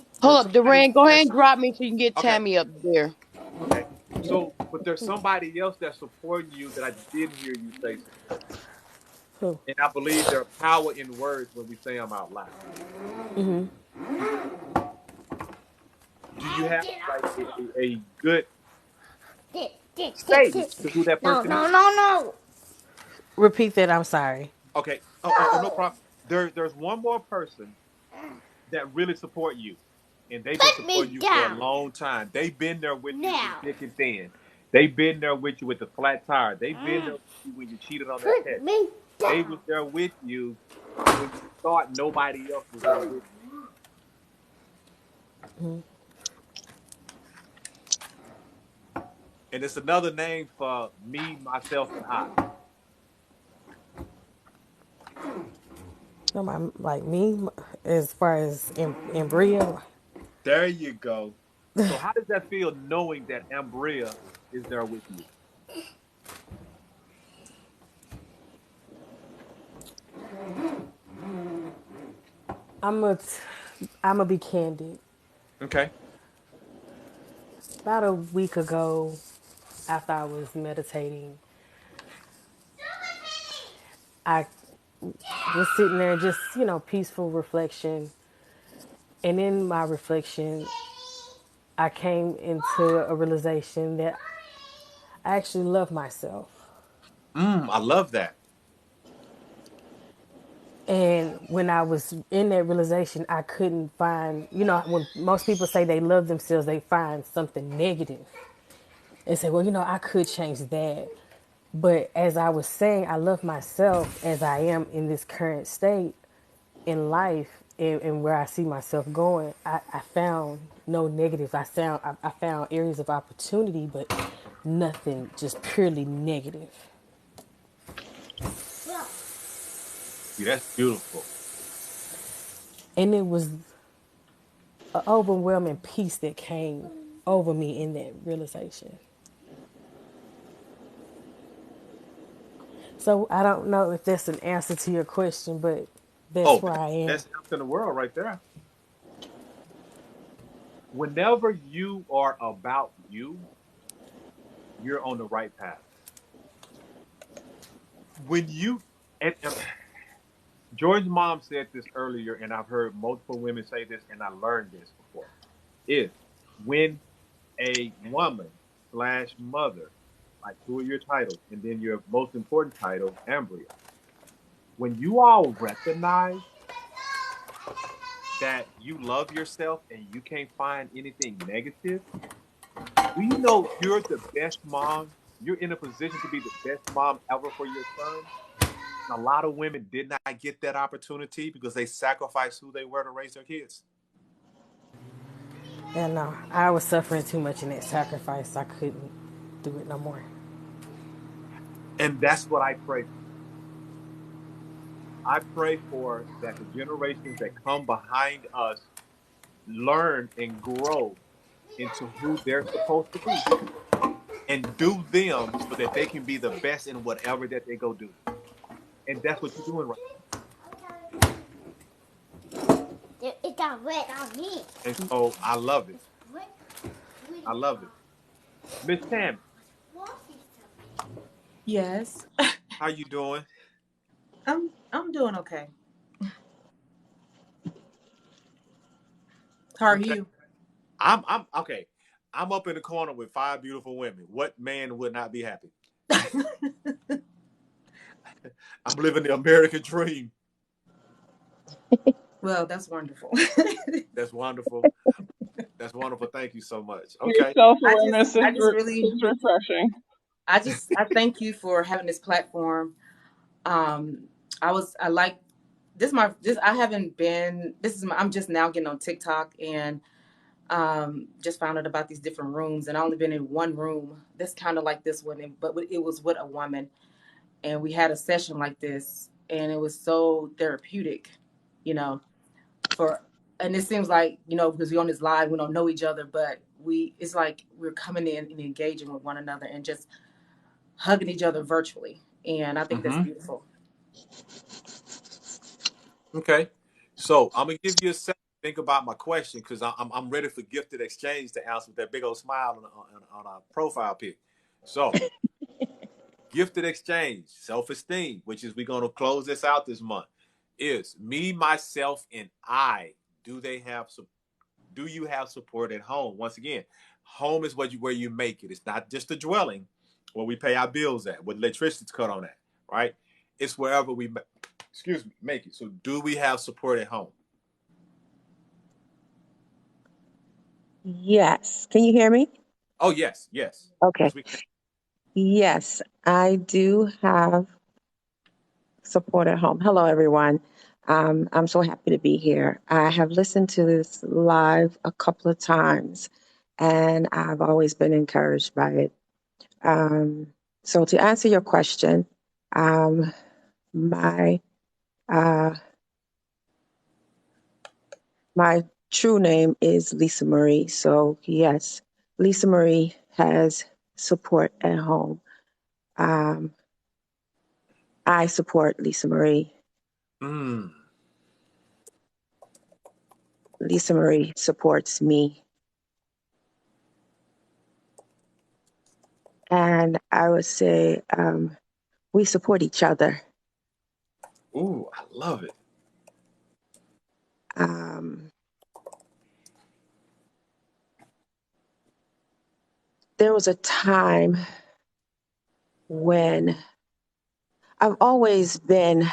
S1: there's
S11: Hold up,
S1: somebody
S11: Duran. Go ahead
S1: that's
S11: and drop me so you can get
S1: okay.
S11: Tammy up there.
S1: Okay. So, but there's somebody else that's supporting you that I didn't hear you say support.
S16: Who?
S1: And I believe there are power in words when we say them out loud. Do you have like a good? Say to who that person is.
S17: No.
S16: Repeat that. I'm sorry.
S1: Okay. Oh, no problem. There's one more person that really support you, and they've been
S17: Put me
S1: supporting you for a
S17: down.
S1: long time. They've been there with you through
S17: Now.
S1: thick and thin. They've been there with you with the flat tire. They've been there with you when you cheated on that
S17: Put
S1: test.
S17: me
S1: They
S17: down.
S1: was there with you when you thought nobody else was there with you. And it's another name for me, myself, and I.
S16: Like me, as far as embryo,
S1: There you go. So how does that feel knowing that Ambria is there with you?
S16: I'm a, I'm gonna be candid.
S1: Okay.
S16: About a week ago, after I was meditating, I was sitting there just, peaceful reflection. And in my reflection, I came into a realization that I actually love myself.
S1: I love that.
S16: And when I was in that realization, I couldn't find, when most people say they love themselves, they find something negative and say, well, I could change that. But as I was saying, I love myself as I am in this current state in life and where I see myself going. I found no negatives. I found areas of opportunity, but nothing just purely negative.
S1: See, that's beautiful.
S16: And it was an overwhelming peace that came over me in that realization. So I don't know if that's an answer to your question, but that's
S1: Oh,
S16: where
S1: that's
S16: I
S1: the
S16: am.
S1: best answer in the world right there. Whenever you are about you, you're on the right path. When you and George's mom said this earlier, and I've heard multiple women say this, and I learned this before. Is when a woman slash mother, like two of your titles, and then your most important title, embryo, when you all recognize that you love yourself and you can't find anything negative, do you know you're the best mom? You're in a position to be the best mom ever for your son. A lot of women did not get that opportunity because they sacrificed who they were to raise their kids.
S16: And I was suffering too much in that sacrifice. I couldn't do it no more.
S1: And that's what I pray for. I pray for that the generations that come behind us learn and grow into who they're supposed to be and do them so that they can be the best in whatever that they go do. And that's what you're doing right
S17: It got red on me.
S1: now. And so I love it. I love it. Miss Tammy,
S18: Yes,
S1: how you doing?
S18: I'm doing okay. How are
S1: Okay.
S18: you?
S1: I'm okay. I'm up in the corner with five beautiful women. What man would not be happy? I'm living the American dream.
S18: Well, that's wonderful.
S1: That's wonderful. That's wonderful. Thank you so much.
S12: Your
S1: Okay.
S12: self
S18: I just
S12: awareness
S18: I just really
S12: is refreshing.
S18: I thank you for having this platform. Um I like this I haven't been this is my, I'm just now getting on TikTok and just found out about these different rooms and I only been in one room that's kind of like this one but it was with a woman and we had a session like this and it was so therapeutic, you know, for and it seems like, because we on this live, we don't know each other, but it's like we're coming in and engaging with one another and just hugging each other virtually. And I think that's
S1: Mm-hmm.
S18: beautiful.
S1: Okay. So I'm gonna give you a second to think about my question because I'm ready for gifted exchange to answer with that big old smile on our profile pic. So gifted exchange, self-esteem, which is we're gonna close this out this month, is me, myself, and I. Do they have do you have support at home? Once again, Home is where you make it. It's not just a dwelling where we pay our bills at, where electricity's cut on at, right? It's wherever we make it. So do we have support at home?
S19: Yes. Can you hear me?
S1: Oh yes, yes.
S19: Okay.
S1: Yes, we can.
S19: Yes, I do have support at home. Hello, everyone. I'm so happy to be here. I have listened to this live a couple of times, and I've always been encouraged by it. Um, so, to answer your question, um, my uh, my true name is Lisa Marie. So, yes, Lisa Marie has support at home. Um, I support Lisa Marie.
S1: Mm.
S19: Lisa Marie supports me. And I would say we support each other.
S1: Ooh, I love it.
S19: Um, there was a time when I've always been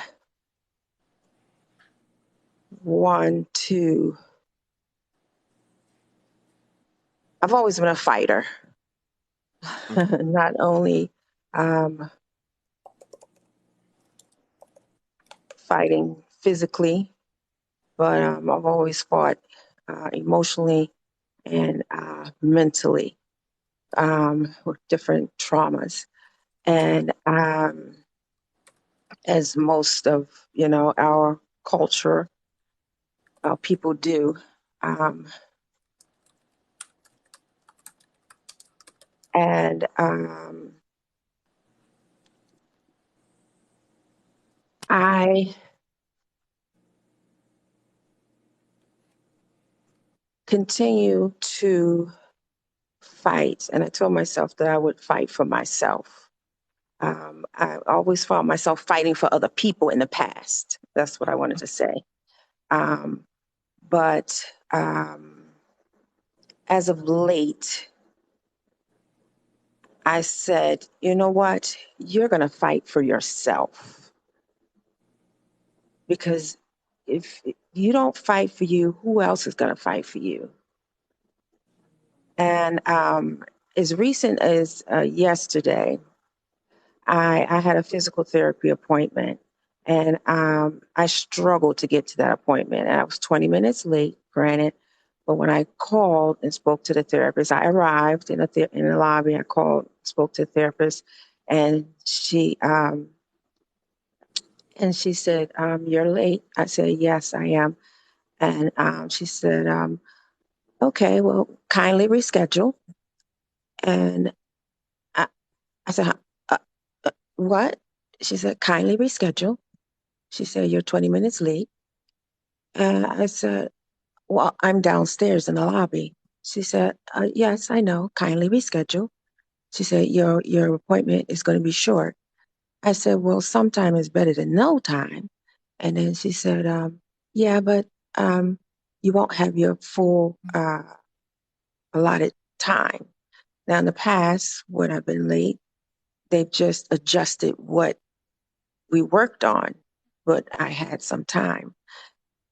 S19: one to, I've always been a fighter, not only um, fighting physically, but I've always fought emotionally and mentally with different traumas. And as most of our culture, people do, um, and I continue to fight, and I told myself that I would fight for myself. I always found myself fighting for other people in the past. That's what I wanted to say. Um, but as of late, I said, you know what? You're going to fight for yourself, because if you don't fight for you, who else is going to fight for you? And as recent as yesterday, I had a physical therapy appointment, and I struggled to get to that appointment. And I was 20 minutes late, granted. But when I called and spoke to the therapist, I arrived in the lobby. I called, spoke to the therapist, and she said, "You're late." I said, "Yes, I am." And she said, "Okay, well, kindly reschedule." And I said, "Uh, what?" She said, "Kindly reschedule." She said, "You're 20 minutes late." And I said, "Well, I'm downstairs in the lobby." She said, "Yes, I know. Kindly reschedule." She said, "Your appointment is going to be short." I said, "Well, sometime is better than no time." And then she said, "Yeah, but um, you won't have your full allotted time." Now, in the past, when I've been late, they've just adjusted what we worked on, but I had some time.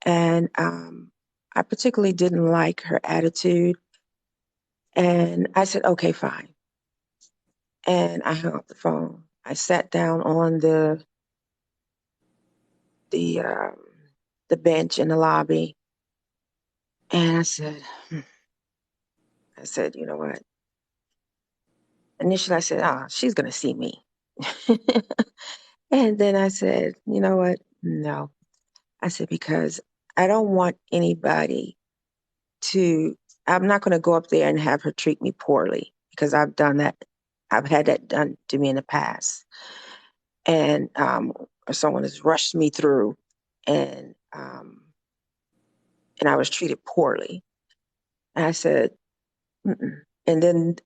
S19: And I particularly didn't like her attitude. And I said, "Okay, fine." And I hung up the phone. I sat down on the um, the bench in the lobby, and I said, "You know what?" Initially, I said, "Ah, she's gonna see me." And then I said, "You know what? No." I said, "Because I don't want anybody to. I'm not going to go up there and have her treat me poorly, because I've done that. I've had that done to me in the past, and or someone has rushed me through, and I was treated poorly." And I said, "Mm-mm." And then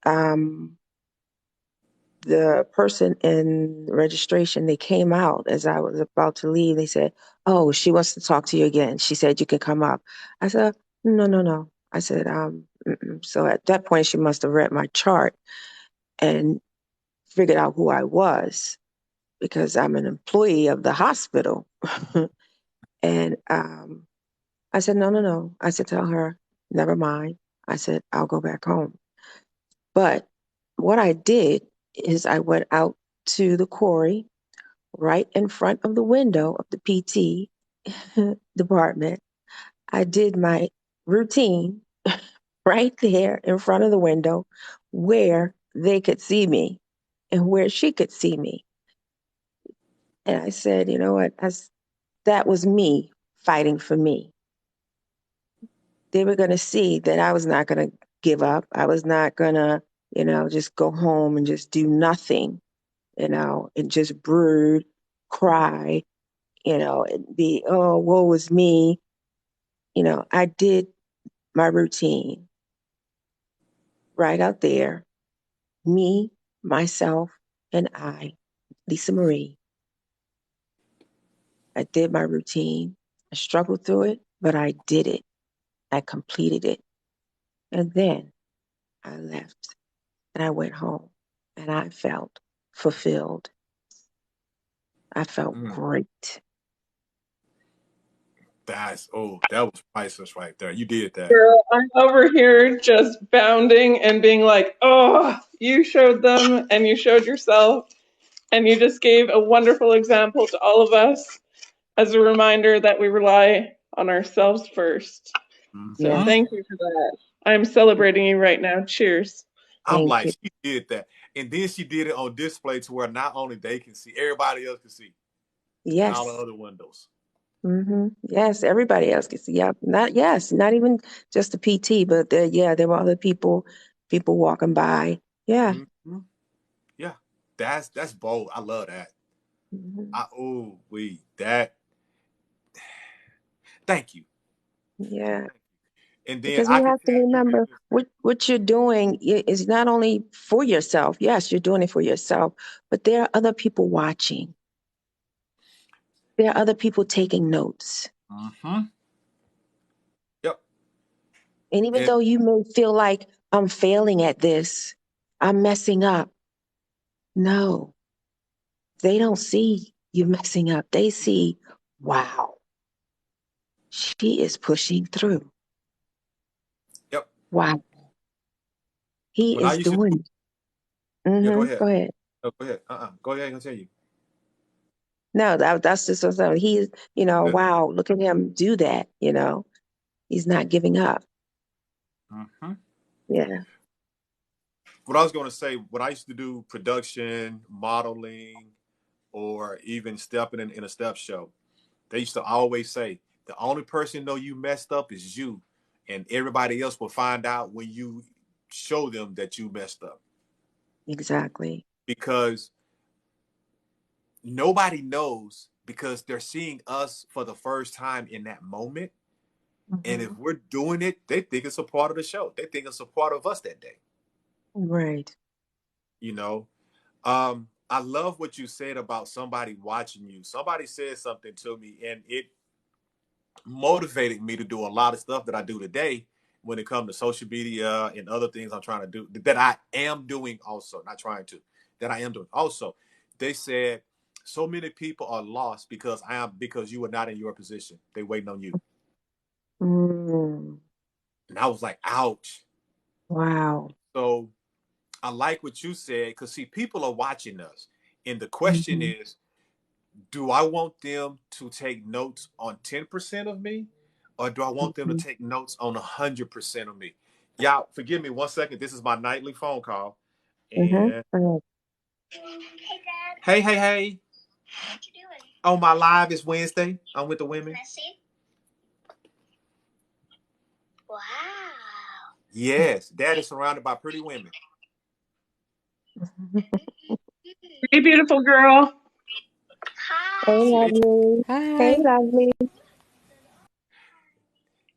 S19: the person in registration, they came out as I was about to leave. They said, "Oh, she wants to talk to you again. She said you can come up." I said, "No, no, no." I said, So at that point, she must have read my chart and figured out who I was because I'm an employee of the hospital. And I said, no, no, no. I said, tell her, never mind. I said, I'll go back home. But what I did is I went out to the quarry right in front of the window of the PT department. I did my routine right there in front of the window where they could see me and where she could see me. And I said, you know what? That was me fighting for me. They were going to see that I was not going to give up. I was not going to, just go home and just do nothing, and just brood, cry, and be, oh, woe was me. I did my routine right out there, me, myself, and I, Lisa Marie. I did my routine. I struggled through it, but I did it. I completed it. And then I left and I went home and I felt fulfilled. I felt great.
S1: That was priceless right there. You did that.
S12: Girl, I'm over here just bounding and being like, oh, you showed them and you showed yourself. And you just gave a wonderful example to all of us as a reminder that we rely on ourselves first. So
S19: Yes,
S12: thank you for that. I'm celebrating you right now. Cheers.
S1: I'm
S19: thank
S1: like,
S19: you.
S1: she did that. And then she did it on display to where not only they can see, everybody else can see in all the
S19: Yes.
S1: other windows.
S19: Yes, everybody else can see. Yeah, not even just the PT, but there were other people walking by. Yeah.
S1: Mm-hmm. Yeah. That's bold. I love that.
S19: hmm
S1: That thank you.
S19: Yeah.
S1: And then
S19: Because
S1: I
S19: we
S1: can
S19: have to
S1: tell you
S19: remember
S1: this.
S19: what you're doing is not only for yourself. Yes, you're doing it for yourself, but there are other people watching. There are other people taking notes.
S1: Mm-hmm. Yep.
S19: And even
S1: And
S19: though you may feel like I'm failing at this, I'm messing up. No, they don't see you messing up. They see, wow, she is pushing through.
S1: yep.
S19: Wow, he
S1: When I
S19: is
S1: used to do
S19: doing.
S1: yeah, go ahead.
S19: Go ahead.
S1: No, go ahead. Go ahead, I'm gonna tell you.
S19: No, that's just what I'm saying. He's,
S1: Good.
S19: wow, look at him do that. He's not giving up.
S1: Mm-hmm.
S19: Yeah.
S1: What I was gonna say, when I used to do production, modeling, or even stepping in a step show, they used to always say the only person know you messed up is you, and everybody else will find out when you show them that you messed up
S19: Exactly.
S1: because nobody knows because they're seeing us for the first time in that moment. And if
S19: hmm
S1: we're doing it, they think it's a part of the show. They think it's a part of us that day.
S19: Right.
S1: You know, I love what you said about somebody watching you. Somebody said something to me, and it motivated me to do a lot of stuff that I do today when it comes to social media and other things I'm trying to do that I am doing also, not trying to, that I am doing also. They said so many people are lost because you are not in your position. They waiting on you.
S19: Mm.
S1: And I was like, ouch.
S19: Wow.
S1: So I like what you said because see, people are watching us. And the question
S19: hmm
S1: is, do I want them to take notes on 10% of me? Or do I want them to
S19: hmm
S1: take notes on 100% of me? Y'all, forgive me 1 second. This is my nightly phone call. And
S19: hmm
S1: hey, hey, hey. What you doing? On my live is Wednesday. I'm with the women. Can I see? Wow. Yes, dad is surrounded by pretty women.
S12: Hey, beautiful girl.
S19: Hey,
S1: See, they
S19: lovely. Hey,
S15: Hi.
S19: lovely.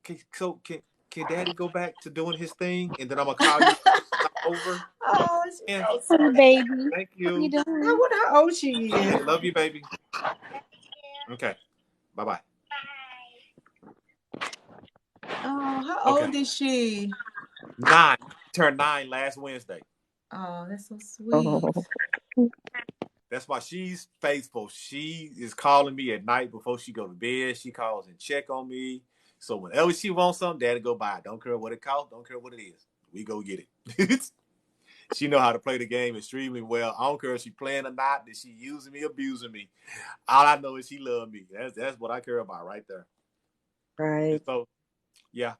S1: can daddy go back to doing his thing and then I'm gonna call you once I'm over?
S20: Oh, she's
S1: And
S20: so
S15: Hi,
S20: sweet.
S15: baby.
S1: thank
S15: How you
S1: you.
S20: I
S15: doing?
S20: wonder how old she is.
S1: Okay, love you, baby. Okay, bye bye.
S20: Oh, how
S1: Okay.
S20: old is she?
S1: 9. She turned 9 last Wednesday.
S18: Oh, that's so sweet.
S19: Oh,
S1: That's why she's faithful. She is calling me at night before she go to bed. She calls and check on me. So whenever she wants something, daddy go buy it. Don't care what it costs. Don't care what it is. We go get it. She know how to play the game extremely well. I don't care if she playing or not. That she using me, abusing me. All I know is she love me. That's what I care about right there. And
S19: right.
S1: so yeah,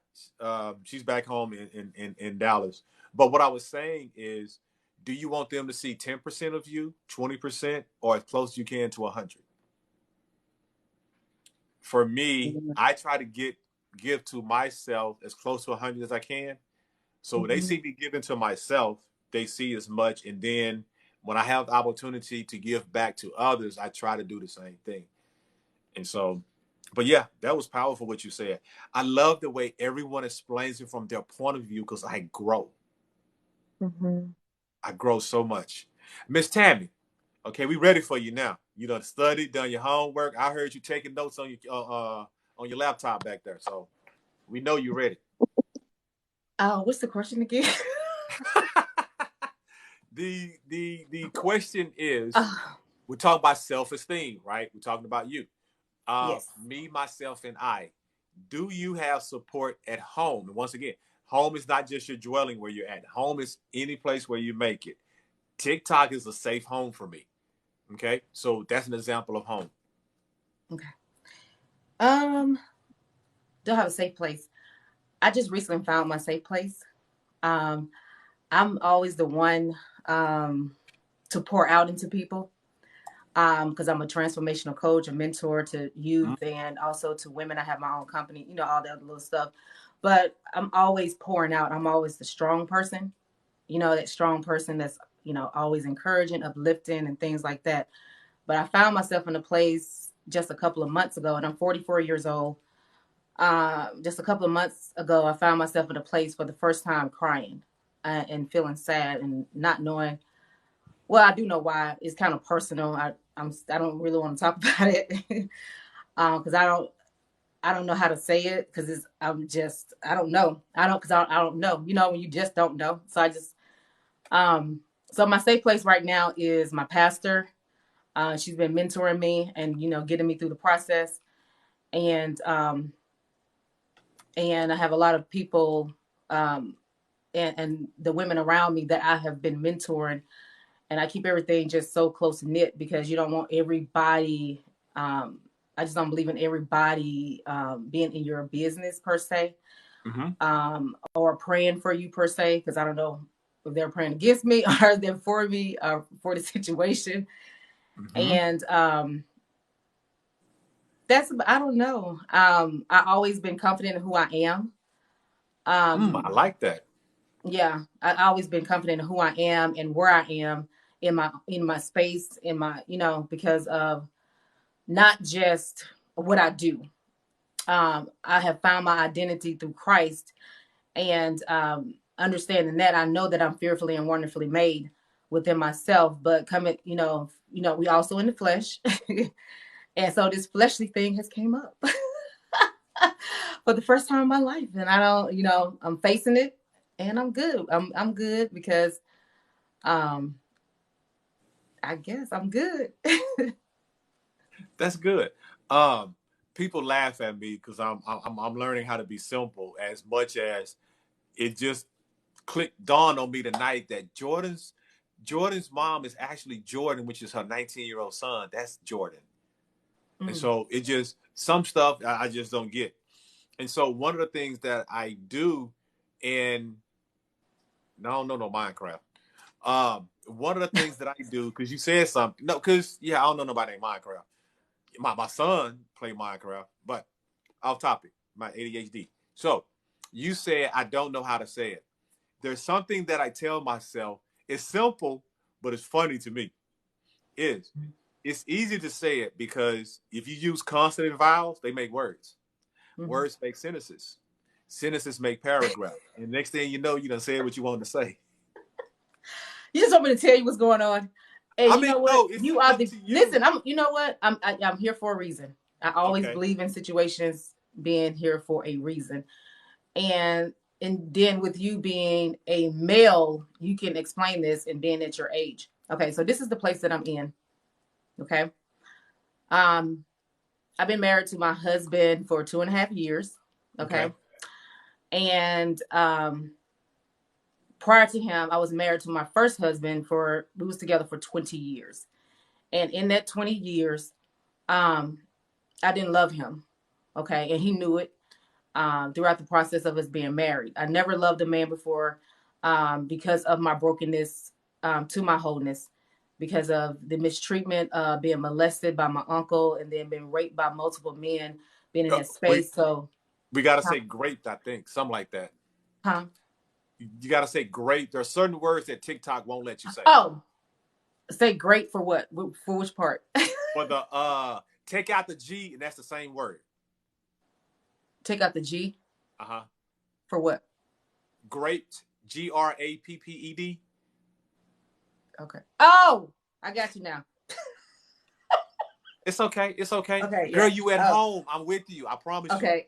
S1: she's back home in Dallas. But what I was saying is, do you want them to see 10% of you, 20%, or as close as you can to 100? For me, I try to give to myself as close to 100 as I can. So when they
S19: Mm-hmm.
S1: see me giving to myself, they see as much. And then when I have the opportunity to give back to others, I try to do the same thing. And so, but yeah, that was powerful what you said. I love the way everyone explains it from their point of view because I grow.
S19: Mm-hmm.
S1: I grow so much. Miss Tammy, okay, we ready for you now. You done studied, done your homework. I heard you taking notes on your laptop back there. So we know you're ready.
S18: Oh, what's the question again?
S1: The question is,
S18: Oh,
S1: we're talking about self-esteem, right? We're talking about you.
S18: yes.
S1: Me, myself, and I. Do you have support at home? And once again, home is not just your dwelling where you're at. Home is any place where you make it. TikTok is a safe home for me. Okay, so that's an example of home.
S18: Okay. Um, do I have a safe place? I just recently found my safe place. Um, I'm always the one to pour out into people because I'm a transformational coach, a mentor to youth, and also to women. I have my own company, all the other little stuff. But I'm always pouring out. I'm always the strong person, that strong person that's, always encouraging, uplifting, and things like that. But I found myself in a place just a couple of months ago, and I'm 44 years old. Just a couple of months ago, I found myself in a place for the first time crying and feeling sad and not knowing. Well, I do know why. It's kind of personal. I don't really want to talk about it because I don't know how to say it because I don't know. I don't know. When you just don't know. So I just so my safe place right now is my pastor. She's been mentoring me and getting me through the process, and I have a lot of people and the women around me that I have been mentoring, and I keep everything just so close knit because you don't want everybody. I just don't believe in everybody being in your business per se, or praying for you per se, because I don't know if they're praying against me or they're for me or for the situation. And I don't know. I always been confident in who I am.
S1: I like that.
S18: Yeah, I always been confident in who I am and where I am in my space, in my because of not just what I do. I have found my identity through Christ, and understanding that I know that I'm fearfully and wonderfully made within myself. But coming, we also in the flesh, and so this fleshly thing has came up for the first time in my life, and I don't, I'm facing it, and I'm good. I'm good because um, I guess I'm good.
S1: That's good. People laugh at me because I'm learning how to be simple as much as it just clicked dawned on me tonight that Jordan's mom is actually Jordan, which is her 19-year-old son. That's Jordan. And
S18: Mm.
S1: so it just some stuff I just don't get. And so one of the things that I do in no Minecraft. One of the things that I do because you said something. No, because I don't know nobody in Minecraft. My son play Minecraft, but off topic, my ADHD. So you said I don't know how to say it. There's something that I tell myself. It's simple, but it's funny to me. Is it's easy to say it because if you use consonant vowels, they make words.
S18: Mm-hmm.
S1: Words make sentences. Sentences make paragraphs. And next thing you know, you done said what you wanted to say.
S18: You just want me to tell you what's going on. Hey,
S1: I
S18: you
S1: mean,
S18: know what?
S1: no, it's
S18: You are
S1: up
S18: the
S1: to you.
S18: listen. You know what? I'm here for a reason. I always
S1: Okay.
S18: believe in situations being here for a reason, and And then with you being a male, you can explain this and being at your age. Okay, so this is the place that I'm in. Okay. I've been married to my husband for 2.5 years. Okay. And prior to him, I was married to my first husband we was together for 20 years. And in that 20 years, I didn't love him. Okay. And he knew it throughout the process of us being married. I never loved a man before because of my brokenness to my wholeness, because of the mistreatment, being molested by my uncle and then being raped by multiple men, being in that space.
S1: We got to say grape, I think. Something like that.
S18: Huh?
S1: You got to say grape. There are certain words that TikTok won't let you say.
S18: Oh, say great for what? For which part?
S1: For the take out the G, and that's the same word.
S18: Take out the G?
S1: Uh-huh.
S18: For what?
S1: Graped. GRAPPED.
S18: Okay. Oh, I got you now.
S1: It's okay. It's okay.
S18: Okay.
S1: Girl,
S18: yeah.
S1: you at home. I'm with you. I promise you.
S18: Okay.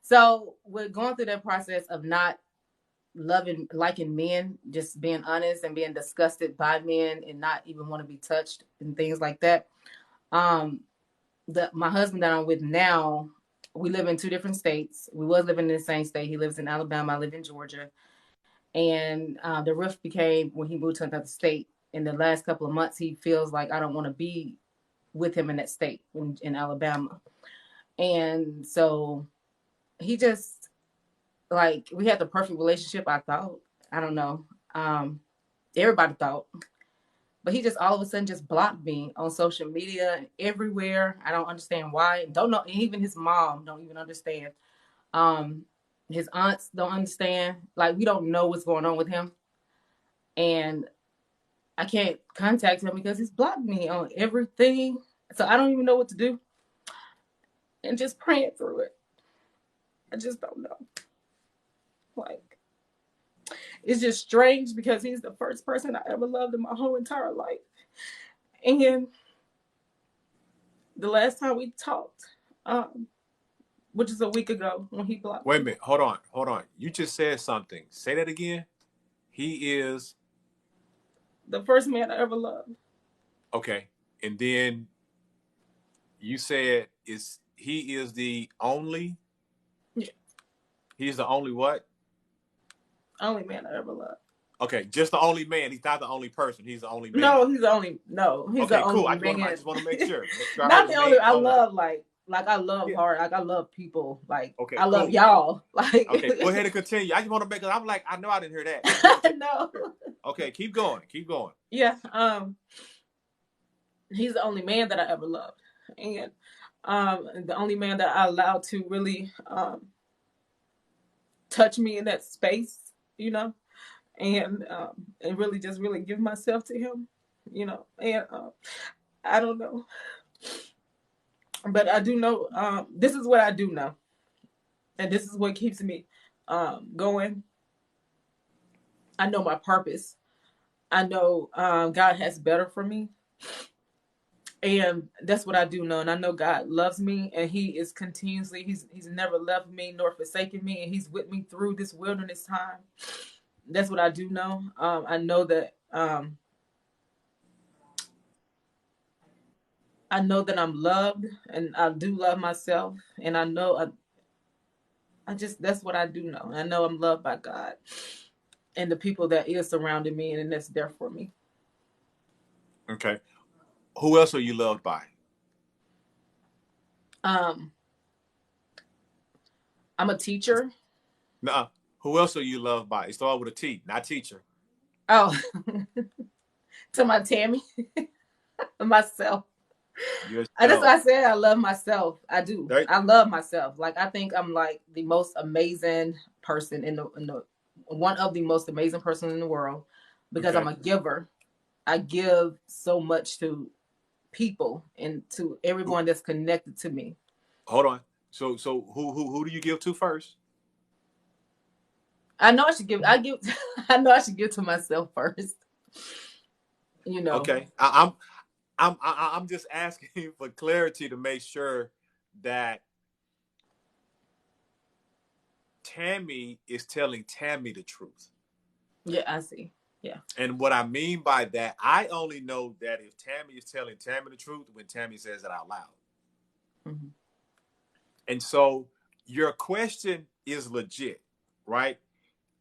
S18: So we're going through that process of not liking men, just being honest and being disgusted by men and not even want to be touched and things like that. My husband that I'm with now, we live in 2 different states. We was living in the same state. He lives in Alabama. I live in Georgia. And the rift became when he moved to another state. In the last couple of months, he feels like I don't want to be with him in that state in Alabama. And so he just, like, we had the perfect relationship, I thought. I don't know. Everybody thought. But he just all of a sudden just blocked me on social media and everywhere. I don't understand why. Don't know. Even his mom don't even understand. His aunts don't understand. Like, we don't know what's going on with him. And I can't contact him because he's blocked me on everything. So I don't even know what to do. And just praying through it. I just don't know. Like, it's just strange because he's the first person I ever loved in my whole entire life. And the last time we talked, which is a week ago when he blocked me.
S1: Wait a minute. Hold on. You just said something. Say that again. He is
S18: the first man I ever loved.
S1: Okay. And then you said he is the only?
S18: Yeah.
S1: He's the only what?
S18: Only man I ever loved.
S1: Okay, just the only man. He's not the only person. He's the only man.
S18: No, he's the only. He's
S1: okay,
S18: the
S1: cool.
S18: only man.
S1: I just want to make sure.
S18: Not the only. I love like I love hard. Like I love people. Like okay, I love y'all. Like
S1: okay, go ahead and continue. I just want to make. I'm like I know I didn't hear that.
S18: No.
S1: Okay, keep going.
S18: Yeah. He's the only man that I ever loved, and the only man that I allowed to really touch me in that space, you know. And really just really give myself to him, you know. And I don't know, but I do know this is what I do know, and this is what keeps me going. I know my purpose. I know God has better for me, and that's what I do know. And I know God loves me, and He is continuously He's never left me nor forsaken me, and He's with me through this wilderness time. That's what I do know. I know that I'm loved, and I do love myself, and I know that's what I do know. I know I'm loved by God and the people that is surrounding me and that's there for me.
S1: Okay. Who else are you loved by?
S18: I'm a teacher.
S1: Nuh-uh. Who else are you loved by? It starts with a T, not teacher.
S18: Oh, to my Tammy, myself. That's what I said. I love myself. I do. I love myself. Like I think I'm like the most amazing person in the one of the most amazing person in the world because I'm a giver. I give so much to people and to everyone that's connected to me.
S1: Hold on. So who do you give to first?
S18: I know I should give. I know I should give to myself first. You know.
S1: Okay. I'm just asking for clarity to make sure that Tammy is telling Tammy the truth.
S18: Yeah, I see. Yeah.
S1: And what I mean by that, I only know that if Tammy is telling Tammy the truth when Tammy says it out loud.
S18: Mm-hmm.
S1: And so your question is legit, right?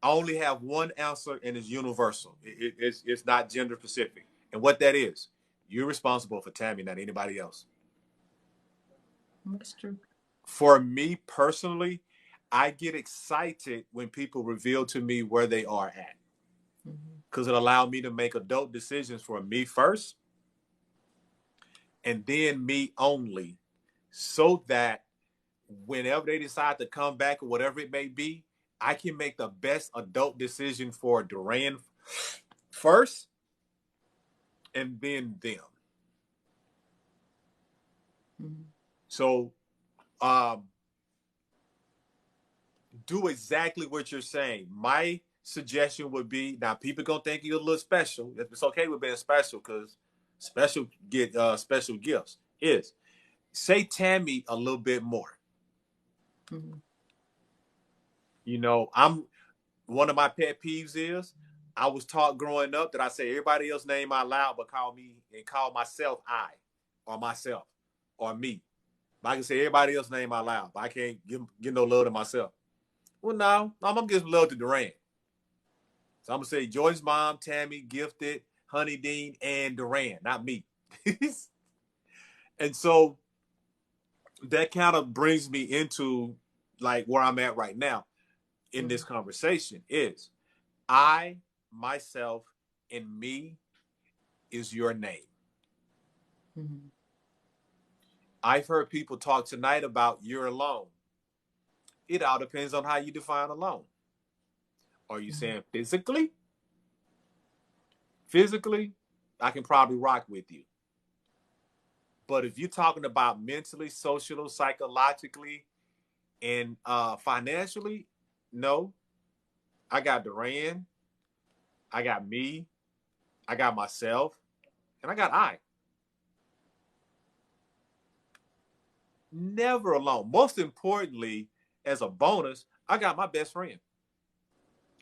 S1: I only have one answer and it's universal. It's not gender specific. And what that is, you're responsible for Tammy, not anybody else.
S18: That's true.
S1: For me personally, I get excited when people reveal to me where they are at because it allowed me to make adult decisions for me first and then me only, so that whenever they decide to come back or whatever it may be, I can make the best adult decision for Duran first and then them.
S18: Mm-hmm.
S1: So do exactly what you're saying. My suggestion would be, now people gonna think you're a little special. It's okay with being special because special get special gifts. Is say Tammy a little bit more.
S18: Mm-hmm.
S1: You know, I'm one of my pet peeves is I was taught growing up that I say everybody else's name out loud, but call me and call myself I or myself or me. I can say everybody else's name out loud, but I can't give no love to myself. Well, no, I'm gonna give some love to Duran. So I'm gonna say Jordan's mom, Tammy, Gifted, Honey Dean, and Duran, not me. And so that kind of brings me into like where I'm at right now in this conversation is I, myself, and me is your name.
S18: Mm-hmm.
S1: I've heard people talk tonight about you're alone. It all depends on how you define alone. Are you saying physically? Physically, I can probably rock with you. But if you're talking about mentally, socially, psychologically, and financially, no. I got Duran, I got me, I got myself, and I got I. Never alone. Most importantly, as a bonus, I got my best friend,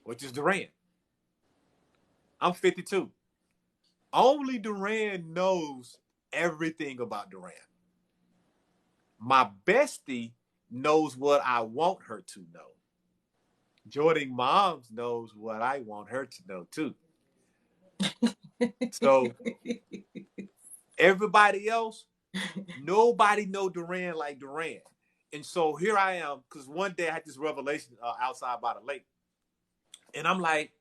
S1: which is Duran. I'm 52. Only Duran knows everything about Duran. My bestie knows what I want her to know. Jordan Moms knows what I want her to know too. So everybody else, nobody know Duran like Duran. And so here I am, because one day I had this revelation outside by the lake. And I'm like,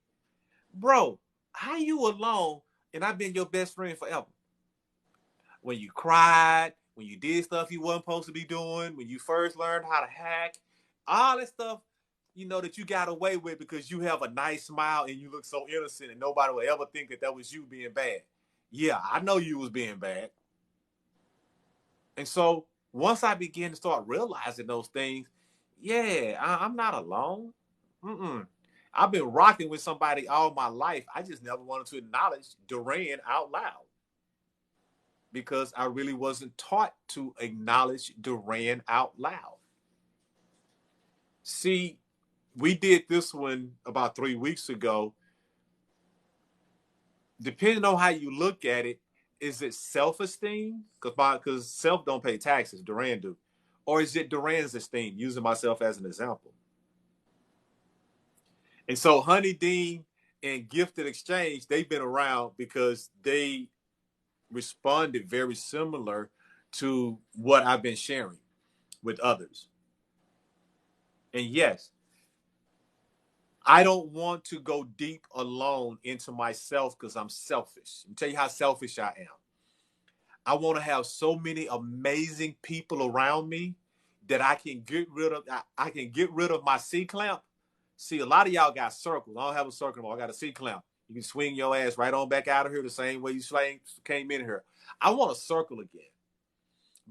S1: bro, how you alone and I've been your best friend forever? When you cried, when you did stuff you wasn't supposed to be doing, when you first learned how to hack, all that stuff, you know, that you got away with because you have a nice smile and you look so innocent and nobody would ever think that that was you being bad. Yeah, I know you was being bad. And so once I began to start realizing those things, yeah, I'm not alone. Mm-mm. I've been rocking with somebody all my life. I just never wanted to acknowledge Duran out loud because I really wasn't taught to acknowledge Duran out loud. See, we did this one about 3 weeks ago. Depending on how you look at it, is it self-esteem? Because self don't pay taxes, Duran do. Or is it Duran's esteem, using myself as an example? And so Honey Dean and Gifted Exchange, they've been around because they responded very similar to what I've been sharing with others. And yes, I don't want to go deep alone into myself because I'm selfish. Let me tell you how selfish I am. I want to have so many amazing people around me that I can get rid of. I can get rid of my C clamp. See, a lot of y'all got circles. I don't have a circle anymore. I got a C clamp. You can swing your ass right on back out of here the same way you came in here. I want a circle again.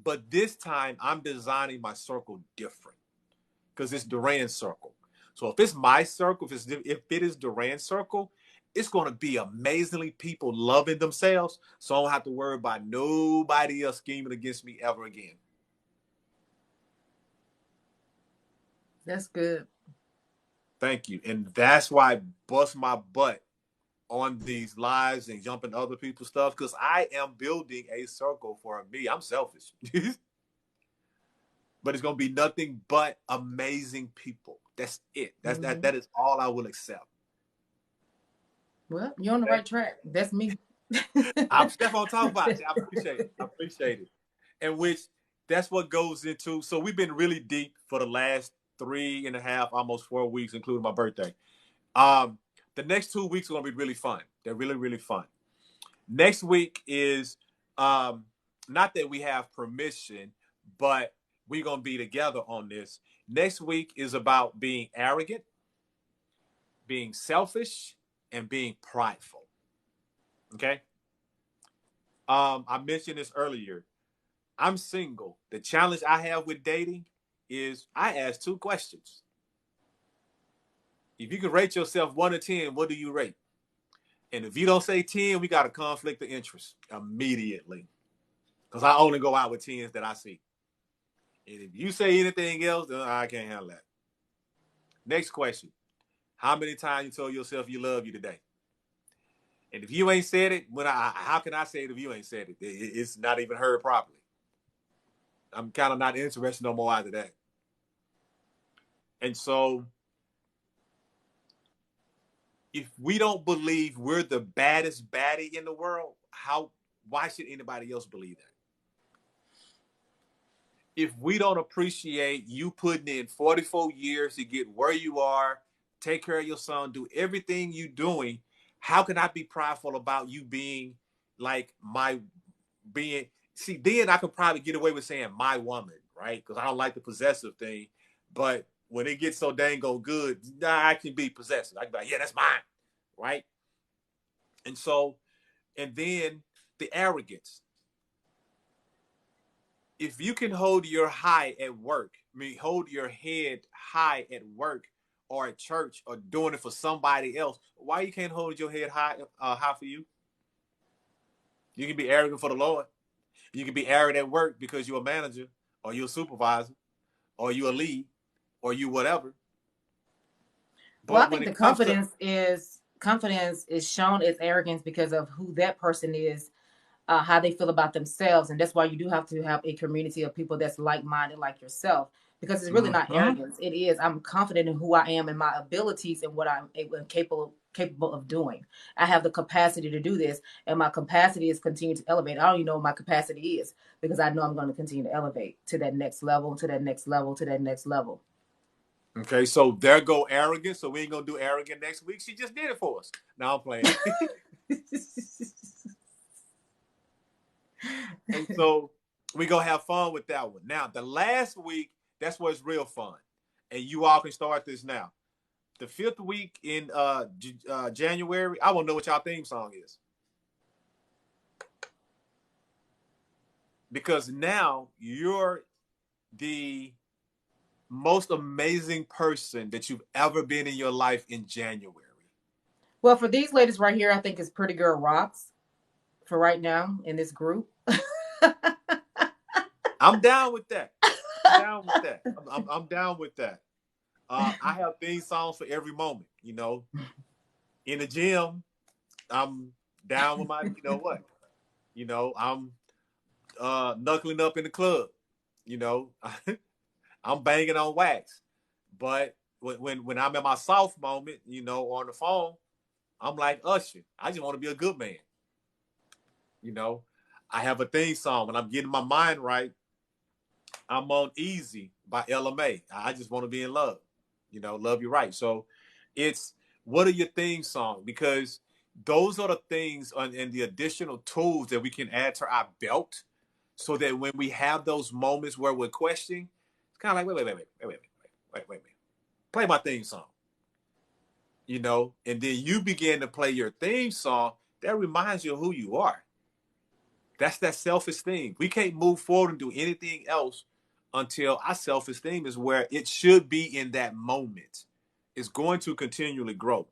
S1: But this time I'm designing my circle different because it's Duran's circle. So if it's my circle, if it is Duran's circle, it's going to be amazingly people loving themselves. So I don't have to worry about nobody else scheming against me ever again.
S18: That's good.
S1: Thank you. And that's why I bust my butt on these lives and jumping other people's stuff, because I am building a circle for me. I'm selfish. But it's gonna be nothing but amazing people. That's it. That is all I will accept.
S18: Well, you're on the
S1: Okay?
S18: right track. That's me.
S1: That's what I'm talking about. I appreciate it. I appreciate it. And which that's what goes into. So we've been really deep for the last 3.5, almost 4 weeks, including my birthday. Um, the next 2 weeks are gonna be really fun. They're really, really fun. Next week is not that we have permission, but we're gonna be together on this. Next week is about being arrogant, being selfish, and being prideful. Okay. I mentioned this earlier. I'm single. The challenge I have with dating is I ask 2 questions. If you can rate yourself 1 to 10, what do you rate? And if you don't say 10, we got a conflict of interest immediately. Because I only go out with 10s that I see. And if you say anything else, then I can't handle that. Next question. How many times you told yourself you love you today? And if you ain't said it, how can I say it if you ain't said it? It's not even heard properly. I'm kind of not interested no more after that. And so if we don't believe we're the baddest baddie in the world, why should anybody else believe that? If we don't appreciate you putting in 44 years to get where you are, take care of your son, do everything you doing, how can I be prideful about you being like then I could probably get away with saying my woman, right? Because I don't like the possessive thing. But when it gets so dang go good, I can be possessive. I can be like, yeah, that's mine, right? And so, and then the arrogance. If you can hold your high at work, hold your head high at work or at church or doing it for somebody else, why you can't hold your head high for you? You can be arrogant for the Lord. You can be arrogant at work because you're a manager or you're a supervisor or you're a lead or you whatever.
S18: Well, I
S1: But when
S18: think the
S1: it comes to
S18: confidence is shown as arrogance because of who that person is, how they feel about themselves, and that's why you do have to have a community of people that's like-minded like yourself. Because it's really not arrogance. It is I'm confident in who I am and my abilities and what I'm capable of doing. I have the capacity to do this, and my capacity is continue to elevate. I don't even know what my capacity is because I know I'm going to continue to elevate to that next level, to that next level, to that next level.
S1: Okay, so there go arrogant. So we ain't gonna do arrogant next week. She just did it for us. Now I'm playing. And so we gonna have fun with that one. Now the last week, that's where it's real fun, and you all can start this now. The 5th week in January, I want to know what y'all theme song is, because now you're the most amazing person that you've ever been in your life in January.
S18: Well, for these ladies right here, I think it's Pretty Girl Rocks for right now in this group.
S1: I'm down with that. I'm down with that. I'm down with that. I have theme songs for every moment. In the gym, I'm down with my. You know what? I'm knuckling up in the club. You know, I'm banging on wax. But when I'm in my soft moment, on the phone, I'm like Usher. I just want to be a good man. You know, I have a theme song when I'm getting my mind right. I'm on Easy by LMA. I just want to be in love. Love you right. So it's what are your theme song? Because those are the things and the additional tools that we can add to our belt so that when we have those moments where we're questioning, it's kind of like, wait. Play my theme song. And then you begin to play your theme song that reminds you of who you are. That's that self-esteem. We can't move forward and do anything else until our self-esteem is where it should be in that moment. It's going to continually grow.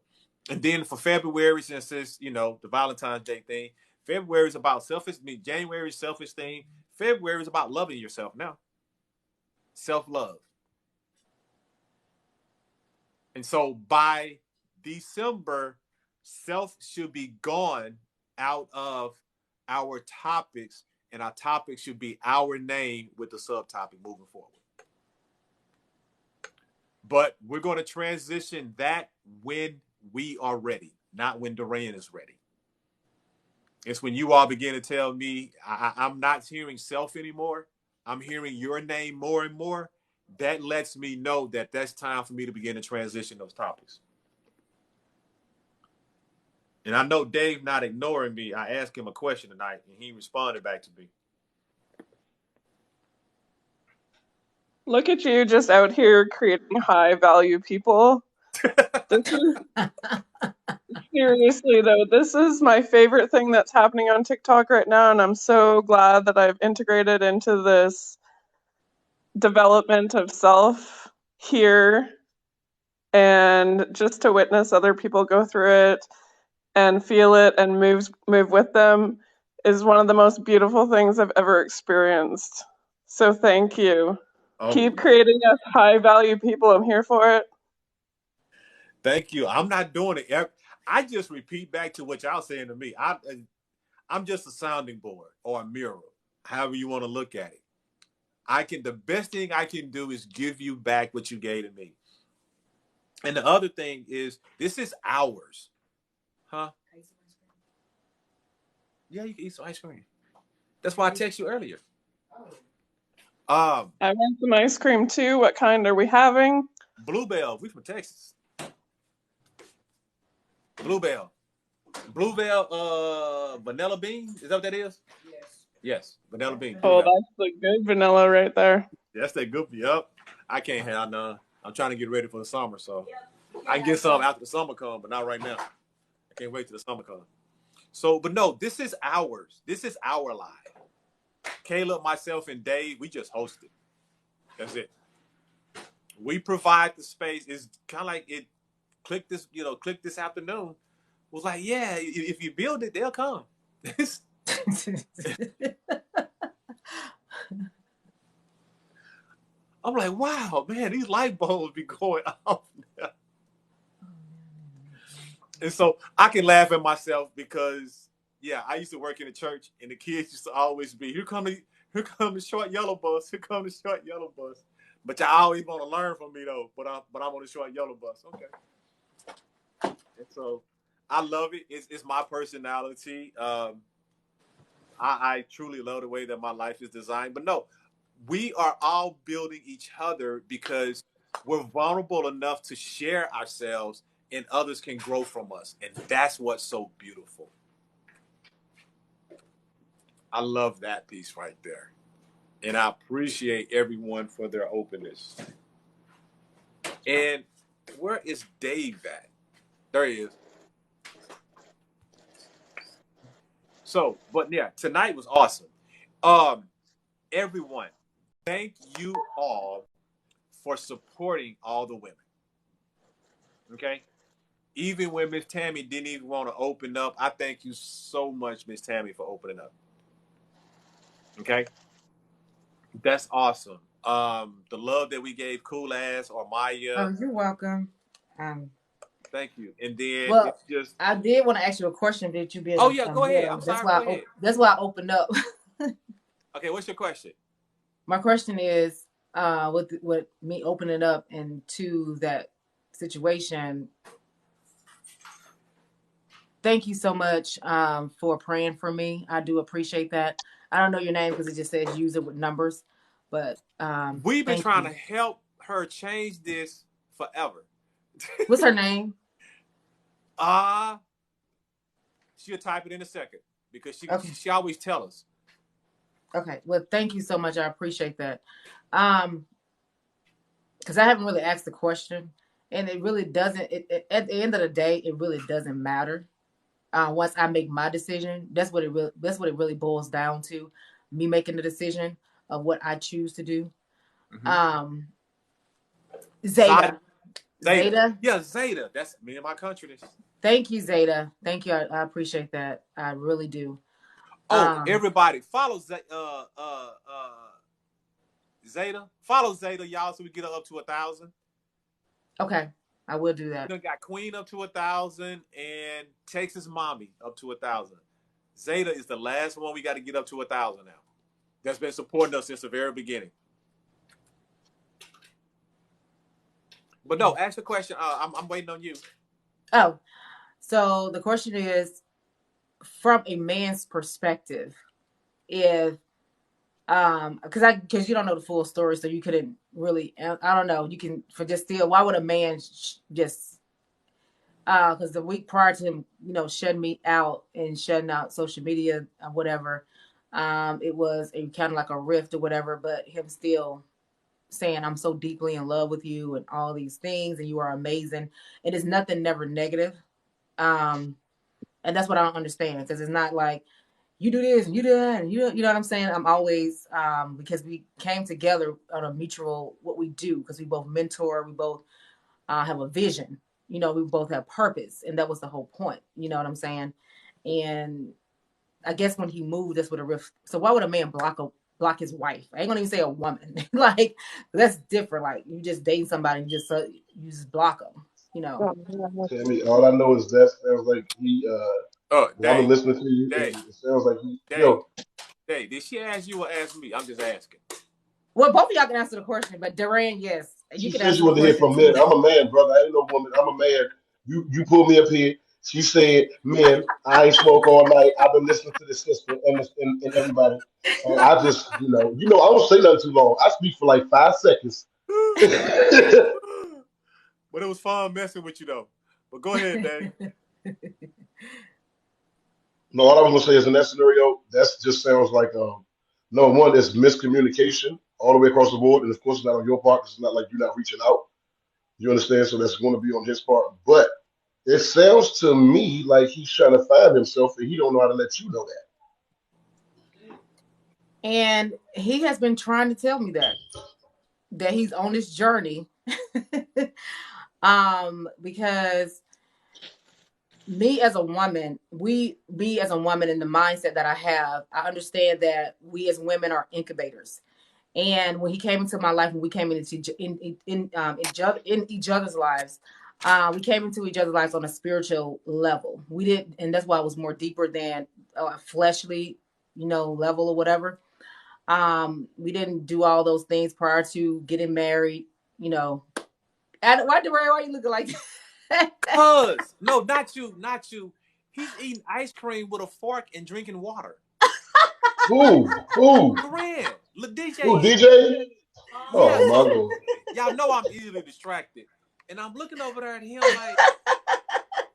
S1: And then for February, since it's, the Valentine's Day thing, February is about self-esteem. January is self-esteem. February is about loving yourself now. Self-love. And so by December, self should be gone out of our topics, and our topic should be our name with the subtopic moving forward. But we're going to transition that when we are ready, not when Duran is ready. It's when you all begin to tell me I'm not hearing self anymore. I'm hearing your name more and more. That lets me know that that's time for me to begin to transition those topics. And I know Dave not ignoring me. I asked him a question tonight, and he responded back to me.
S12: Look at you just out here creating high value people. Seriously though, this is my favorite thing that's happening on TikTok right now, and I'm so glad that I've integrated into this development of self here, and just to witness other people go through it and feel it and move with them is one of the most beautiful things I've ever experienced. So thank you.
S1: Oh,
S12: Keep creating us high value people. I'm here for it.
S1: thank you. I'm not doing it. I just repeat back to what y'all saying to me. I'm just a sounding board or a mirror, however you want to look at it. The best thing I can do is give you back what you gave to me. And the other thing is, this is ours. Huh? Yeah, you can eat some ice cream. That's why I texted you earlier.
S12: I want some ice cream too. What kind are we having?
S1: Bluebell. We from Texas. Bluebell. Bluebell vanilla bean. Is that what that is? Yes. Vanilla bean.
S12: Oh,
S1: Bluebell.
S12: that's the good vanilla right there.
S1: That's that goofy up. I can't have none. I'm trying to get ready for the summer, so I can get some after the summer comes, but not right now. I can't wait till the summer comes. So, but no, this is ours. This is our live. Caleb, myself, and Dave, we just hosted. That's it. We provide the space. It's kind of like it. Click this afternoon. Was like, yeah, if you build it, they'll come. I'm like, wow, man, these light bulbs be going off now. And so I can laugh at myself because, yeah, I used to work in a church, and the kids used to always be, here come the short yellow bus, here come the short yellow bus. But y'all always want to learn from me though. But I'm on the short yellow bus. Okay. And so I love it. It's my personality. I truly love the way that my life is designed. But no, we are all building each other because we're vulnerable enough to share ourselves, and others can grow from us. And that's what's so beautiful. I love that piece right there. And I appreciate everyone for their openness. And where is Dave at? There he is. So, but yeah, tonight was awesome. Everyone, thank you all for supporting all the women. Okay? Even when Miss Tammy didn't even want to open up, I thank you so much, Miss Tammy, for opening up. Okay? That's awesome. The love that we gave Cool Ass or Maya.
S18: Oh, you're welcome.
S1: Thank you. And then
S18: Well,
S1: it's just
S18: I did want to ask you a question, but you been
S1: oh yeah, go ahead. I'm sorry. Go ahead.
S18: That's why I opened up.
S1: Okay, what's your question?
S18: My question is, with me opening up into that situation. Thank you so much for praying for me. I do appreciate that. I don't know your name because it just says use it with numbers, but
S1: we've been trying
S18: to
S1: help her change this forever.
S18: What's her name?
S1: She'll type it in a second because she always tell us.
S18: Okay. Well, thank you so much. I appreciate that. Because I haven't really asked the question, and it really doesn't. At the end of the day, it really doesn't matter. Once I make my decision, that's what it really boils down to. Me making the decision of what I choose to do. Mm-hmm. Zeta.
S1: Yeah, Zeta. That's me and my country.
S18: Thank you, Zeta. Thank you. I appreciate that. I really do.
S1: Oh, everybody, follow Zeta. Follow Zeta, y'all, so we get her up to 1,000.
S18: Okay. I will do
S1: You
S18: that.
S1: done got Queen up to 1,000 and Texas Mommy up to 1,000. Zeta is the last one we got to get up to 1,000 now. That's been supporting us since the very beginning. But no, ask the question. I'm waiting on you.
S18: Oh, so the question is, from a man's perspective, if because you don't know the full story, so you couldn't really. I don't know. You can for just still. Why would a man just? Because the week prior to him, shutting me out and shutting out social media, whatever, it was a kind of like a rift or whatever. But him still saying, "I'm so deeply in love with you," and all these things, and you are amazing. And it's nothing, never negative. And that's what I don't understand, because it's not like you do this and you do that and you know what I'm saying. I'm always because we came together on a mutual what we do, because we both mentor, we both have a vision, we both have purpose, and that was the whole point. You know what I'm saying? And I guess when he moved, that's what a rift. So why would a man block his wife? I ain't gonna even say a woman. Like, that's different. Like, you just dating somebody and you just block them.
S3: Tammy, all I know is that sounds like he. Well, I've been
S1: Dave,
S3: listening to you,
S1: Dave,
S3: and it sounds like he.
S1: Dave,
S3: Yo,
S1: Dave. Did she ask you or ask me? I'm just asking.
S18: Well, both of y'all can answer the question, but Duran, yes, you
S3: she
S18: can
S3: said she
S18: answer the
S3: wanted to hear
S18: question
S3: from
S18: too.
S3: men. I'm a man, brother. I ain't no woman. I'm a man. You pulled me up here. She said, "Men, I ain't smoke all night. I've been listening to the sister and everybody, and I just, I don't say nothing too long. I speak for like 5 seconds."
S1: But it was fun messing with you though. But go ahead, Dave.
S3: No, all I was gonna say is in that scenario, that just sounds like no one is miscommunication all the way across the board, and of course it's not on your part. 'Cause it's not like you're not reaching out. You understand? So that's going to be on his part. But it sounds to me like he's trying to find himself, and he don't know how to let you know
S18: And he has been trying to tell me that he's on this journey. Because me as a woman, me as a woman, in the mindset that I have, I understand that we as women are incubators. And when he came into my life, when we came into in each other's lives, we came into each other's lives on a spiritual level. We didn't, and that's why it was more deeper than a fleshly, level or whatever. We didn't do all those things prior to getting married. You know, why are you looking like that?
S1: Cuz, no, not you, not you. He's eating ice cream with a fork and drinking water.
S3: that. Who,
S1: Duran, the DJ
S3: who,
S1: is.
S3: DJ? Oh
S1: Yes.
S3: my lord.
S1: Y'all know I'm easily distracted. And I'm looking over there at him like,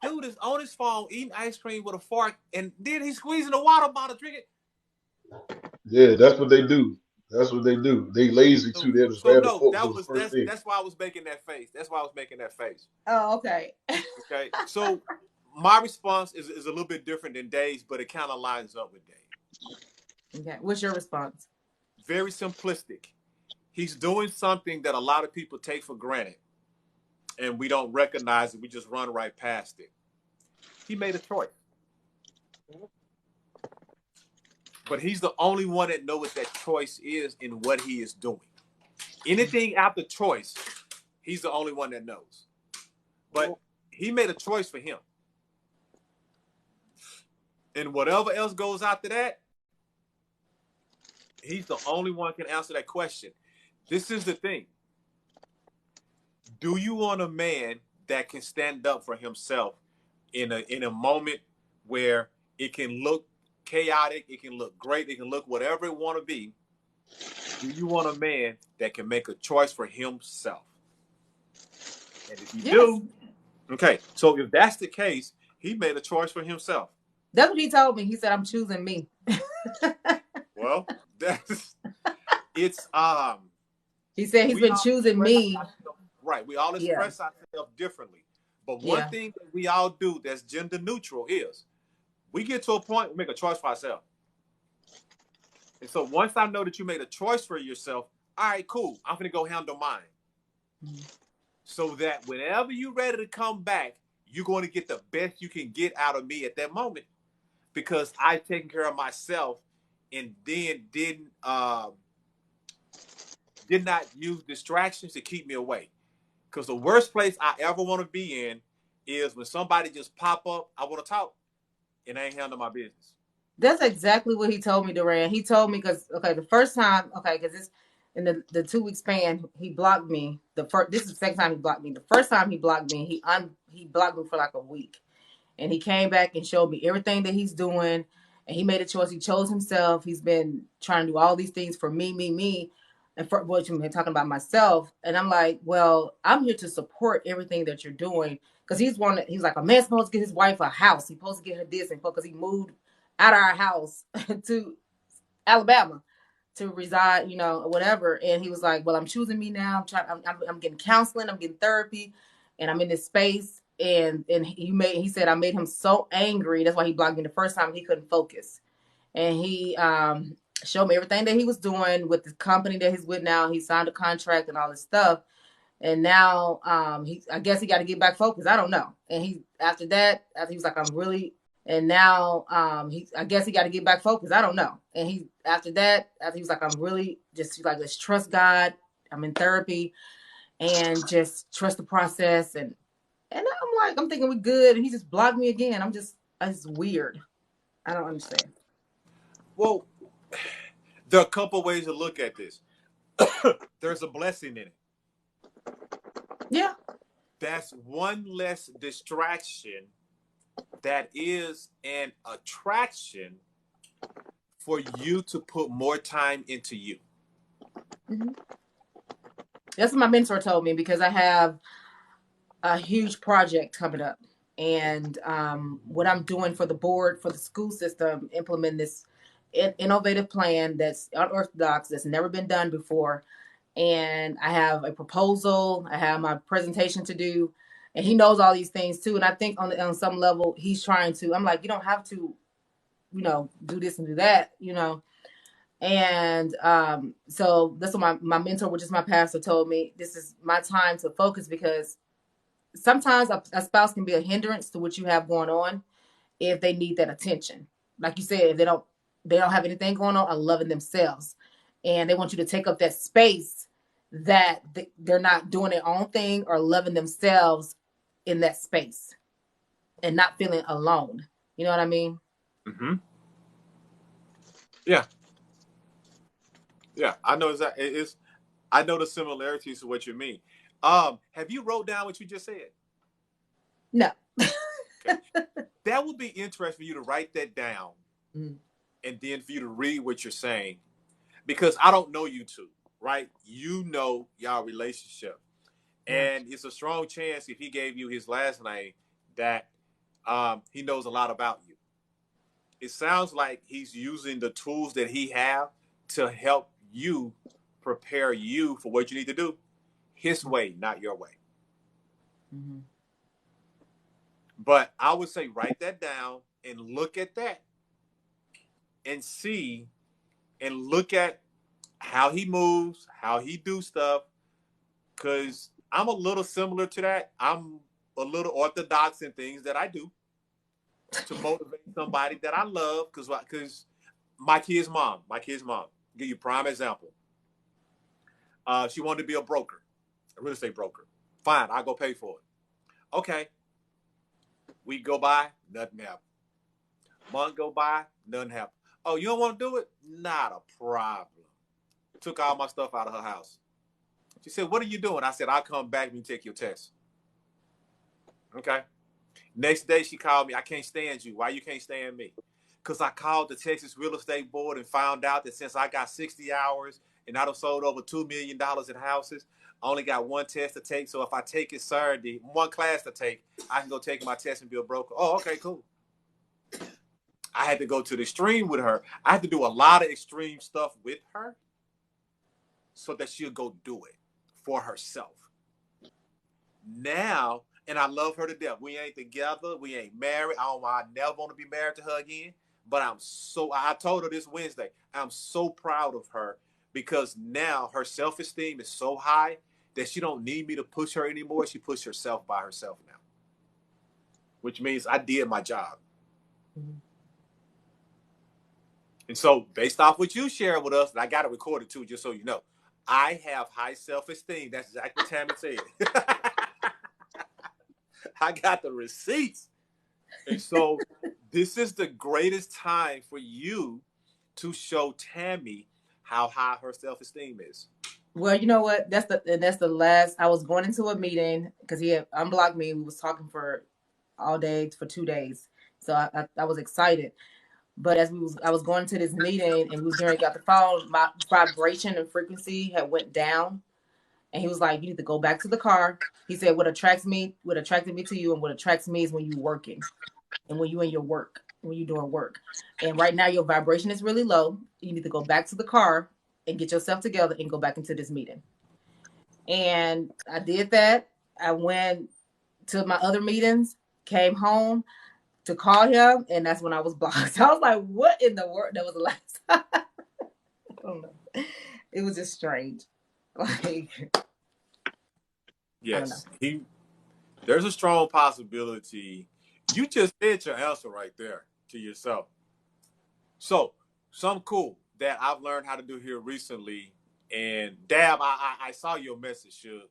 S1: dude is on his phone eating ice cream with a fork, and then he's squeezing a water bottle, drinking.
S3: Yeah, that's what they do. That's what they do. They lazy
S1: So,
S3: too. They just
S1: so
S3: grab the
S1: no,
S3: fork
S1: that
S3: for the
S1: was
S3: first thing.
S1: that's why I was making that face. That's why I was making that face.
S18: Oh, okay.
S1: Okay. So my response is a little bit different than Dave's, but it kind of lines up with Dave.
S18: Okay. What's your response?
S1: Very simplistic. He's doing something that a lot of people take for granted, and we don't recognize it. We just run right past it. He made a choice, but he's the only one that knows what that choice is and what he is doing. Anything after choice, he's the only one that knows. But he made a choice for him, and whatever else goes after that, he's the only one can answer that question. This is the thing. Do you want a man that can stand up for himself in a moment where it can look chaotic, it can look great, it can look whatever it want to be? Do you want a man that can make a choice for himself? And if you
S18: Yes.
S1: do, okay. So if that's the case, he made a choice for himself.
S18: That's what he told me. He said, "I'm choosing me."
S1: Well, that's it's
S18: He said he's
S1: we
S18: been
S1: all
S18: choosing
S1: express
S18: me.
S1: ourselves right. We all
S18: Yeah.
S1: express ourselves differently. But one
S18: Yeah.
S1: thing that we all do that's gender neutral is we get to a point we make a choice for ourselves. And so once I know that you made a choice for yourself, all right, cool. I'm gonna go handle mine.
S18: Mm-hmm.
S1: So that whenever you're ready to come back, you're going to get the best you can get out of me at that moment, because I've taken care of myself and then did not use distractions to keep me away. Because the worst place I ever want to be in is when somebody just pop up, I want to talk, and I ain't handle my business.
S18: That's exactly what he told me, Duran. He told me because the first time, because it's in the 2 week span, he blocked me. This is the second time he blocked me. The first time he blocked me, he blocked me for like a week, and he came back and showed me everything that he's doing, and he made a choice. He chose himself. He's been trying to do all these things for me, and for what you've been talking about myself. And I'm like, well, I'm here to support everything that you're doing because he's like, a man's supposed to get his wife a house. He's supposed to get her this, and because he moved out of our house to Alabama to reside, whatever. And he was like, well, I'm choosing me now. I'm getting counseling. I'm getting therapy, and I'm in this space. And he said, I made him so angry. That's why he blocked me the first time. He couldn't focus. And he showed me everything that he was doing with the company that he's with now. He signed a contract and all this stuff. And now I guess he got to get back focused. I don't know. And after he was like, I'm really. And now I guess he got to get back focused. I don't know. And after he was like, I'm really just like, let's trust God. I'm in therapy and just trust the process. And I'm thinking we're good. And he just blocked me again. It's weird. I don't understand.
S1: Well, there are a couple ways to look at this. There's a blessing in it.
S18: Yeah.
S1: That's one less distraction that is an attraction for you to put more time into you.
S18: Mm-hmm. That's what my mentor told me, because I have a huge project coming up. And what I'm doing for the board, for the school system, implement this innovative plan that's unorthodox, that's never been done before. And I have a proposal. I have my presentation to do. And he knows all these things too. And I think on some level, he's trying to, I'm like, you don't have to, do this and do that, And so that's what my mentor, which is my pastor, told me. This is my time to focus, because sometimes a spouse can be a hindrance to what you have going on if they need that attention. Like you said, if they don't have anything going on, are loving themselves, and they want you to take up that space that they're not doing their own thing or loving themselves in that space and not feeling alone. You know what I mean?
S1: Mm-hmm. Yeah. Yeah, I know exactly. I know the similarities to what you mean. Have you wrote down what you just said?
S18: No.
S1: Okay. That would be interesting for you to write that down,
S18: Mm-hmm.
S1: and then for you to read what you're saying, because I don't know you two, right? You know y'all relationship, and it's a strong chance if he gave you his last name that he knows a lot about you. It sounds like he's using the tools that he have to help you prepare you for what you need to do his way, not your way.
S18: Mm-hmm.
S1: But I would say write that down and look at that and see and look at how he moves, how he do stuff. Because I'm a little similar to that. I'm a little orthodox in things that I do to motivate somebody that I love. Because my kid's mom, give you a prime example. She wanted to be a broker, a real estate broker. Fine, I'll go pay for it. Okay. Week go by, nothing happened. Month go by, nothing happened. Oh, you don't want to do it? Not a problem. Took all my stuff out of her house. She said, what are you doing? I said, I'll come back when you take your test. Okay. Next day she called me. I can't stand you. Why you can't stand me? Because I called the Texas Real Estate Board and found out that since I got 60 hours and I'd have sold over $2 million in houses, I only got one test to take. So if I take it Saturday, one class to take, I can go take my test and be a broker. Oh, okay, cool. I had to go to the extreme with her. I had to do a lot of extreme stuff with her so that she'll go do it for herself. Now, and I love her to death. We ain't together. We ain't married. I never want to be married to her again. But I told her this Wednesday, I'm so proud of her because now her self-esteem is so high that she don't need me to push her anymore. She pushes herself by herself now, which means I did my job. Mm-hmm. And so based off what you share with us, and I got it recorded too, just so you know, I have high self-esteem. That's exactly what Tammy said. I got the receipts. And so this is the greatest time for you to show Tammy how high her self-esteem is.
S18: Well, you know what? That's the last. I was going into a meeting because he had unblocked me. We was talking for all day for 2 days, so I was excited. But I was going to this meeting and we was getting got the phone. My vibration and frequency had went down, and he was like, "You need to go back to the car." He said, "What attracted me to you, and what attracts me is when you working and when you in your work, when you doing work. And right now your vibration is really low. You need to go back to the car and get yourself together and go back into this meeting." And I did that. I went to my other meetings, came home to call him, and that's when I was blocked. So I was like, what in the world? That was the last time. I don't know. It was just strange. Like, I don't know.
S1: Yes, there's a strong possibility. You just said your answer right there to yourself. So, something cool that I've learned how to do here recently, and Dab, I saw your message, Shug,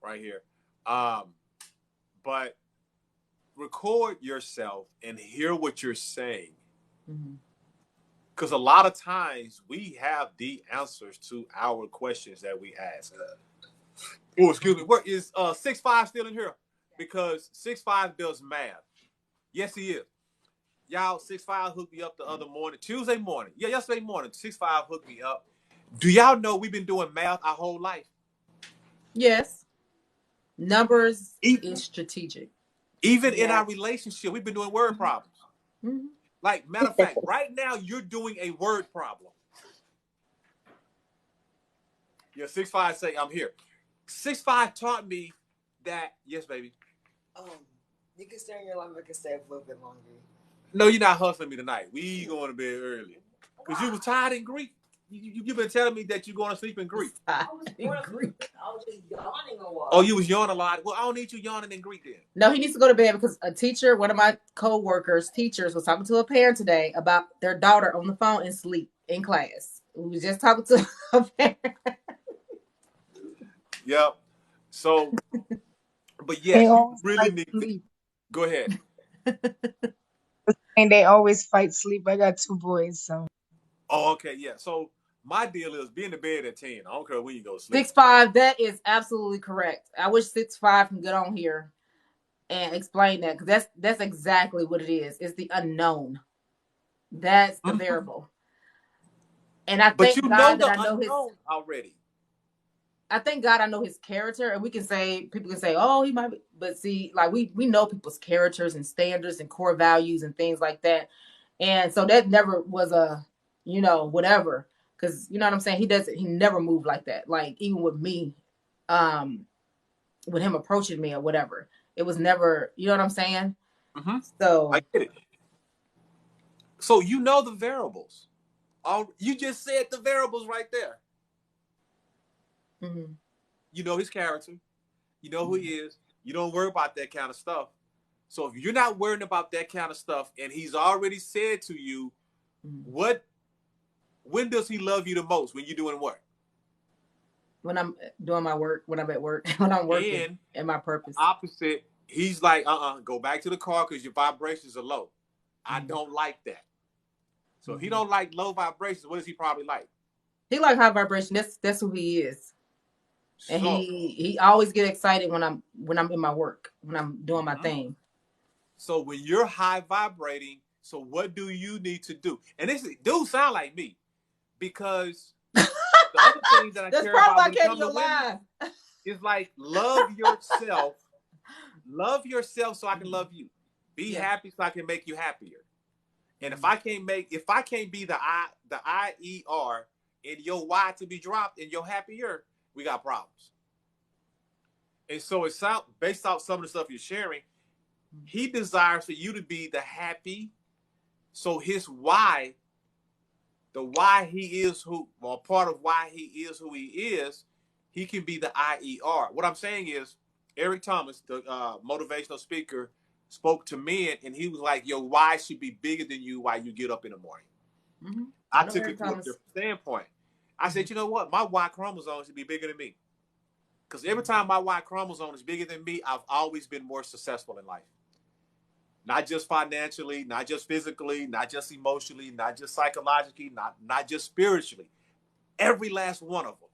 S1: right here. But record yourself and hear what you're saying. Because a lot of times we have the answers to our questions that we ask. Oh, excuse me. Where is 6'5" still in here? Because 6'5" does math. Yes, he is. Y'all, 6'5" hooked me up the other morning, Tuesday morning. Yeah, yesterday morning, 6'5" hooked me up. Do y'all know we've been doing math our whole life?
S18: Yes. Numbers is strategic.
S1: Even in our relationship, we've been doing word problems.
S18: Mm-hmm.
S1: Like, matter of fact, right now you're doing a word problem. Yeah, 6'5" say, I'm here. 6'5" taught me that, yes, baby.
S20: You can stay in your life, I can stay a little bit longer.
S1: No, you're not hustling me tonight. We going to bed early. Because you was tired in Greek. You've been telling me that you're going to sleep in Greek.
S20: I was just yawning a while.
S1: Oh, you was yawning a lot. Well, I don't need you yawning in Greek then.
S18: No, he needs to go to bed because a teacher, one of my teachers, was talking to a parent today about their daughter on the phone and sleep in class. We was just talking to a parent.
S1: Yep. So, but yes, you really need to. Go ahead.
S20: And they always fight sleep. I got 2 boys, so.
S1: Oh, okay, yeah. So my deal is be in the bed at 10. I don't care when you go to sleep.
S18: 6'5", that is absolutely correct. I wish 6'5" can get on here and explain that, because that's exactly what it is. It's the unknown. That's the variable. And I thank God that I know his
S1: already.
S18: I thank God I know his character, and people can say, oh, he might be, but see, like we know people's characters and standards and core values and things like that. And so that never was a, whatever. Cause you know what I'm saying? He never moved like that. Like even with me, with him approaching me or whatever, it was never, you know what I'm saying?
S1: Mm-hmm.
S18: So
S1: I get it. So you know the variables. You just said the variables right there.
S18: Mm-hmm.
S1: You know his character. You know who he is. You don't worry about that kind of stuff. So if you're not worrying about that kind of stuff, and he's already said to you, when does he love you the most? When you're doing what?
S18: When I'm doing my work, when I'm at work, when I'm working and my purpose.
S1: Opposite, he's like, go back to the car because your vibrations are low. I don't like that. So if he don't like low vibrations, what does he probably like?
S18: He like high vibration. That's who he is. And he always get excited when I'm in my work, when I'm doing my thing.
S1: So when you're high vibrating, so what do you need to do? And this dude sound like me, because the other things that I care about when it comes to women is like love yourself. Love yourself so I can love you. Be happy so I can make you happier. And if I can't be the IER and your Y to be dropped and you're happier, we got problems. And so it sounds, based off some of the stuff you're sharing, he desires for you to be the happy. So his why, the why he is who, or part of why he is who he is, he can be the IER. What I'm saying is, Eric Thomas, the motivational speaker, spoke to men, and he was like, your why should be bigger than you while you get up in the morning. I took it from a different standpoint. I said, you know what? My Y chromosome should be bigger than me. Because every time my Y chromosome is bigger than me, I've always been more successful in life. Not just financially, not just physically, not just emotionally, not just psychologically, not just spiritually. Every last one of them.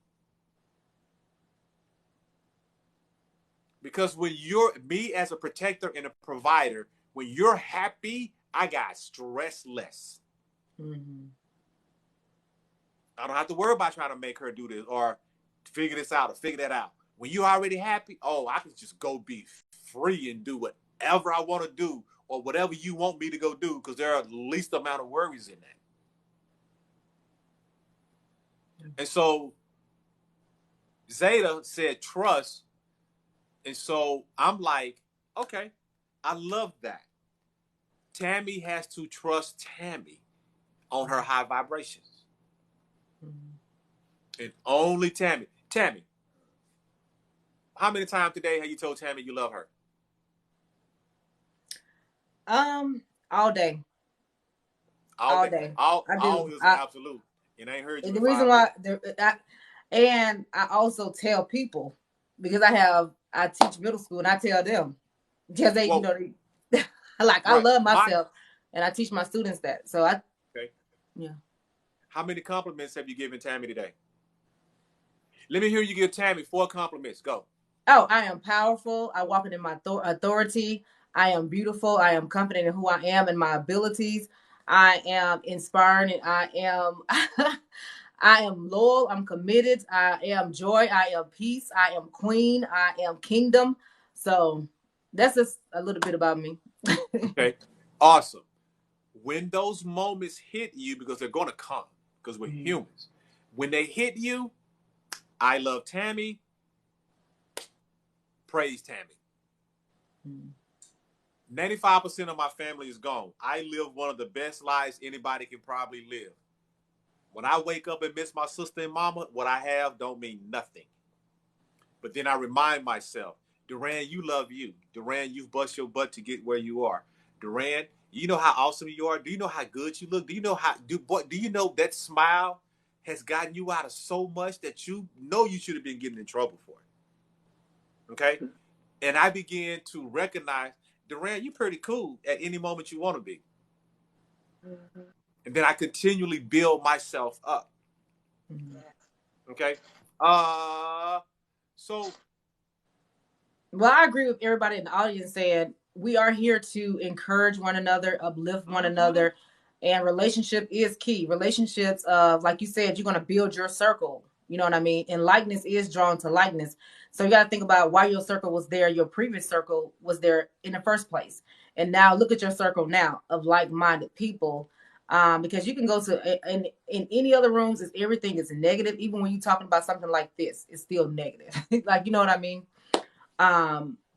S1: Because when you're me as a protector and a provider, when you're happy, I got stress less.
S18: Mm-hmm.
S1: I don't have to worry about trying to make her do this or figure this out or figure that out. When you're already happy, oh, I can just go be free and do whatever I want to do or whatever you want me to go do because there are the least amount of worries in that. And so Zeta said trust. And so I'm like, okay, I love that. Tammy has to trust Tammy on her high vibrations. Mm-hmm. And only Tammy. Tammy, how many times today have you told Tammy you love her?
S18: All day. All day.
S1: All is an absolute. And I ain't heard you. The reason why,
S18: and I also tell people because I teach middle school and I tell them because they, you know, like right. I love myself and I teach my students that. So okay. Yeah.
S1: How many compliments have you given Tammy today? Let me hear you give Tammy 4 compliments. Go.
S18: Oh, I am powerful. I walk in my authority. I am beautiful. I am confident in who I am and my abilities. I am inspiring and I am I am loyal. I'm committed. I am joy. I am peace. I am queen. I am kingdom. So that's just a little bit about me.
S1: Okay. Awesome. When those moments hit you, because they're going to come, because we're humans, when they hit you, I love Tammy, praise Tammy. 95% of my family is gone. I live one of the best lives anybody can probably live. When I wake up and miss my sister and mama, what I have don't mean nothing. But then I remind myself, Duran, you love you. Duran, you've bust your butt to get where you are. Duran, you know how awesome you are. Do you know how good you look? Do you know do you know that smile has gotten you out of so much that you know you should have been getting in trouble for it? Okay? And I began to recognize, Duran, you're pretty cool at any moment you want to be. Mm-hmm. And then I continually build myself up. Mm-hmm. Okay? So.
S18: Well, I agree with everybody in the audience saying we are here to encourage one another, uplift one another, and relationship is key. Relationships, like you said, you're going to build your circle. You know what I mean? And likeness is drawn to likeness. So you got to think about why your circle was there. Your previous circle was there in the first place. And now look at your circle now of like-minded people. Because you can go to in any other rooms, everything is negative. Even when you're talking about something like this, it's still negative. Like, you know what I mean?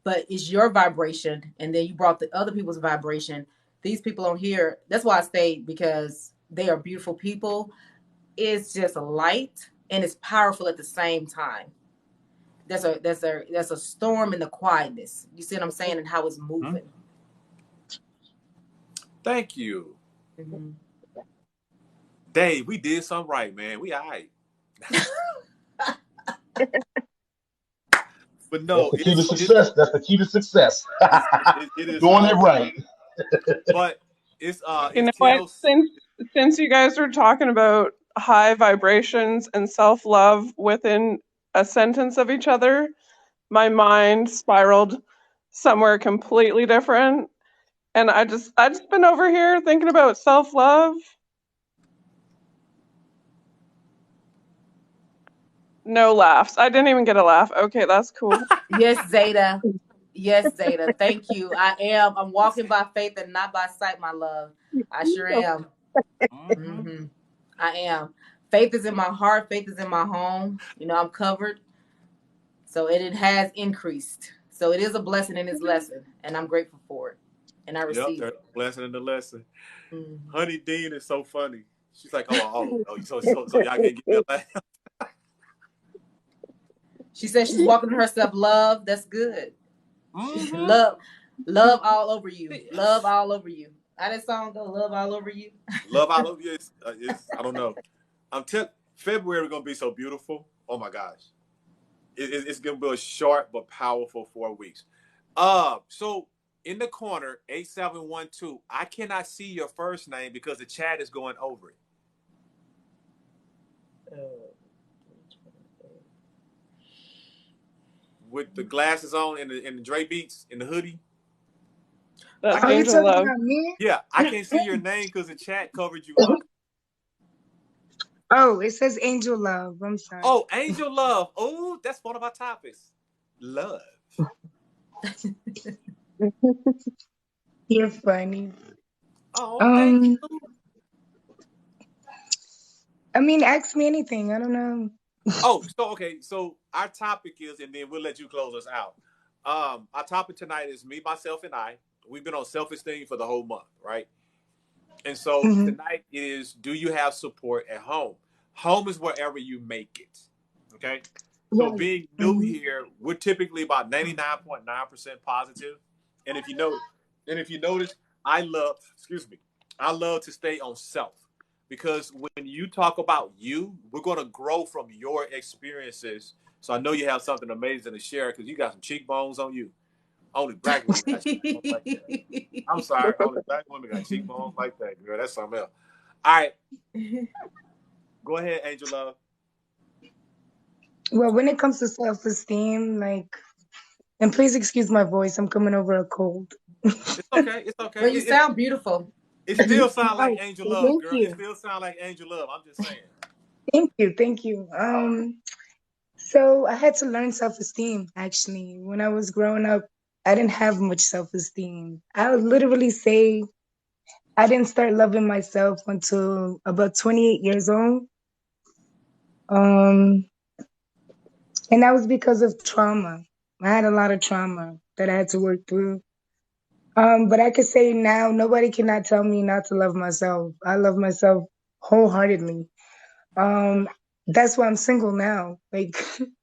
S18: But it's your vibration, and then you brought the other people's vibration. These people on here, that's why I stayed, because they are beautiful people. It's just light and it's powerful at the same time. There's a storm in the quietness. You see what I'm saying, and how it's moving.
S1: Thank you. Mm-hmm. Dave, we did something right, man. We all right. But no,
S3: that's the key to success. That's the key to success.
S1: It is
S3: doing it right.
S1: But it's
S12: you know what? Since you guys are talking about high vibrations and self-love within a sentence of each other, my mind spiraled somewhere completely different, and I just been over here thinking about self-love. No laughs. I didn't even get a laugh. Okay, that's cool.
S18: Yes, Zeta. Yes, Zeta. Thank you. I'm walking by faith and not by sight, my love. I sure am. Mm-hmm. I am. Faith is in my heart. Faith is in my home. You know, I'm covered. So it has increased. So it is a blessing in its lesson. And I'm grateful for it. And I receive it.
S1: Blessing in the lesson. Mm-hmm. Honey Dean is so funny. She's like, so y'all can't give me a laugh.
S18: She says she's walking to herself love. That's good. Mm-hmm. Love all over you. Love all over you. How that song go? Love all over you.
S1: Love all over you. I don't know. February gonna be so beautiful. Oh my gosh, it's gonna be a short but powerful 4 weeks. So in the corner 8712, I cannot see your first name because the chat is going over it. With the glasses on and the Dre beats and the hoodie.
S12: That's
S20: Are you
S12: Angel
S20: talking
S12: Love.
S20: about me?
S1: Yeah, I can't see your name because the chat covered you up.
S20: Oh, it says Angel Love. I'm sorry.
S1: Oh, Angel Love. Oh, that's one of our topics. Love.
S20: You're funny.
S1: Oh, thank
S20: Um,
S1: you.
S20: I mean, ask me anything. I don't know.
S1: Oh, so okay. So our topic is, and then we'll let you close us out. Our topic tonight is me, myself, and I. We've been on self-esteem for the whole month, right? And so
S20: Hmm.
S1: tonight is, do you have support at home? Home is wherever you make it. Okay. So
S20: Right.
S1: being new
S20: Hmm.
S1: here, we're typically about 99.9% positive. And if you notice, I love, excuse me, I love to stay on self. Because when you talk about you, we're gonna grow from your experiences. So I know you have something amazing to share because you got some cheekbones on you. Only black women got cheekbones like that. I'm sorry, only black women got cheekbones like that, girl. That's something else. All right, go ahead, Angel Love.
S20: Well, when it comes to self-esteem, like, and please excuse my voice, I'm coming over a cold.
S1: It's okay. It's okay.
S18: Well, you sound beautiful.
S1: It still sounds like
S20: Oh,
S1: Angel Love,
S20: thank
S1: girl. It
S20: you.
S1: still sounds like Angel Love. I'm just saying.
S20: Thank you. Thank you. So I had to learn self-esteem actually. When I was growing up, I didn't have much self-esteem. I would literally say I didn't start loving myself until about 28 years old. Um, and that was because of trauma. I had a lot of trauma that I had to work through. But I could say now nobody cannot tell me not to love myself. I love myself wholeheartedly. Um, that's why I'm single now. Like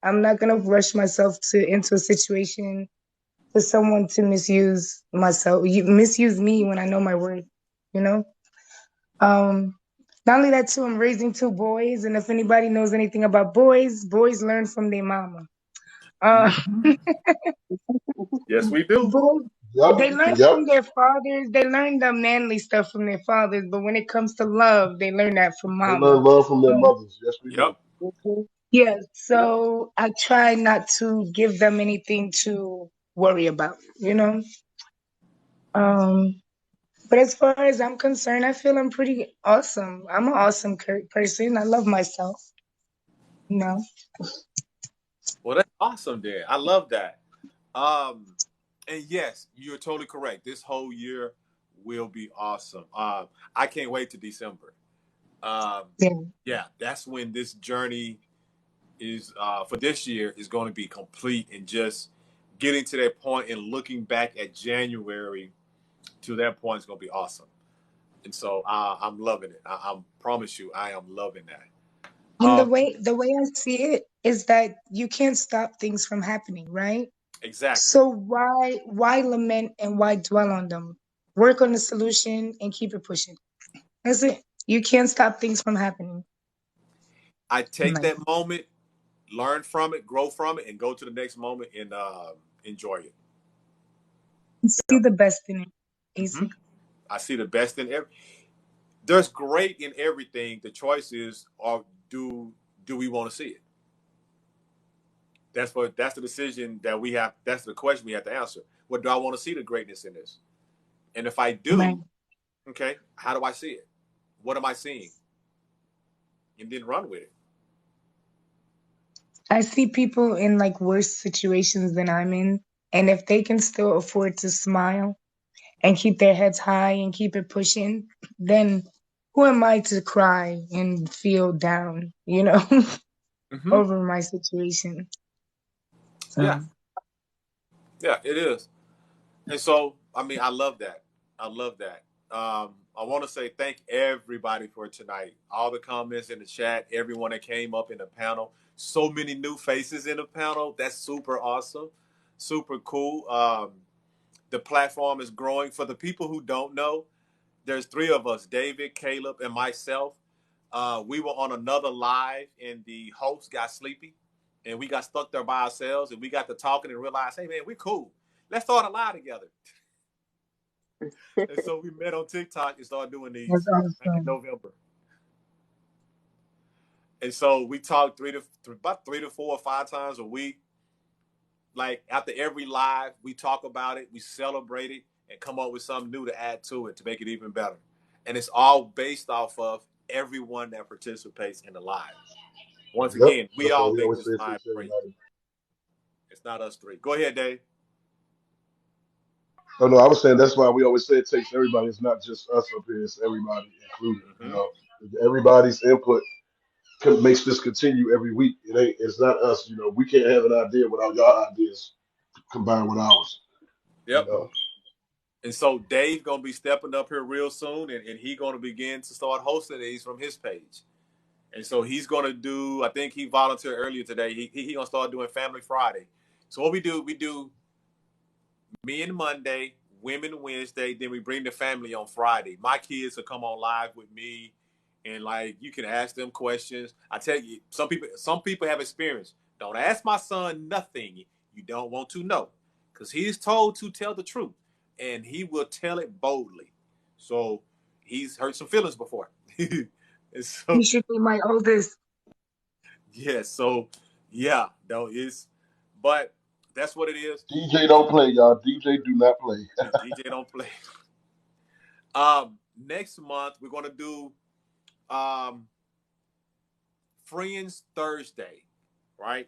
S20: I'm not gonna rush myself to into a situation for someone to misuse myself, you misuse me when I know my worth, you know? Um, not only that too, I'm raising two boys, and if anybody knows anything about boys, boys learn from their mama. Uh,
S1: Yes, we do.
S20: boys,
S3: Yep,
S20: they learn
S3: yep.
S20: from their fathers. They learn the manly stuff from their fathers, but when it comes to love, they learn that from
S3: They
S20: mama.
S3: learn love from their
S20: Um,
S3: mothers. Yes, we do.
S1: Yep.
S20: yeah, so I try not to give them anything to worry about, you know? Um, but as far as I'm concerned, I feel I'm pretty awesome. I'm an awesome person. I love myself, you know?
S1: Well, that's awesome, Dan. I love that. Um, and yes, you're totally correct. This whole year will be awesome. I can't wait to December. Um,
S20: Yeah.
S1: yeah, that's when this journey is for this year is going to be complete, and just getting to that point and looking back at January to that point is going to be awesome. And so I'm loving it. I promise you, I am loving that.
S20: And the way I see it is that you can't stop things from happening, right?
S1: Exactly.
S20: So why lament and why dwell on them? Work on the solution and keep it pushing. That's it. You can't stop things from happening
S1: I
S20: in
S1: take
S20: life.
S1: that moment, learn from it, grow from it, and go to the next moment and enjoy it.
S20: See the best in it,
S1: Hmm.
S20: basically.
S1: I see the best in every. There's great in everything. The choice is, or do we want to see it? That's the decision that we have. That's the question we have to answer. What do I want to see the greatness in this? And if I
S20: Right.
S1: do, okay, how do I see it? What am I seeing? And then run with it.
S20: I see people in like worse situations than I'm in, and if they can still afford to smile and keep their heads high and keep it pushing, then who am I to cry and feel down,
S1: Hmm.
S20: over my situation?
S1: Yeah,
S20: So,
S1: yeah, it is. And so, I mean, I love that. I love that. I want to say thank everybody for tonight. All the comments in the chat, everyone that came up in the panel. So many new faces in the panel. That's super awesome, super cool. The platform is growing. For the people who don't know, there's three of us: David, Caleb, and myself. We were on another live, and the host got sleepy, and we got stuck there by ourselves, and we got to talking and realized, hey man, we cool. Let's start a live together. And so we met on TikTok and started doing
S20: That's
S1: these back in
S20: awesome.
S1: November. And so we talked about 3 to 4 or 5 times a week. Like after every live, we talk about it, we celebrate it, and come up with something new to add to it to make it even better. And it's all based off of everyone that participates in the live. Once
S3: Yep.
S1: again, we
S3: That's why
S1: all
S3: we
S1: make
S3: always
S1: this
S3: say it
S1: live
S3: takes
S1: great.
S3: everybody.
S1: It's not us three. Go ahead, Dave.
S3: Oh no, I was saying that's why we always say it takes everybody. It's not just us up here; it's everybody included. You
S1: Mm-hmm.
S3: know, everybody's input makes this continue every week. It ain't. It's not us. You know, we can't have an idea without your ideas combined with ours. You
S1: Yep.
S3: know.
S1: And so Dave gonna be stepping up here real soon, and he gonna begin to start hosting these from his page. And so he's gonna do. I think he volunteered earlier today. He gonna start doing Family Friday. So what we do men Monday, women Wednesday, then we bring the family on Friday. My kids will come on live with me, and like you can ask them questions. I tell you, some people have experience. Don't ask my son nothing you don't want to know, because he is told to tell the truth, and he will tell it boldly. So he's hurt some feelings before. And
S20: You
S1: so
S20: should be my oldest.
S1: yeah, so yeah, no, it's but that's what it is.
S3: DJ don't play, y'all. DJ do not play.
S1: DJ don't play. Next month we're gonna do um Friends Thursday, right?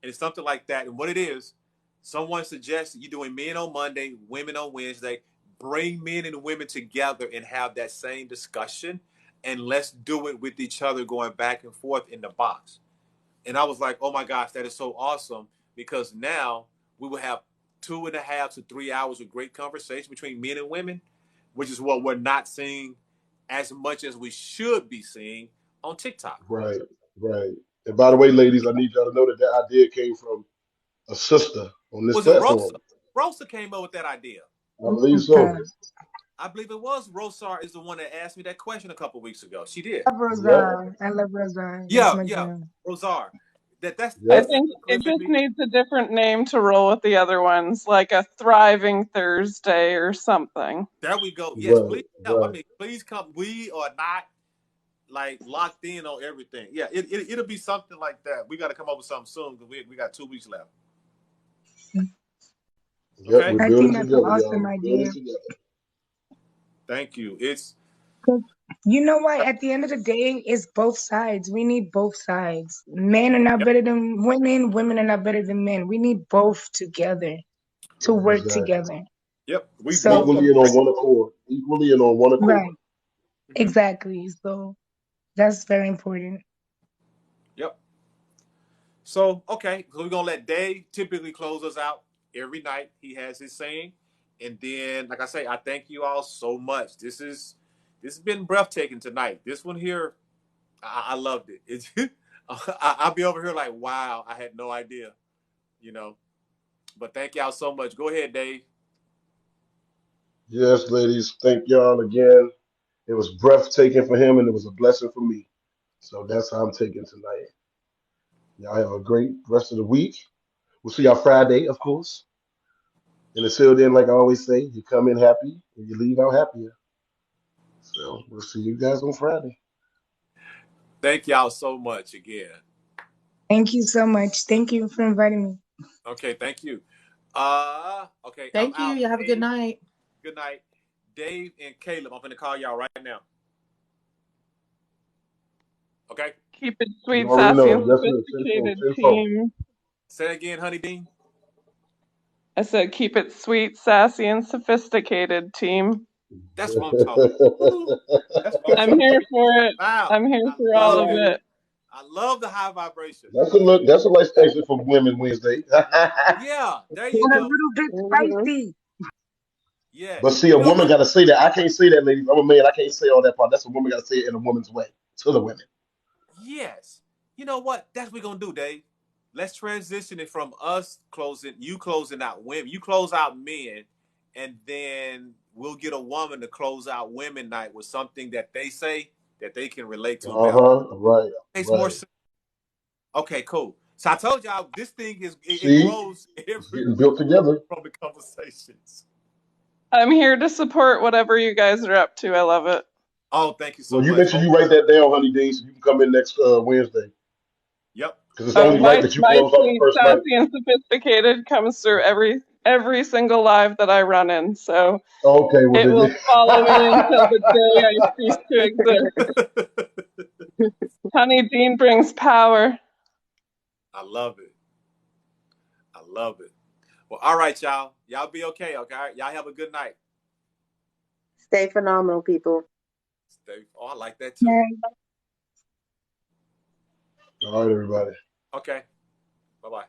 S1: And it's something like that. And what it is, someone suggested you doing men on Monday, women on Wednesday. Bring men and women together and have that same discussion, and let's do it with each other, going back and forth in the box. And I was like, oh my gosh, that is so awesome, because now we will have 2.5 to 3 hours of great conversation between men and women, which is what we're not seeing as much as we should be seeing on TikTok.
S3: Right, right. And by the way, ladies, I need y'all to know that that idea came from a sister on this
S1: Was it Rosa?
S3: platform.
S1: Rosa came up with that idea.
S3: I believe so.
S1: I believe it was Rosar is the one that asked me that question a couple weeks ago. She did.
S20: Love
S3: Yep,
S20: Rosa. I love Rosa. That's
S1: Yeah,
S20: my
S1: yeah,
S20: girl.
S1: Rosar.
S12: I
S3: yep.
S1: That's
S12: think
S1: the
S12: it
S1: prolific
S12: just
S1: me.
S12: needs a different name to roll with the other ones, like a Thriving Thursday or something.
S1: There we go. Yes,
S3: Right,
S1: please help. I
S3: right.
S1: mean, please come. We are not like locked in on everything. Yeah, it'll be something like that. We got to come up with something soon, because we got 2 weeks left.
S3: Yep,
S1: Okay.
S3: we're
S20: I
S3: building
S20: think that's an
S3: together,
S20: awesome
S3: y'all. We're building
S20: idea.
S3: together.
S1: Thank you. It's
S20: 'Cause you know what? At the end of the day, it's both sides. We need both sides. Men are not
S1: yep,
S20: better than women. Women are not better than men. We need both together to work
S3: Exactly.
S20: together.
S1: yep. We both
S20: So,
S1: gonna
S3: Equally and on one accord. Equally and on one accord.
S20: right.
S1: hmm
S20: Exactly. So that's very important.
S1: Yep. So okay, so we're gonna let Dave typically close us out every night. He has his saying, and then like I say, I thank you all so much. This has been breathtaking tonight. This one here, I loved it. It's I'll be over here like, wow, I had no idea, you know. But thank y'all so much. Go ahead, Dave.
S3: Yes, ladies. Thank y'all again. It was breathtaking for him and it was a blessing for me. So that's how I'm taking tonight. Y'all have a great rest of the week. We'll see y'all Friday, of course. And until then, like I always say, you come in happy and you leave out happier. So we'll see you guys on Friday.
S1: Thank y'all so much again.
S20: Thank you so much. Thank you for inviting me.
S1: Okay, thank you. Okay, I'm
S18: Thank you.
S1: out.
S18: Y'all have a good
S1: Dave,
S18: night.
S1: good night. Dave and Caleb, I'm gonna call y'all right now. Okay.
S12: Keep it
S3: You
S12: sweet,
S3: already
S12: sassy, and
S3: know. Yes, sir. Tenfold,
S12: sophisticated,
S3: tenfold.
S12: team.
S1: Say it again, Honey Bean.
S12: I said, keep it sweet, sassy, and sophisticated, team.
S1: That's what I'm talking about. Ooh, that's what I'm
S12: I'm
S1: talking
S12: here for it.
S1: about.
S12: I'm here
S1: I
S12: for all
S1: love
S12: of
S1: it.
S12: it.
S1: I love the high vibration.
S3: That's a look. That's a nice exit for Women Wednesday.
S1: Yeah, there you
S20: And a
S1: go.
S20: little bit
S5: Mm-hmm.
S20: spicy.
S3: But
S1: Yes.
S3: see, a
S1: You know
S3: woman
S1: what?
S3: got to say that. I can't say that, ladies. I'm a man. I can't say all that part. That's a woman got to say it in a woman's way to the women.
S1: Yes. You know what? That's what we're gonna do, Dave. Let's transition it from us closing, you closing out women, you close out men, and then we'll get a woman to close out women night with something that they say that they can relate to better.
S3: Right.
S1: Makes more
S3: Right.
S1: sense. Okay, cool. So I told y'all this thing it
S3: See,
S1: grows
S3: it's
S1: every
S3: getting built together.
S1: from the conversations.
S12: I'm here to support whatever you guys are up to. I love it.
S1: Oh, thank you so
S3: Well, you
S1: much.
S3: make sure you write that down, Honey Dean, so you can come in next Wednesday.
S1: Yep.
S3: Because it's
S12: Oh,
S3: only
S1: Okay.
S3: right
S12: my
S3: that you
S12: my
S3: close out the
S12: sweet,
S3: first night.
S12: sassy, and sophisticated comes through every single live that I run in. So
S3: Okay, well
S12: it
S3: then.
S12: will follow me until the day I cease to exist. Honey Dean brings power.
S1: I love it. I love it. Well, all right, y'all. Y'all be okay. Okay. All right? Y'all have a good night.
S5: Stay phenomenal, people.
S1: Stay. Oh, I like that too.
S3: All right, everybody.
S1: Okay. Bye bye.